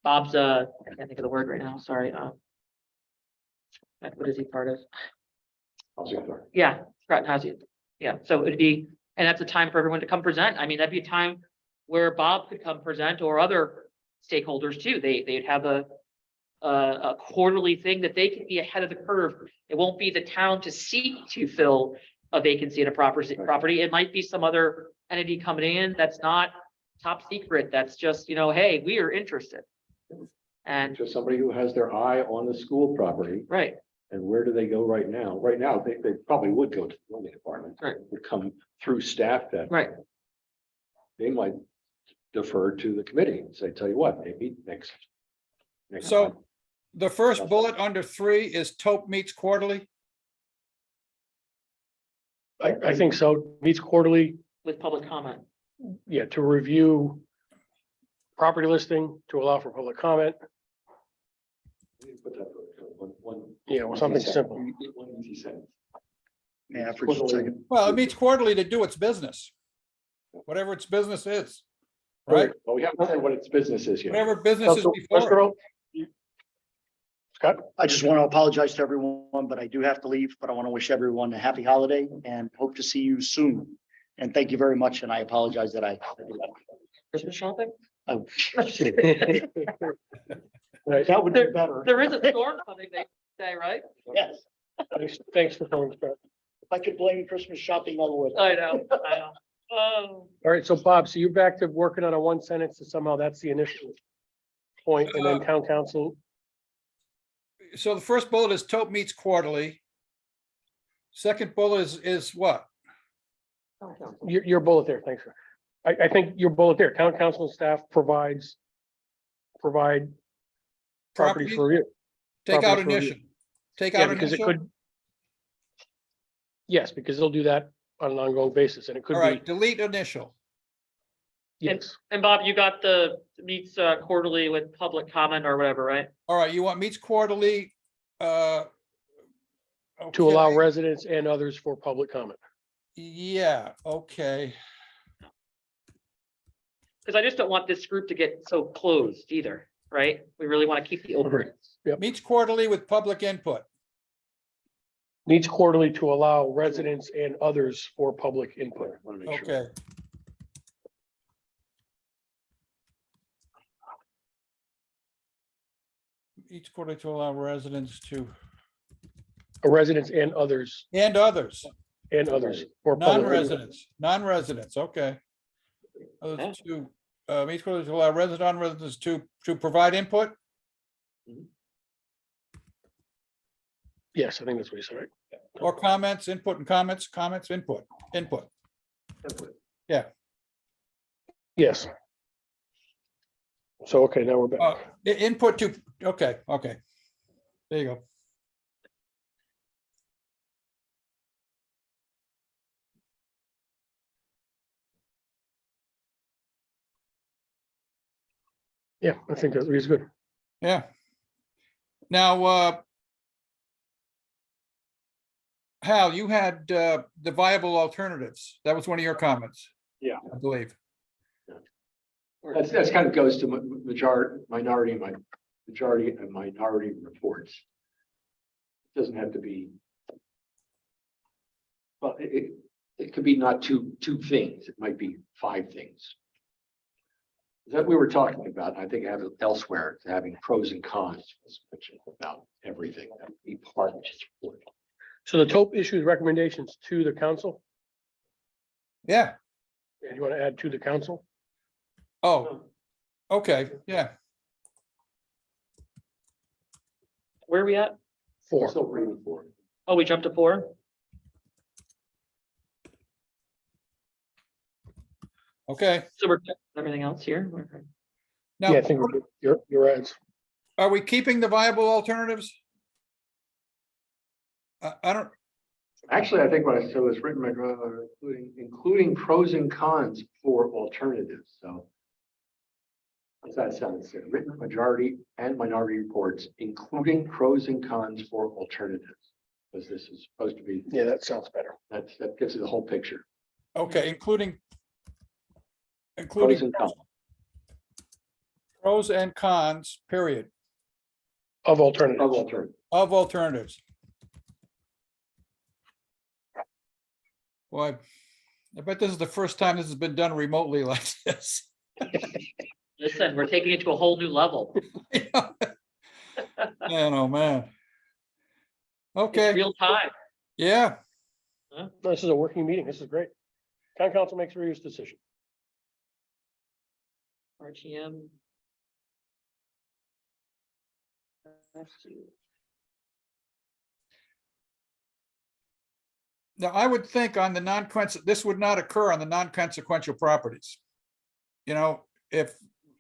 [SPEAKER 3] Bob's, I can't think of the word right now, sorry. What is he part of?
[SPEAKER 5] Housing authority.
[SPEAKER 3] Yeah, Groton Housing. Yeah, so it'd be, and that's a time for everyone to come present. I mean, that'd be a time where Bob could come present, or other stakeholders too. They'd have a quarterly thing that they could be ahead of the curve. It won't be the town to seek to fill a vacancy in a property. It might be some other entity coming in that's not top secret. That's just, hey, we are interested. And,
[SPEAKER 5] Just somebody who has their eye on the school property,
[SPEAKER 3] right,
[SPEAKER 5] and where do they go right now? Right now, they probably would go to the building department.
[SPEAKER 3] Right.
[SPEAKER 5] Would come through staff that
[SPEAKER 3] right.
[SPEAKER 5] they might defer to the committee and say, tell you what, maybe next.
[SPEAKER 7] So
[SPEAKER 5] time.
[SPEAKER 7] the first bullet under 3 is TOP meets quarterly.
[SPEAKER 1] I think so. Meets quarterly,
[SPEAKER 3] With public comment.
[SPEAKER 1] yeah, to review property listing, to allow for public comment.
[SPEAKER 5] Put that one.
[SPEAKER 1] Yeah, or something simple.
[SPEAKER 5] One easy sentence.
[SPEAKER 8] Yeah, for just a second.
[SPEAKER 7] Well, it meets quarterly to do its business, whatever its business is, right?
[SPEAKER 5] Well, we haven't said what its business is yet.
[SPEAKER 7] Whatever business is
[SPEAKER 1] Council
[SPEAKER 7] before. it.
[SPEAKER 1] Westboro? Scott?
[SPEAKER 8] I just want to apologize to everyone, but I do have to leave, but I want to wish everyone a happy holiday and hope to see you soon. And thank you very much. And I apologize that I.
[SPEAKER 3] Christmas shopping?
[SPEAKER 8] Oh.
[SPEAKER 1] Right.
[SPEAKER 8] That would be better.
[SPEAKER 3] There is a storm coming, they say, right?
[SPEAKER 8] Yes,
[SPEAKER 1] Thanks for coming, Scott.
[SPEAKER 8] if I could blame Christmas shopping, I would.
[SPEAKER 3] I know. Oh.
[SPEAKER 1] All right, so Bob, so you're back to working on a one sentence, so somehow that's the initial point, and then town council.
[SPEAKER 7] So the first bullet is TOP meets quarterly. Second bullet is what?
[SPEAKER 1] Your bullet there, thanks. I think your bullet there, town council and staff provide properties for review.
[SPEAKER 7] Take out
[SPEAKER 1] property for
[SPEAKER 7] initial. Take
[SPEAKER 1] Yeah,
[SPEAKER 7] out
[SPEAKER 1] because it
[SPEAKER 7] initial.
[SPEAKER 1] could. Yes, because they'll do that on an ongoing basis, and it could
[SPEAKER 7] All
[SPEAKER 1] be,
[SPEAKER 7] right, delete initial.
[SPEAKER 1] yes,
[SPEAKER 3] And Bob, you got the meets quarterly with public comment or whatever, right?
[SPEAKER 7] All right, you want meets quarterly.
[SPEAKER 1] to allow
[SPEAKER 7] okay.
[SPEAKER 1] residents and others for public comment.
[SPEAKER 7] Yeah, okay.
[SPEAKER 3] Because I just don't want this group to get so closed either. right? We really want to keep the
[SPEAKER 1] Agree.
[SPEAKER 3] open.
[SPEAKER 7] Meets quarterly with public input.
[SPEAKER 1] Needs quarterly to allow residents and others for public input.
[SPEAKER 5] Want to make sure.
[SPEAKER 7] Okay. Each quarter to allow residents to,
[SPEAKER 1] Residents and others,
[SPEAKER 7] and others,
[SPEAKER 1] for public.
[SPEAKER 7] non-residents, okay. Others to, each quarter to allow residents, non-residents to provide input?
[SPEAKER 1] Yes, I think that's what he said, right?
[SPEAKER 7] Or comments, input and comments, input.
[SPEAKER 1] Yes. So, okay, now we're back.
[SPEAKER 7] Input to, okay. There you go.
[SPEAKER 1] Yeah, I think that is good.
[SPEAKER 7] Yeah. Now, Hal, you had the viable alternatives. That was one of your comments.
[SPEAKER 5] Yeah.
[SPEAKER 7] I believe.
[SPEAKER 5] That's kind of goes to minority and minority reports. It doesn't have to be. Well, it could be not two things. It might be 5 things. That we were talking about, I think I have it elsewhere, having pros and cons was mentioned about everything. That would be part of this report.
[SPEAKER 1] So the TOP issues recommendations to the council,
[SPEAKER 7] Yeah.
[SPEAKER 1] and you want to add to the council?
[SPEAKER 7] Oh, okay. Yeah.
[SPEAKER 3] Where are we at?
[SPEAKER 5] We're
[SPEAKER 1] 4.
[SPEAKER 5] still reading for.
[SPEAKER 3] Oh, we jumped to 4?
[SPEAKER 7] Okay.
[SPEAKER 3] So we're everything else here?
[SPEAKER 7] Now,
[SPEAKER 1] Yeah, I think your ads.
[SPEAKER 7] are we keeping the viable alternatives? I don't,
[SPEAKER 5] Actually, I think what I said was written, including pros and cons for alternatives, so. What's that sound? It's written majority and minority reports, including pros and cons for alternatives. Because this is supposed to be,
[SPEAKER 1] Yeah, that sounds better.
[SPEAKER 5] that gives you the whole picture.
[SPEAKER 7] okay, including
[SPEAKER 5] Pros and cons.
[SPEAKER 7] pros and cons, period,
[SPEAKER 1] Of alternatives.
[SPEAKER 5] Of alternatives.
[SPEAKER 7] of alternatives. Boy, I bet this is the first time this has been done remotely like this.
[SPEAKER 3] Listen, we're taking it to a whole new level.
[SPEAKER 7] Man, oh, man.
[SPEAKER 3] It's
[SPEAKER 7] Okay,
[SPEAKER 3] real time.
[SPEAKER 7] yeah,
[SPEAKER 1] No, this is a working meeting. This is great. Town council makes reuse decision.
[SPEAKER 3] RTM.
[SPEAKER 7] now I would think on the this would not occur on the non-consequential properties. You know, if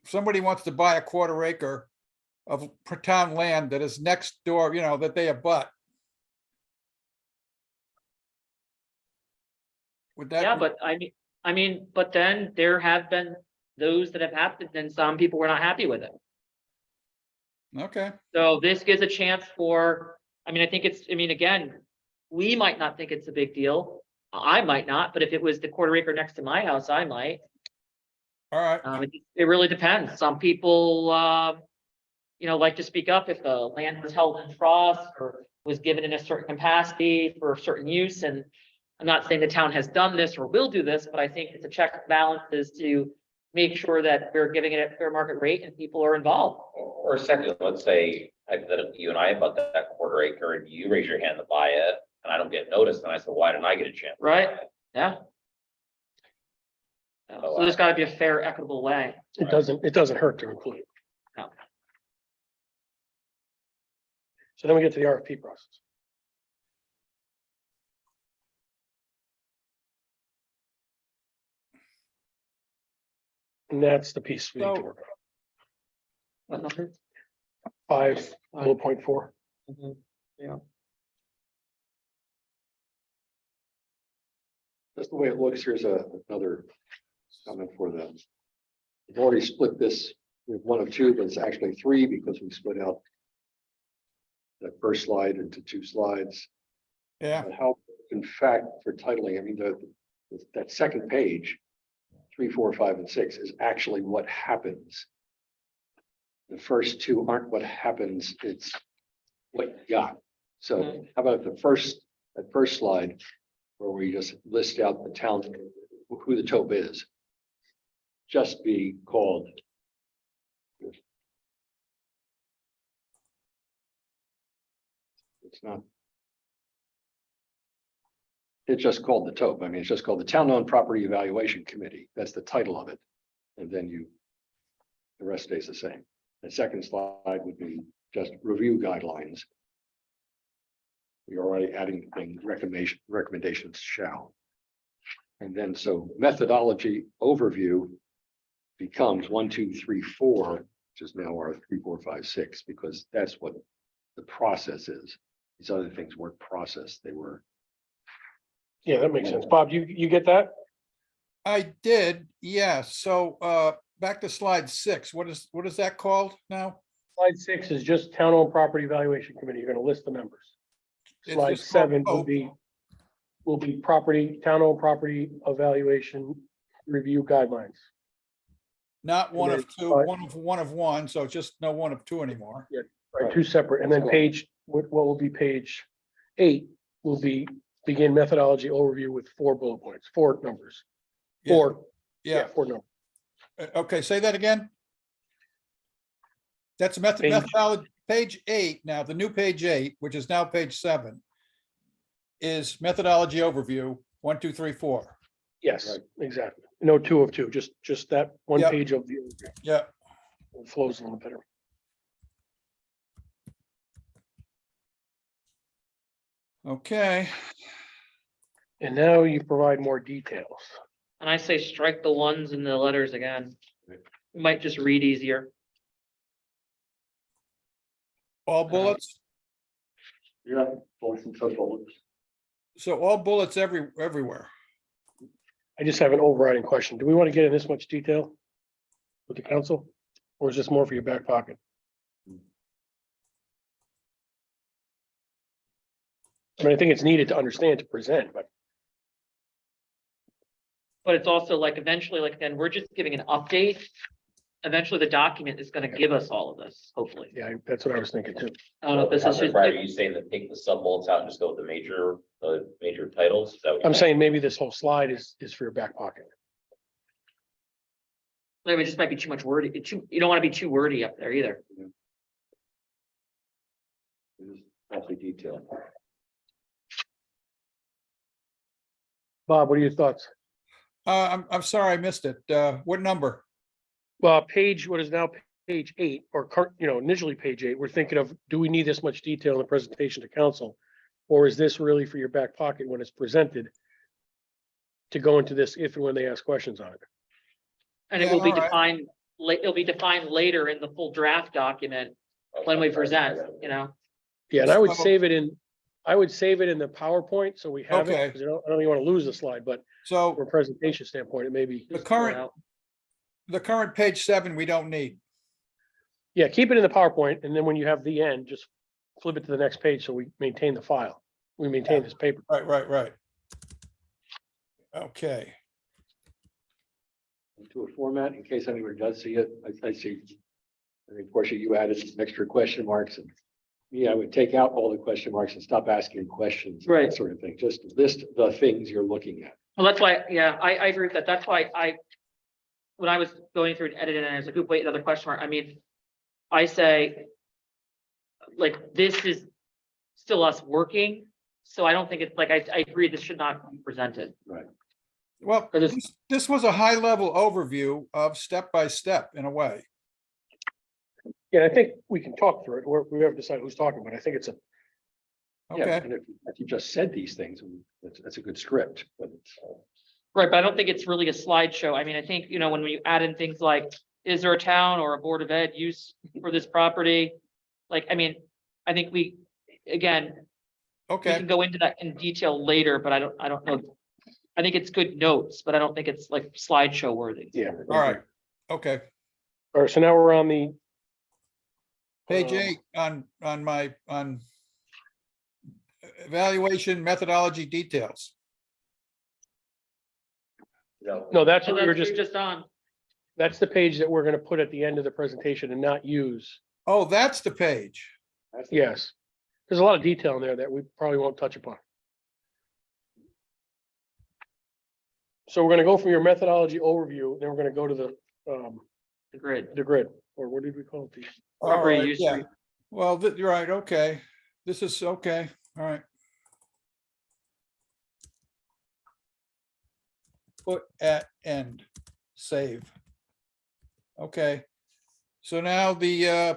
[SPEAKER 7] somebody wants to buy a 1/4 acre of town land that is next door, that they abut. Would that?
[SPEAKER 3] Yeah, but but then there have been those that have happened and some people were not happy with it.
[SPEAKER 7] Okay,
[SPEAKER 3] So this gives a chance for, I think again, we might not think it's a big deal. I might not, but if it was the 1/4 acre next to my house, I might.
[SPEAKER 7] all right,
[SPEAKER 3] It really depends. Some people, like to speak up if the land was held in trust or was given in a certain capacity for a certain use. And I'm not saying the town has done this or will do this, but I think it's a check and balances to make sure that we're giving it at fair market rate and people are involved.
[SPEAKER 6] Or second, let's say hypothetically you and I about that 1/4 acre and you raise your hand to buy it and I don't get noticed. And I said, why didn't I get a chance? to buy
[SPEAKER 3] Right.
[SPEAKER 6] it?
[SPEAKER 3] Yeah. So there's got to be a fair, equitable way.
[SPEAKER 1] It doesn't hurt to include it.
[SPEAKER 3] No.
[SPEAKER 1] So then we get to the RFP process. And that's the piece we need to
[SPEAKER 7] So-
[SPEAKER 1] work on.
[SPEAKER 3] What number?
[SPEAKER 1] 5.4.
[SPEAKER 3] Mhm. Yeah.
[SPEAKER 5] That's the way it looks. Here's another comment for them. We've already split this with 1 of 2, but it's actually 3 because we split out that first slide into 2 slides.
[SPEAKER 7] yeah,
[SPEAKER 5] How, in fact, for titling, that second page, 3, 4, 5, and 6 is actually what happens the first two aren't what happens, it's what you got. So how about that first slide, where we just list out the town, who the TOP is? Just be called. It's not. It's just called the TOP. I mean, it's just called the Town-Owned Property Evaluation Committee. That's the title of it. And then the rest stays the same. The second slide would be just review guidelines. We're already adding the thing, recommendations shall. And then so methodology overview becomes 1, 2, 3, 4, which is now our 3, 4, 5, 6, because that's what the process is. These other things weren't process, they were.
[SPEAKER 1] Yeah, that makes sense. Bob, you get that?
[SPEAKER 7] I did, yeah. So back to slide 6. What is that called now?
[SPEAKER 1] Slide 6 is just town-owned property evaluation committee. You're gonna list the members.
[SPEAKER 7] It's
[SPEAKER 1] Slide
[SPEAKER 7] just called
[SPEAKER 1] 7
[SPEAKER 7] TOP.
[SPEAKER 1] will be town-owned property evaluation review guidelines.
[SPEAKER 7] Not one
[SPEAKER 1] And
[SPEAKER 7] of
[SPEAKER 1] then
[SPEAKER 7] two, one of one, so just no one of two anymore.
[SPEAKER 1] Right, two separate, and then what will be page 8 will be begin methodology overview with 4 bullet points, 4 numbers.
[SPEAKER 7] Yeah,
[SPEAKER 1] 4,
[SPEAKER 7] Yeah,
[SPEAKER 1] 4 numbers.
[SPEAKER 7] Okay, say that again. That's
[SPEAKER 1] Page-
[SPEAKER 7] methodology, page 8 now, the new page 8, which is now page 7, is methodology overview, 1, 2, 3, 4.
[SPEAKER 1] Yes,
[SPEAKER 5] Right.
[SPEAKER 1] exactly. No 2 of 2, just that one
[SPEAKER 7] Yep.
[SPEAKER 1] page of the overview.
[SPEAKER 7] Yeah,
[SPEAKER 1] It flows a little better.
[SPEAKER 7] okay.
[SPEAKER 1] And now you provide more details.
[SPEAKER 3] And I say strike the ones and the letters again. We might just read easier.
[SPEAKER 7] All bullets?
[SPEAKER 5] Yeah, bullets and sub-bullets.
[SPEAKER 7] So all bullets everywhere.
[SPEAKER 1] I just have an overriding question. Do we want to get in this much detail with the council? Or is this more for your back pocket? I mean, I think it's needed to understand, to present, but
[SPEAKER 3] But it's also like eventually, like, again, we're just giving an update. Eventually, the document is gonna give us all of this, hopefully.
[SPEAKER 1] yeah, that's what I was thinking too.
[SPEAKER 3] I don't know if this is
[SPEAKER 6] Counselor
[SPEAKER 3] just,
[SPEAKER 6] Pryor, are you saying that take the sub bullets out and just go with the major titles? Is that what you're
[SPEAKER 1] I'm saying maybe this whole slide is for your back pocket.
[SPEAKER 3] maybe it just might be too much wordy. You don't want to be too wordy up there either.
[SPEAKER 5] It is awfully detailed.
[SPEAKER 1] Bob, what are your thoughts?
[SPEAKER 7] I'm sorry, I missed it. What number?
[SPEAKER 1] Well, what is now page 8, or initially page 8, we're thinking of, do we need this much detail in the presentation to council? Or is this really for your back pocket when it's presented? To go into this if and when they ask questions on it?
[SPEAKER 3] And it
[SPEAKER 7] Yeah,
[SPEAKER 3] will be
[SPEAKER 7] all right.
[SPEAKER 3] defined, it'll be defined later in the full draft document when we present, you know?
[SPEAKER 1] Yeah, and I would
[SPEAKER 7] So-
[SPEAKER 1] save it in the PowerPoint, so we have it,
[SPEAKER 7] Okay.
[SPEAKER 1] 'cause I don't even want to lose the slide, but
[SPEAKER 7] So
[SPEAKER 1] from a presentation standpoint, it may be.
[SPEAKER 7] the current,
[SPEAKER 3] Out.
[SPEAKER 7] the current page 7, we don't need.
[SPEAKER 1] Yeah, keep it in the PowerPoint, and then when you have the end, just flip it to the next page, so we maintain the file. We maintain this paper.
[SPEAKER 7] Right. Okay,
[SPEAKER 5] Into a format in case anyone does see it. I see. I think, Portia, you added some extra question marks, and I would take out all the question marks and stop asking questions.
[SPEAKER 3] Right.
[SPEAKER 5] That sort of thing. Just list the things you're looking at.
[SPEAKER 3] Well, that's why, yeah, I agree with that. That's why when I was going through and editing, and I was like, "Oop, wait, another question mark." I mean, I say, like, this is still us working, so I don't think it's like, I agree, this should not be presented.
[SPEAKER 5] Right.
[SPEAKER 7] well,
[SPEAKER 3] Or this-
[SPEAKER 7] this was a high-level overview of step by step in a way.
[SPEAKER 1] Yeah, I think we can talk through it, or we haven't decided who's talking, but I think it's
[SPEAKER 5] Yeah,
[SPEAKER 7] Okay,
[SPEAKER 5] and if you just said these things, that's a good script, but it's.
[SPEAKER 3] Right, but I don't think it's really a slideshow. I mean, I think, when you add in things like, is there a town or a board of ed use for this property? Like, I mean, I think we can
[SPEAKER 7] okay,
[SPEAKER 3] go into that in detail later, but I don't know. I think it's good notes, but I don't think it's like slideshow worthy.
[SPEAKER 1] Yeah.
[SPEAKER 7] all right, okay.
[SPEAKER 1] All right, so now we're on the.
[SPEAKER 7] Page
[SPEAKER 1] um,
[SPEAKER 7] 8 on evaluation methodology details.
[SPEAKER 1] No, that's
[SPEAKER 3] So
[SPEAKER 1] what we were
[SPEAKER 3] that's,
[SPEAKER 1] just,
[SPEAKER 3] you're just on.
[SPEAKER 1] That's the page that we're gonna put at the end of the presentation and not use.
[SPEAKER 7] Oh, that's the page.
[SPEAKER 1] Yes. There's a lot of detail in there that we probably won't touch upon. So we're gonna go from your methodology overview, then we're gonna go to
[SPEAKER 3] The grid.
[SPEAKER 1] the grid, or what did we call it?
[SPEAKER 7] All
[SPEAKER 3] Property
[SPEAKER 7] right,
[SPEAKER 3] use
[SPEAKER 7] yeah.
[SPEAKER 3] re-
[SPEAKER 7] Well, you're right, okay. This is okay, all right. Put at end, save. Okay, so now the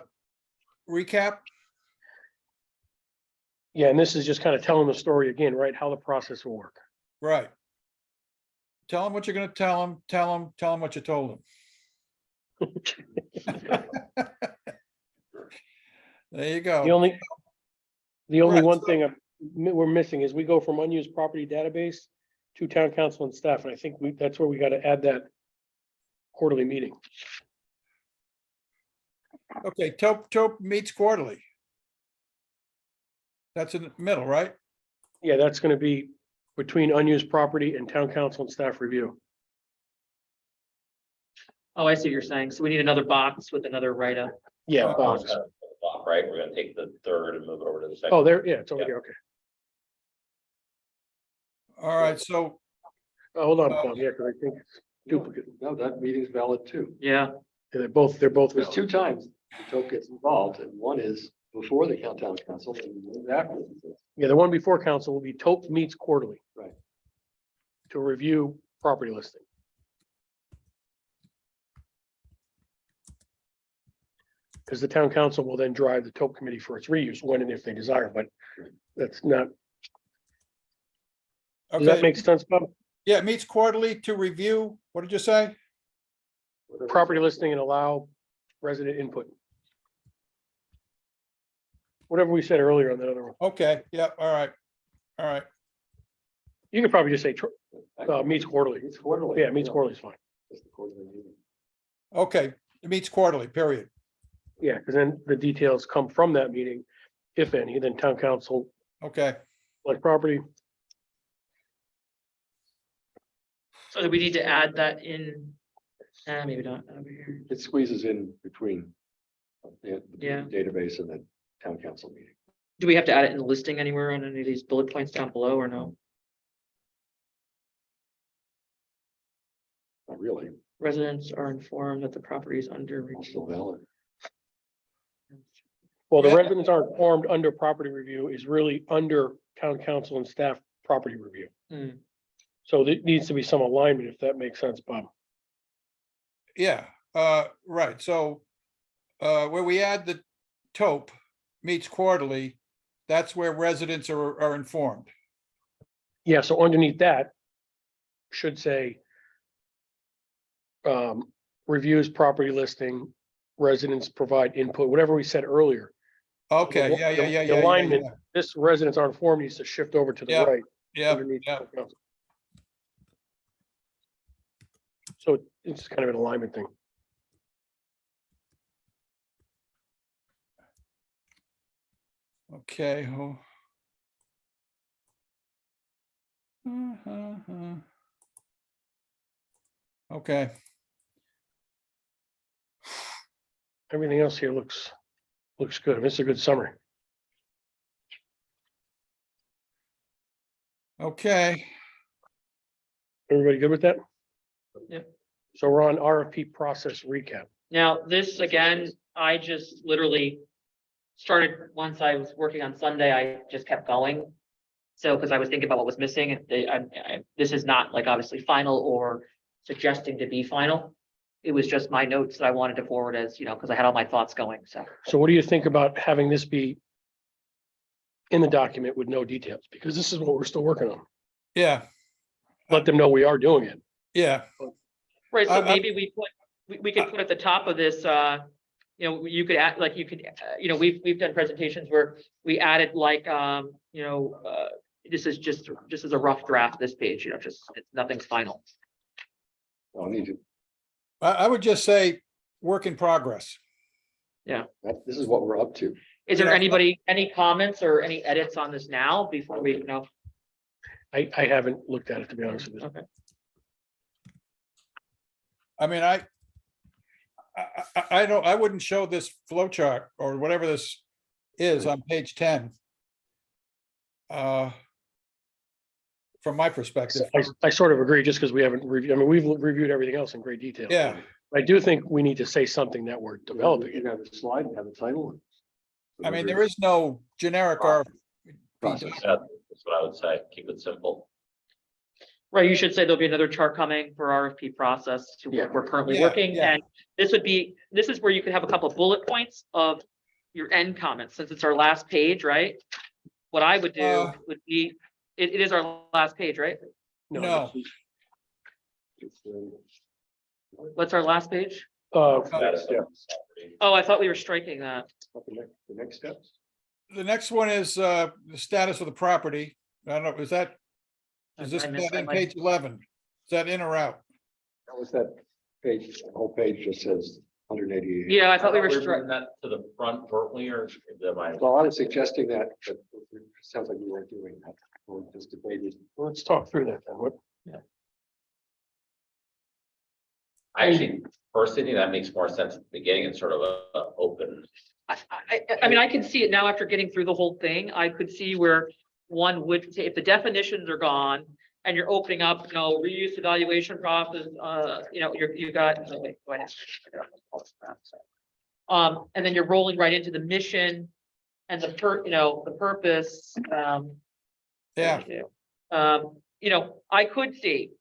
[SPEAKER 7] recap,
[SPEAKER 1] Yeah, and this is just kind of telling the story again, right? How the process will work.
[SPEAKER 7] right. Tell them what you're gonna tell them, tell them what you told them. There you
[SPEAKER 1] The
[SPEAKER 7] go.
[SPEAKER 1] only
[SPEAKER 7] Right,
[SPEAKER 1] one
[SPEAKER 7] so-
[SPEAKER 1] thing we're missing is we go from unused property database to town council and staff, and I think that's where we gotta add that quarterly meeting.
[SPEAKER 7] Okay, Tope meets quarterly. That's in the middle, right?
[SPEAKER 1] Yeah, that's gonna be between unused property and town council and staff review.
[SPEAKER 3] Oh, I see what you're saying. So we need another box with another write-up.
[SPEAKER 1] Yeah,
[SPEAKER 7] Oh,
[SPEAKER 1] box.
[SPEAKER 6] Right, we're gonna take the third and move it over to the second.
[SPEAKER 1] Oh, there, yeah, it's over there, okay.
[SPEAKER 7] All right, so,
[SPEAKER 1] Hold on, Bob, yeah, because I think it's duplicate.
[SPEAKER 5] No, that meeting's valid too.
[SPEAKER 3] Yeah,
[SPEAKER 1] They're both
[SPEAKER 5] There's
[SPEAKER 1] valid.
[SPEAKER 5] two times the TOP gets involved, and one is before the town council and one is after.
[SPEAKER 1] Yeah, the one before council will be Tope meets quarterly.
[SPEAKER 5] Right.
[SPEAKER 1] To review property listing. Because the town council will then drive the Tope committee for its reuse when and if they desire, but that's not, does that
[SPEAKER 7] okay,
[SPEAKER 1] make sense, Bob?
[SPEAKER 7] yeah, it meets quarterly to review, what did you say?
[SPEAKER 1] Property listing and allow resident input. Whatever we said earlier on that other one.
[SPEAKER 7] Okay, yeah, all right, all right,
[SPEAKER 1] You could probably just say meets quarterly.
[SPEAKER 5] It's quarterly.
[SPEAKER 1] Yeah, meets quarterly is fine.
[SPEAKER 5] Just the quarterly meeting.
[SPEAKER 7] okay, it meets quarterly, period.
[SPEAKER 1] Yeah, because then the details come from that meeting, if any, then town council,
[SPEAKER 7] Okay,
[SPEAKER 1] like property.
[SPEAKER 3] so do we need to add that in? Maybe not over here.
[SPEAKER 5] It squeezes in between the
[SPEAKER 3] Yeah.
[SPEAKER 5] database and the town council meeting.
[SPEAKER 3] Do we have to add it in the listing anywhere on any of these bullet points down below or no?
[SPEAKER 5] Not really,
[SPEAKER 3] Residents are informed that the property is under.
[SPEAKER 5] it's still valid.
[SPEAKER 1] Well, the
[SPEAKER 7] Yeah.
[SPEAKER 1] residents are informed under property review is really under town council and staff property review.
[SPEAKER 3] Hmm.
[SPEAKER 1] So there needs to be some alignment, if that makes sense, Bob.
[SPEAKER 7] yeah, right, so where we add the Tope meets quarterly, that's where residents are informed.
[SPEAKER 1] Yeah, so underneath that should say reviews property listing, residents provide input, whatever we said earlier.
[SPEAKER 7] Okay,
[SPEAKER 1] The-
[SPEAKER 7] yeah, yeah,
[SPEAKER 1] the-
[SPEAKER 7] yeah,
[SPEAKER 1] the
[SPEAKER 7] yeah, yeah,
[SPEAKER 1] alignment-
[SPEAKER 7] yeah,
[SPEAKER 1] This residents are informed needs to shift over to the
[SPEAKER 7] Yeah.
[SPEAKER 1] right.
[SPEAKER 7] yeah,
[SPEAKER 1] underneath
[SPEAKER 7] yeah,
[SPEAKER 1] town council. So it's kind of an alignment thing.
[SPEAKER 7] okay. Oh. Uh-huh. Okay,
[SPEAKER 1] Everything else here looks good. It's a good summary.
[SPEAKER 7] okay,
[SPEAKER 1] Everybody good with that?
[SPEAKER 3] Yep.
[SPEAKER 1] So we're on RFP process recap.
[SPEAKER 3] Now, this again, I just literally started, once I was working on Sunday, I just kept going. So, because I was thinking about what was missing, and this is not like obviously final or suggesting to be final. It was just my notes that I wanted to forward as, because I had all my thoughts going, so.
[SPEAKER 1] So what do you think about having this be in the document with no details? Because this is what we're still working on.
[SPEAKER 7] yeah,
[SPEAKER 1] Let them know we are doing it.
[SPEAKER 7] yeah,
[SPEAKER 3] Right, so
[SPEAKER 7] I-
[SPEAKER 3] maybe we could put at the top of this, you could add, like, we've done presentations where we added like, this is just as a rough draft, this page, nothing's final.
[SPEAKER 5] I need to,
[SPEAKER 7] I would just say, work in progress.
[SPEAKER 5] this is what we're up to.
[SPEAKER 3] Is there
[SPEAKER 7] Yeah.
[SPEAKER 3] any comments or any edits on this now before we,
[SPEAKER 1] I haven't looked at it, to be honest with you.
[SPEAKER 3] okay.
[SPEAKER 7] I mean, I wouldn't show this flow chart or whatever this is on page 10. From my perspective.
[SPEAKER 1] I sort of agree, just because we haven't reviewed, I mean, we've reviewed everything else in great detail.
[SPEAKER 7] Yeah,
[SPEAKER 1] I do think we need to say something that we're developing
[SPEAKER 5] You
[SPEAKER 1] it.
[SPEAKER 5] have a slide, have a title.
[SPEAKER 7] I mean, there is no generic RFP.
[SPEAKER 5] Process.
[SPEAKER 6] That's what I would say. Keep it simple.
[SPEAKER 3] Right, you should say there'll be another chart coming for RFP process to
[SPEAKER 1] Yeah.
[SPEAKER 3] what we're currently
[SPEAKER 7] Yeah,
[SPEAKER 3] working,
[SPEAKER 7] yeah.
[SPEAKER 3] and this is where you could have a couple of bullet points of your end comments, since it's our last page, right? What I would do
[SPEAKER 7] Uh,
[SPEAKER 3] would be, it is our last page, right?
[SPEAKER 7] No.
[SPEAKER 3] What's our last page?
[SPEAKER 6] Status of
[SPEAKER 3] Oh, I thought we were striking that.
[SPEAKER 5] The next steps.
[SPEAKER 7] The next one is the status of the property. I don't know, is that
[SPEAKER 3] I missed-
[SPEAKER 7] that
[SPEAKER 3] I
[SPEAKER 7] in
[SPEAKER 3] might-
[SPEAKER 7] page 11? Is that in or out?
[SPEAKER 5] That was that page, the whole page just says 188.
[SPEAKER 3] Yeah, I thought we were
[SPEAKER 6] bringing
[SPEAKER 3] striking.
[SPEAKER 6] that to the front verbally, or is that my?
[SPEAKER 5] Well, I was suggesting that, but it sounds like we weren't doing that. We just debated.
[SPEAKER 1] Let's talk through that then. What,
[SPEAKER 6] I actually personally think that makes more sense at the beginning and sort of a open.
[SPEAKER 3] I mean, I can see it now after getting through the whole thing. I could see where one would say, if the definitions are gone and you're opening up, reuse evaluation process, you got, no, wait, go ahead. And then you're rolling right into the mission and the purpose,
[SPEAKER 7] Yeah,
[SPEAKER 3] I could see,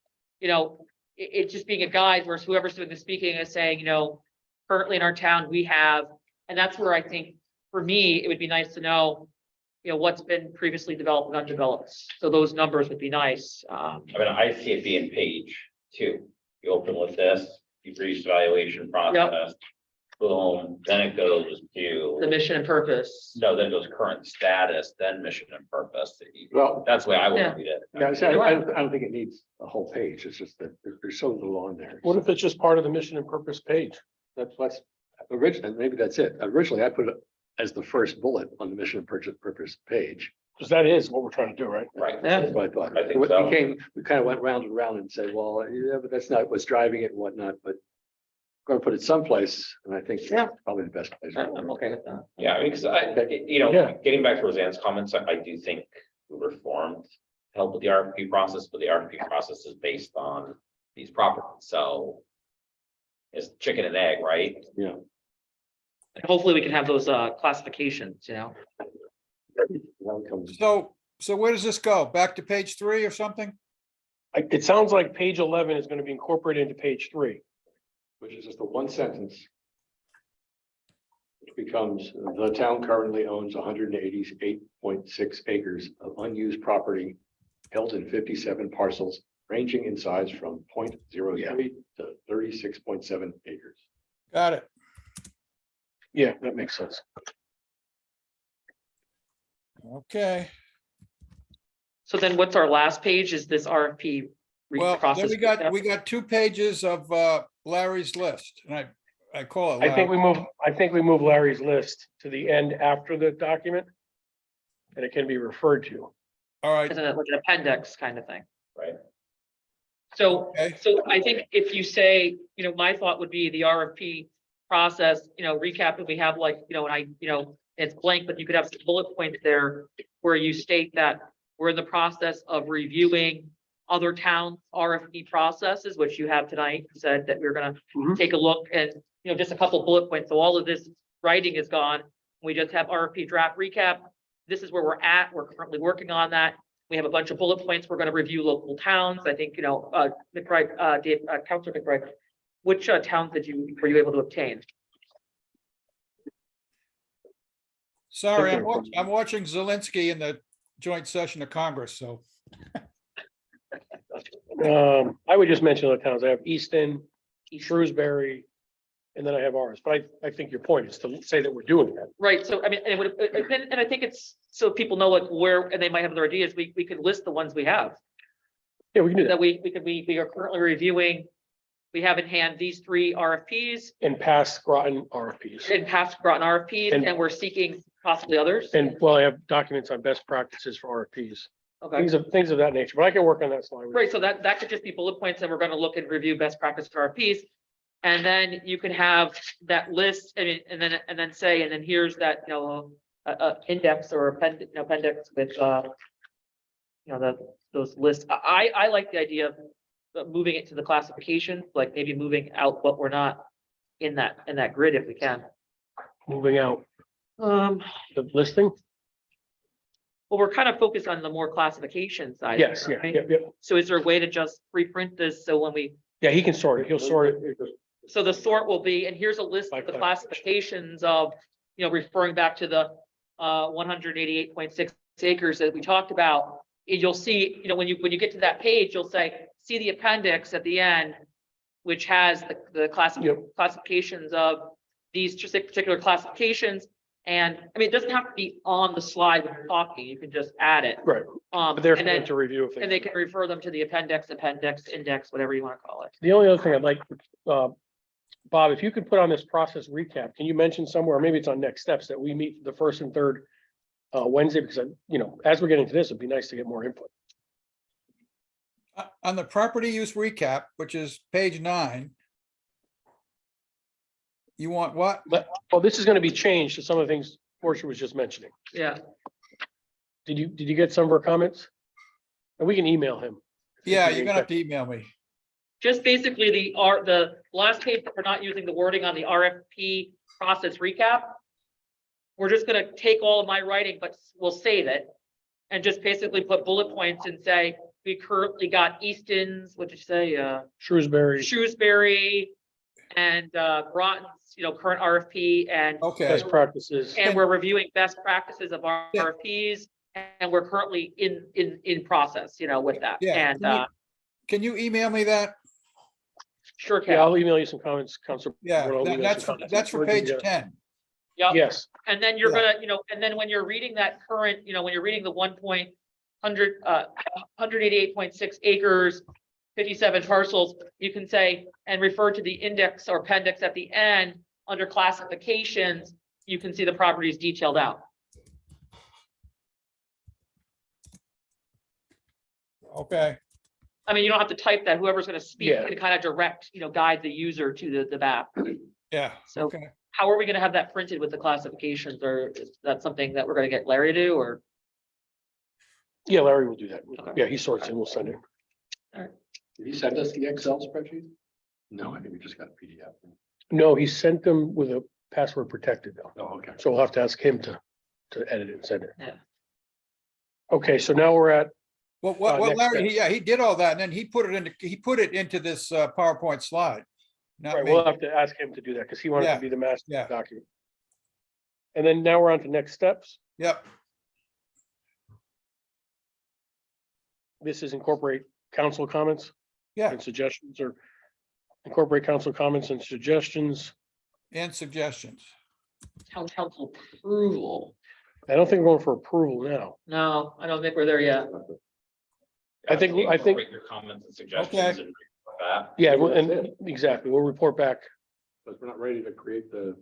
[SPEAKER 3] it just being a guide versus whoever's doing the speaking is saying, currently in our town, we have, and that's where I think, for me, it would be nice to know, what's been previously developed and undeveloped. So those numbers would be nice.
[SPEAKER 6] I mean, I see it being page 2. You open with this, you reach evaluation process. Boom, then it goes
[SPEAKER 3] The
[SPEAKER 6] to,
[SPEAKER 3] mission and purpose.
[SPEAKER 6] no, then it goes current status, then mission and purpose.
[SPEAKER 5] Well,
[SPEAKER 6] That's the way I would
[SPEAKER 3] Yeah.
[SPEAKER 6] read it.
[SPEAKER 5] yeah, see, I don't think it needs a whole page. It's just that there's so little on there.
[SPEAKER 1] what if it's just part of the mission and purpose page?
[SPEAKER 5] That's originally, maybe that's it. Originally, I put it as the first bullet on the mission and purpose page.
[SPEAKER 1] Because that is what we're trying to do, right?
[SPEAKER 6] Right.
[SPEAKER 3] Yeah.
[SPEAKER 5] That's what I thought.
[SPEAKER 6] I think so.
[SPEAKER 5] We kind of went round and round and said, well, yeah, but that's not what's driving it and whatnot, but going to put it someplace, and I think
[SPEAKER 3] Yeah.
[SPEAKER 5] that's probably the best place.
[SPEAKER 3] I'm okay with that.
[SPEAKER 6] Yeah, I mean, because
[SPEAKER 1] Yeah.
[SPEAKER 6] getting back to Roseanne's comments, I do think we were formed to help with the RFP process, but the RFP process is based on these properties, so it's chicken and egg, right?
[SPEAKER 5] Yeah.
[SPEAKER 3] And hopefully we can have those classifications,
[SPEAKER 5] That comes.
[SPEAKER 7] so where does this go? Back to page 3 or something?
[SPEAKER 1] It sounds like page 11 is going to be incorporated into page 3.
[SPEAKER 5] Which is just the one sentence. Which becomes, the town currently owns 188.6 acres of unused property held in 57 parcels ranging in size from 0.03 to 36.7 acres.
[SPEAKER 7] Got it.
[SPEAKER 1] Yeah, that makes sense.
[SPEAKER 7] Okay.
[SPEAKER 3] So then what's our last page? Is this RFP?
[SPEAKER 7] Well, then
[SPEAKER 3] process recap?
[SPEAKER 7] we got 2 pages of Larry's list, and I call it.
[SPEAKER 1] I think we move Larry's list to the end after the document. And it can be referred to.
[SPEAKER 7] All right,
[SPEAKER 3] Isn't it like an appendix kind of thing?
[SPEAKER 6] Right.
[SPEAKER 3] So,
[SPEAKER 7] okay,
[SPEAKER 3] so I think if you say, my thought would be the RFP process, recap, if we have it's blank, but you could have some bullet points there where you state that we're in the process of reviewing other towns' RFP processes, which you have tonight, said that we're gonna
[SPEAKER 1] Mhm.
[SPEAKER 3] take a look and, just a couple bullet points. So all of this writing is gone. We just have RFP draft recap. This is where we're at. We're currently working on that. We have a bunch of bullet points. We're gonna review local towns. I think, McBride, Dave, Councilor McBride, which towns were you able to obtain?
[SPEAKER 7] sorry, I'm watching Zelensky in the joint session of Congress, so.
[SPEAKER 1] I would just mention the towns. I have Easton, Shrewsbury, and then I have ours. But I think your point is to say that we're doing that.
[SPEAKER 3] Right, so I mean, and I think it's, so people know where, and they might have other ideas, we can list the ones we have.
[SPEAKER 1] Yeah, we can do that.
[SPEAKER 3] That we are currently reviewing, we have in hand these 3 RFPs,
[SPEAKER 1] And past Groton RFPs.
[SPEAKER 3] and past Groton RFPs,
[SPEAKER 1] And-
[SPEAKER 3] and we're seeking possibly others.
[SPEAKER 1] And well, I have documents on best practices for RFPs,
[SPEAKER 3] Okay,
[SPEAKER 1] things of that nature, but I can work on that slide.
[SPEAKER 3] right, so that could just be bullet points, and we're gonna look and review best practice for RFPs. And then you can have that list, and then say, and then here's that, index or appendix with, those lists. I like the idea of moving it to the classification, like maybe moving out what we're not in that grid if we can.
[SPEAKER 1] Moving out
[SPEAKER 3] Well,
[SPEAKER 1] the listing?
[SPEAKER 3] we're kind of focused on the more classification side.
[SPEAKER 1] Yes,
[SPEAKER 3] here,
[SPEAKER 1] yeah,
[SPEAKER 3] right?
[SPEAKER 1] yeah, yeah.
[SPEAKER 3] So is there a way to just reprint this, so when we,
[SPEAKER 1] Yeah, he can sort it. He'll sort it.
[SPEAKER 3] so the sort will be, and here's a list
[SPEAKER 1] By
[SPEAKER 3] of the
[SPEAKER 1] classification.
[SPEAKER 3] classifications of, referring back to the 188.6 acres that we talked about. And you'll see, when you get to that page, you'll say, see the appendix at the end, which has the classifications of these particular classifications. And it doesn't have to be on the slide when you're talking, you can just add it.
[SPEAKER 1] Right, but they're for
[SPEAKER 3] And
[SPEAKER 1] them
[SPEAKER 3] then,
[SPEAKER 1] to review if
[SPEAKER 3] and they can refer them to the appendix, index, whatever you want to call it.
[SPEAKER 1] The only other thing I'd like, Bob, if you could put on this process recap, can you mention somewhere, maybe it's on next steps, that we meet the first and third Wednesday, because as we're getting to this, it'd be nice to get more input.
[SPEAKER 7] On the property use recap, which is page 9. You want what?
[SPEAKER 1] But, well, this is gonna be changed to some of the things Portia was just mentioning.
[SPEAKER 3] Yeah,
[SPEAKER 1] Did you get some of her comments? And we can email him.
[SPEAKER 7] Yeah, you're gonna have to email me.
[SPEAKER 3] just basically the last page, that we're not using the wording on the RFP process recap. We're just gonna take all of my writing, but we'll save it. And just basically put bullet points and say, we currently got Easton's, what did you say, Shrewsbury and Groton's, current RFP, and
[SPEAKER 7] Okay,
[SPEAKER 1] Best practices.
[SPEAKER 3] we're reviewing best practices of our
[SPEAKER 7] Yeah.
[SPEAKER 3] RFPs, and we're currently in process, with that.
[SPEAKER 7] yeah.
[SPEAKER 3] And
[SPEAKER 7] Can you email me that?
[SPEAKER 3] sure
[SPEAKER 1] Yeah,
[SPEAKER 3] can.
[SPEAKER 1] I'll email you some comments, Council.
[SPEAKER 7] Yeah,
[SPEAKER 1] I'll email
[SPEAKER 7] that's
[SPEAKER 1] some
[SPEAKER 7] for,
[SPEAKER 1] comments.
[SPEAKER 7] that's for
[SPEAKER 1] We're gonna
[SPEAKER 7] page
[SPEAKER 1] do that.
[SPEAKER 7] 10.
[SPEAKER 3] Yep.
[SPEAKER 1] Yes,
[SPEAKER 3] And then you're
[SPEAKER 7] Yeah.
[SPEAKER 3] gonna, and then when you're reading that current, when you're reading the 188.6 acres, 57 parcels, you can say, and refer to the index or appendix at the end, under classifications, you can see the properties detailed out.
[SPEAKER 7] Okay,
[SPEAKER 3] You don't have to type that, whoever's gonna speak
[SPEAKER 1] Yeah.
[SPEAKER 3] can kind of direct, guide the user to the map.
[SPEAKER 7] yeah,
[SPEAKER 3] So
[SPEAKER 7] okay.
[SPEAKER 3] how are we gonna have that printed with the classifications, or is that something that we're gonna get Larry to do, or?
[SPEAKER 1] yeah, Larry will do that.
[SPEAKER 3] Okay.
[SPEAKER 1] Yeah, he sorts and we'll send it.
[SPEAKER 5] Did he send us the Excel spreadsheet? No, I think we just got a PDF.
[SPEAKER 1] No, he sent them with a password protected though.
[SPEAKER 5] Oh, okay.
[SPEAKER 1] So we'll have to ask him to edit it and send it.
[SPEAKER 3] Yeah.
[SPEAKER 1] Okay, so now we're at,
[SPEAKER 7] Well, what
[SPEAKER 1] next
[SPEAKER 7] Larry,
[SPEAKER 1] steps.
[SPEAKER 7] he did all that, and then he put it into this PowerPoint slide. Not
[SPEAKER 1] right,
[SPEAKER 7] me.
[SPEAKER 1] we'll have to ask him to do that because he wanted
[SPEAKER 7] Yeah,
[SPEAKER 1] to be the master
[SPEAKER 7] yeah.
[SPEAKER 1] document. And then now we're on to next steps.
[SPEAKER 7] Yep,
[SPEAKER 1] This is incorporate council comments
[SPEAKER 7] yeah,
[SPEAKER 1] and suggestions, or incorporate council comments and suggestions.
[SPEAKER 7] and suggestions.
[SPEAKER 3] Town council approval.
[SPEAKER 1] I don't think we're going for approval now.
[SPEAKER 3] No, I don't think we're there yet.
[SPEAKER 1] I think,
[SPEAKER 6] Incorporate your comments and suggestions
[SPEAKER 7] Okay.
[SPEAKER 6] and report back.
[SPEAKER 1] yeah, and exactly, we'll report back.
[SPEAKER 5] But we're not ready to create the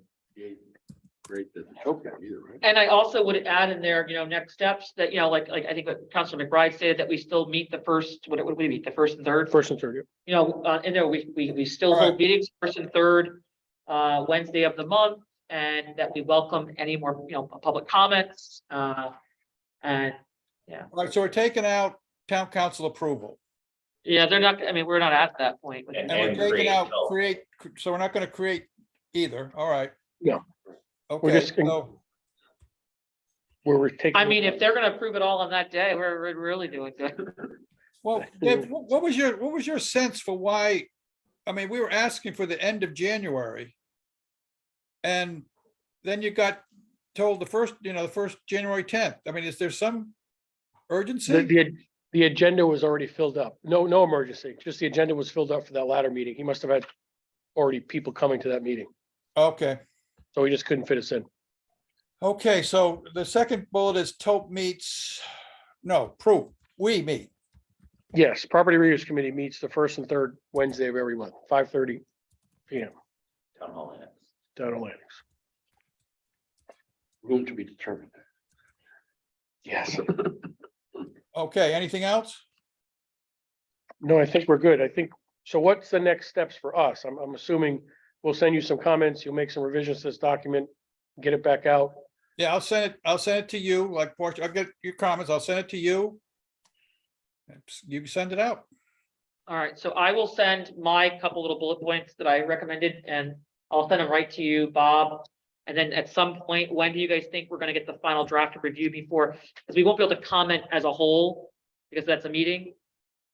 [SPEAKER 5] choke down either, right?
[SPEAKER 3] And I also would add in there, next steps that, like I think what Councilor McBride said, that we still meet the first, what would we meet, the first and third?
[SPEAKER 1] First and third, yeah.
[SPEAKER 3] In there, we still
[SPEAKER 7] All
[SPEAKER 3] hold
[SPEAKER 7] right.
[SPEAKER 3] meetings first and third Wednesday of the month, and that we welcome any more, public comments. And
[SPEAKER 7] All right, so we're taking out town council approval.
[SPEAKER 3] yeah, they're not, we're not at that point.
[SPEAKER 6] And-
[SPEAKER 7] And we're taking
[SPEAKER 6] create
[SPEAKER 7] out
[SPEAKER 6] development.
[SPEAKER 7] so we're not gonna create either, all right.
[SPEAKER 1] No.
[SPEAKER 7] Okay,
[SPEAKER 1] just gonna-
[SPEAKER 7] so,
[SPEAKER 1] Where we're taking.
[SPEAKER 3] If they're gonna approve it all on that day, we're really doing good.
[SPEAKER 7] well, Dave, what was your sense for why, we were asking for the end of January. And then you got told the first January 10th. Is there some urgency?
[SPEAKER 1] The agenda was already filled up. No emergency, just the agenda was filled up for that latter meeting. He must have had already people coming to that meeting.
[SPEAKER 7] Okay,
[SPEAKER 1] So we just couldn't fit us in.
[SPEAKER 7] okay, so the second bullet is Tope meets, no, we meet.
[SPEAKER 1] Yes, Property Reuse Committee meets the first and third Wednesday of every month, 5:30 PM,
[SPEAKER 6] Town hall annex.
[SPEAKER 1] down in Atlantis.
[SPEAKER 5] Room to be determined.
[SPEAKER 1] Yes.
[SPEAKER 7] Okay, anything else?
[SPEAKER 1] No, I think we're good. I think So what's the next steps for us? I'm assuming we'll send you some comments, you'll make some revisions to this document, get it back out.
[SPEAKER 7] Yeah, I'll send it to you, like, Portia, I'll get your comments, I'll send it to you. You send it out.
[SPEAKER 3] All right, so I will send my couple little bullet points that I recommended, and I'll send them right to you, Bob. And then at some point, when do you guys think we're gonna get the final draft to review before? Because we won't be able to comment as a whole, because that's a meeting.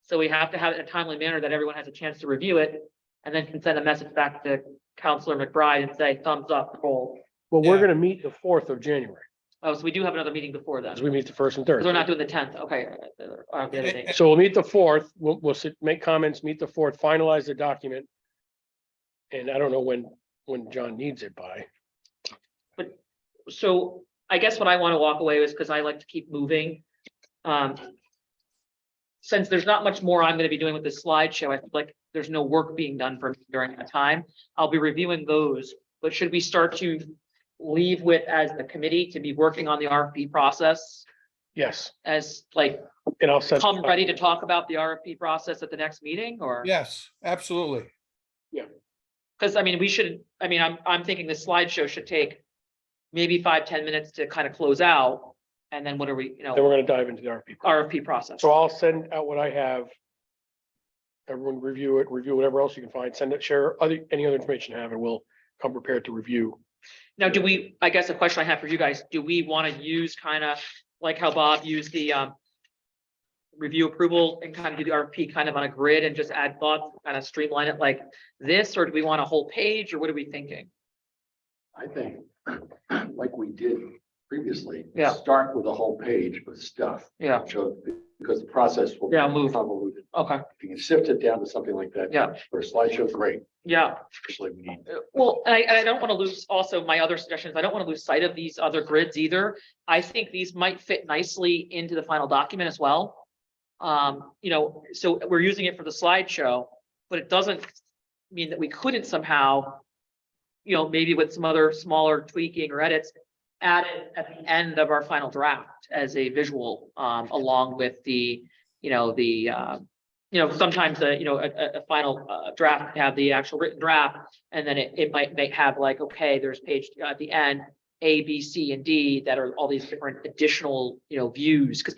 [SPEAKER 3] So we have to have it in a timely manner that everyone has a chance to review it, and then can send a message back to Counselor McBride and say thumbs up, roll.
[SPEAKER 1] Well, we're
[SPEAKER 7] Yeah.
[SPEAKER 1] gonna meet the 4th of January,
[SPEAKER 3] Oh, so we do have another meeting before then,
[SPEAKER 1] as
[SPEAKER 3] because
[SPEAKER 1] we meet the 1st and 3rd.
[SPEAKER 3] we're not doing the 10th, okay. The other day.
[SPEAKER 1] So we'll meet the 4th, we'll sit, make comments, meet the 4th, finalize the document. And I don't know when John needs it by.
[SPEAKER 3] So I guess what I want to walk away with, because I like to keep moving. Since there's not much more I'm going to be doing with this slideshow, I feel like there's no work being done for me during that time. I'll be reviewing those, but should we start to leave with as the committee to be working on the RFP process
[SPEAKER 1] Yes,
[SPEAKER 3] as like
[SPEAKER 1] and I'll set.
[SPEAKER 3] come ready to talk about the RFP process at the next meeting, or?
[SPEAKER 7] Yes, absolutely.
[SPEAKER 3] Because I mean, I'm thinking the slideshow should take maybe 5-10 minutes to kind of close out. And then what are we,
[SPEAKER 1] Then we're gonna dive into the RFP.
[SPEAKER 3] RFP process.
[SPEAKER 1] So I'll send out what I have. Everyone review it, review whatever else you can find, send it, share any other information you have, and we'll come prepared to review.
[SPEAKER 3] Now, I guess a question I have for you guys, do we want to use kind of like how Bob used the review approval and kind of do the RFP kind of on a grid and just add thoughts, kind of streamline it like this, or do we want a whole page, or what are we thinking?
[SPEAKER 5] I think, like we did previously.
[SPEAKER 3] Yeah.
[SPEAKER 5] Start with a whole page with stuff.
[SPEAKER 3] Yeah,
[SPEAKER 5] So, because the process will.
[SPEAKER 3] Yeah,
[SPEAKER 5] be
[SPEAKER 3] move.
[SPEAKER 5] Convoluted.
[SPEAKER 3] okay,
[SPEAKER 5] If you can sift it down to something like that.
[SPEAKER 3] Yeah.
[SPEAKER 5] For a slideshow, great.
[SPEAKER 3] yeah.
[SPEAKER 5] Especially we need.
[SPEAKER 3] Well, and I don't want to lose also my other suggestions. I don't want to lose sight of these other grids either. I think these might fit nicely into the final document as well. So we're using it for the slideshow, but it doesn't mean that we couldn't somehow, maybe with some other smaller tweaking or edits, add it at the end of our final draft as a visual, along with the, sometimes a final draft can have the actual written draft, and then it might have like, okay, there's page at the end, A, B, C, and D that are all these different additional, views, because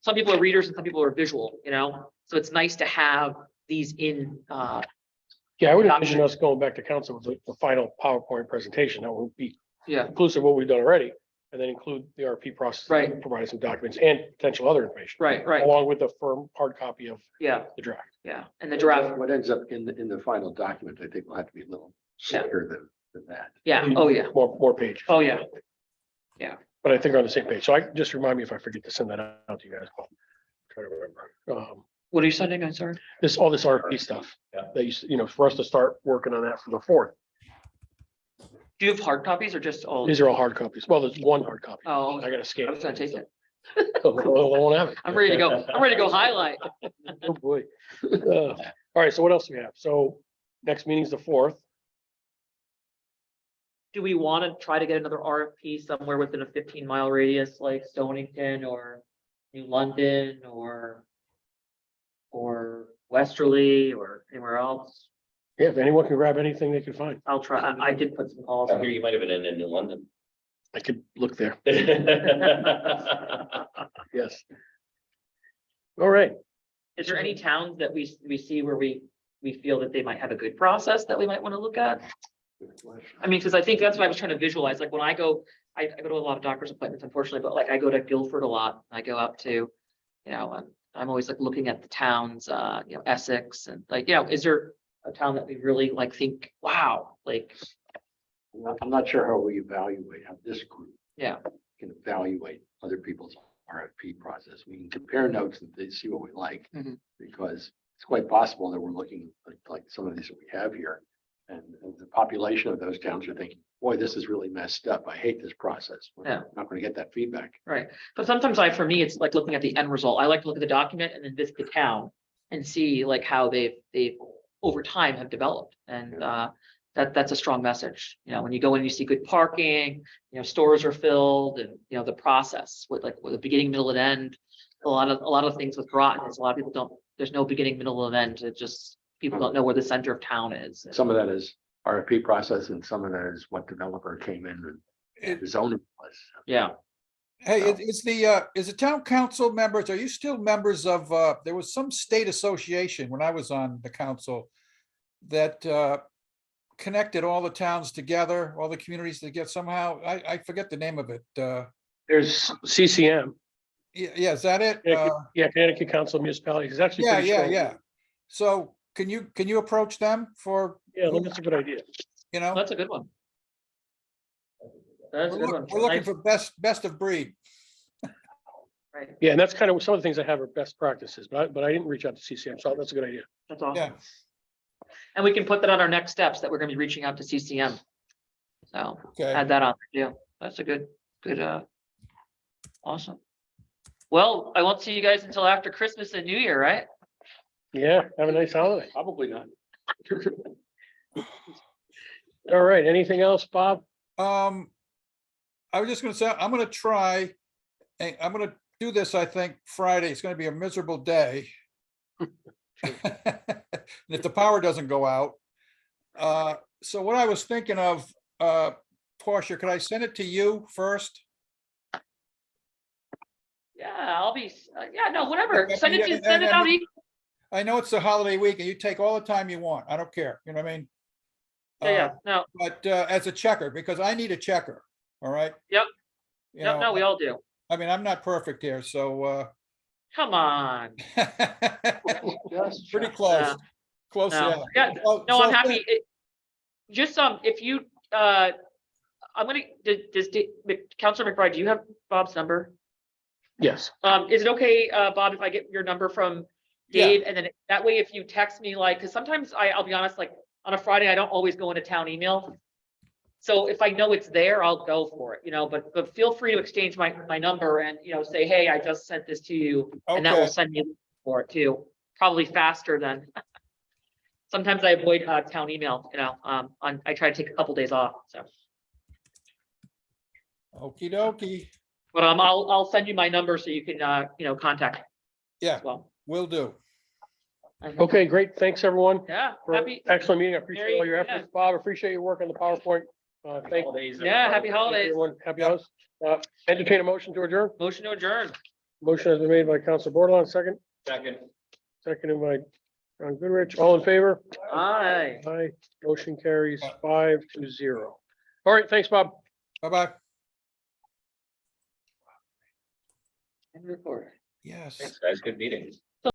[SPEAKER 3] some people are readers and some people are visual, so it's nice to have these in.
[SPEAKER 1] Yeah, I would envision us going back to council with the final PowerPoint presentation. That will be
[SPEAKER 3] Yeah,
[SPEAKER 1] inclusive of what we've done already, and then include the RFP process.
[SPEAKER 3] Right.
[SPEAKER 1] Provide some documents and potential other information.
[SPEAKER 3] right,
[SPEAKER 1] Along with the firm hard copy of
[SPEAKER 3] yeah,
[SPEAKER 1] the draft.
[SPEAKER 3] yeah, and the draft,
[SPEAKER 5] What ends up in the final document, I think will have to be a little
[SPEAKER 3] Yeah.
[SPEAKER 5] slicker than that.
[SPEAKER 3] yeah, oh, yeah,
[SPEAKER 1] More pages.
[SPEAKER 3] oh, yeah,
[SPEAKER 1] But I think we're on the same page. So just remind me if I forget to send that out to you guys. I'll try to remember.
[SPEAKER 3] what are you sending, I'm sorry?
[SPEAKER 1] All this RFP stuff.
[SPEAKER 6] Yeah.
[SPEAKER 1] That for us to start working on that for the 4th.
[SPEAKER 3] Do you have hard copies or just all?
[SPEAKER 1] These are all hard copies. Well, there's one hard copy.
[SPEAKER 3] Oh,
[SPEAKER 1] I gotta scan.
[SPEAKER 3] I was gonna take it.
[SPEAKER 1] I won't have it.
[SPEAKER 3] I'm ready to go. I'm ready to go highlight.
[SPEAKER 1] Oh, boy. All right, so what else do we have? So next meeting's the 4th.
[SPEAKER 3] Do we want to try to get another RFP somewhere within a 15-mile radius, like Stonington or New London or Westerly or anywhere else?
[SPEAKER 1] Yeah, if anyone can grab anything they can find,
[SPEAKER 3] I'll try. I did put some calls.
[SPEAKER 6] I hear you might have been in New London.
[SPEAKER 1] I could look there. Yes. All right.
[SPEAKER 3] Is there any towns that we see where we feel that they might have a good process that we might want to look at? I mean, because I think that's what I was trying to visualize. Like when I go to a lot of doctor's appointments, unfortunately, but like I go to Guilford a lot. I go out to, I'm always like looking at the towns, Essex and like, is there a town that we really like think, wow, like,
[SPEAKER 5] I'm not sure how we evaluate how this group.
[SPEAKER 3] Yeah.
[SPEAKER 5] Can evaluate other people's RFP process. We can compare notes and they see what we like.
[SPEAKER 3] Mhm.
[SPEAKER 5] Because it's quite possible that we're looking like some of these that we have here. And the population of those towns are thinking, boy, this is really messed up. I hate this process. We're
[SPEAKER 3] Yeah.
[SPEAKER 5] not going to get that feedback.
[SPEAKER 3] right. But sometimes for me, it's like looking at the end result. I like to look at the document and then visit the town and see like how they've over time have developed. And that's a strong message. When you go in, you see good parking, stores are filled and, the process with the beginning, middle and end. A lot of things with Groton is a lot of people don't there's no beginning, middle, and end. It just, people don't know where the center of town is.
[SPEAKER 5] Some of that is RFP process and some of that is what developer came in and
[SPEAKER 7] It-
[SPEAKER 5] the zoning was.
[SPEAKER 3] Yeah.
[SPEAKER 7] Hey,
[SPEAKER 5] So-
[SPEAKER 7] is the town council members, are you still members of, there was some state association when I was on the council that connected all the towns together, all the communities together somehow? I forget the name of it.
[SPEAKER 1] There's CCM,
[SPEAKER 7] Yeah, is that it?
[SPEAKER 1] Connecticut Council of Municipalities. It's actually
[SPEAKER 7] Yeah,
[SPEAKER 1] pretty
[SPEAKER 7] yeah,
[SPEAKER 1] strong.
[SPEAKER 7] yeah. So can you approach them for,
[SPEAKER 1] Yeah, that's a good idea.
[SPEAKER 7] you know?
[SPEAKER 3] That's a good one. That's a good one.
[SPEAKER 7] We're looking
[SPEAKER 3] Nice.
[SPEAKER 7] for best of breed.
[SPEAKER 3] Right.
[SPEAKER 1] Yeah, and that's kind of some of the things I have are best practices, but I didn't reach out to CCM, so that's a good idea.
[SPEAKER 3] That's
[SPEAKER 7] Yeah.
[SPEAKER 3] awesome. And we can put that on our next steps, that we're gonna be reaching out to CCM. So
[SPEAKER 7] Okay.
[SPEAKER 3] add that on, yeah, that's a good, awesome. Well, I won't see you guys until after Christmas and New Year, right?
[SPEAKER 1] Yeah, have a nice holiday.
[SPEAKER 5] Probably not.
[SPEAKER 1] All right, anything else, Bob?
[SPEAKER 7] I was just gonna say, I'm gonna try, and I'm gonna do this, I think, Friday. It's gonna be a miserable day. And if the power doesn't go out. So what I was thinking of, Portia, could I send it to you first?
[SPEAKER 3] Yeah, I'll be, yeah, no, whatever, send it
[SPEAKER 7] And-
[SPEAKER 3] out.
[SPEAKER 7] I know it's the holiday week and you take all the time you want. I don't care, you know what I mean?
[SPEAKER 3] Yeah, no,
[SPEAKER 7] But as a checker, because I need a checker, all right?
[SPEAKER 3] Yep.
[SPEAKER 7] You
[SPEAKER 3] no,
[SPEAKER 7] know,
[SPEAKER 3] we all do.
[SPEAKER 7] I mean, I'm not perfect here, so
[SPEAKER 3] Come on.
[SPEAKER 7] pretty close,
[SPEAKER 3] Yeah.
[SPEAKER 7] close,
[SPEAKER 3] No,
[SPEAKER 7] yeah.
[SPEAKER 3] yeah,
[SPEAKER 7] So-
[SPEAKER 3] no,
[SPEAKER 7] so
[SPEAKER 3] I'm happy. Just, if you, I'm gonna, does Counselor McBride, do you have Bob's number?
[SPEAKER 1] Yes.
[SPEAKER 3] Is it okay, Bob, if I get your number from
[SPEAKER 7] Yeah.
[SPEAKER 3] Dave, and then that way, if you text me, like, because sometimes I'll be honest, like, on a Friday, I don't always go into town email. So if I know it's there, I'll go for it, but feel free to exchange my number and, say, hey, I just sent this to you, and that will
[SPEAKER 7] Okay.
[SPEAKER 3] send you for it too. Probably faster than. Sometimes I avoid town email, I try to take a couple days off, so.
[SPEAKER 7] Okey dokey,
[SPEAKER 3] But I'll send you my number so you can, contact me
[SPEAKER 7] yeah,
[SPEAKER 3] as well.
[SPEAKER 7] will do.
[SPEAKER 1] Okay, great. Thanks, everyone.
[SPEAKER 3] Yeah,
[SPEAKER 1] For an
[SPEAKER 3] happy,
[SPEAKER 1] excellent meeting. I appreciate all your
[SPEAKER 3] Merry-
[SPEAKER 1] efforts, Bob. Appreciate your work on the PowerPoint. Thank
[SPEAKER 3] yeah, happy holidays.
[SPEAKER 1] everyone. Happy holidays. Entertain a motion to adjourn.
[SPEAKER 3] Motion to adjourn.
[SPEAKER 1] Motion has been made by Council Bordelon, second,
[SPEAKER 6] Second.
[SPEAKER 1] seconded by John Goodrich. All in favor?
[SPEAKER 3] Aye.
[SPEAKER 1] Aye. Motion carries 5-0. All right, thanks, Bob.
[SPEAKER 7] Bye-bye.
[SPEAKER 3] And record.
[SPEAKER 7] Yes.
[SPEAKER 6] Thanks, guys. Good meeting.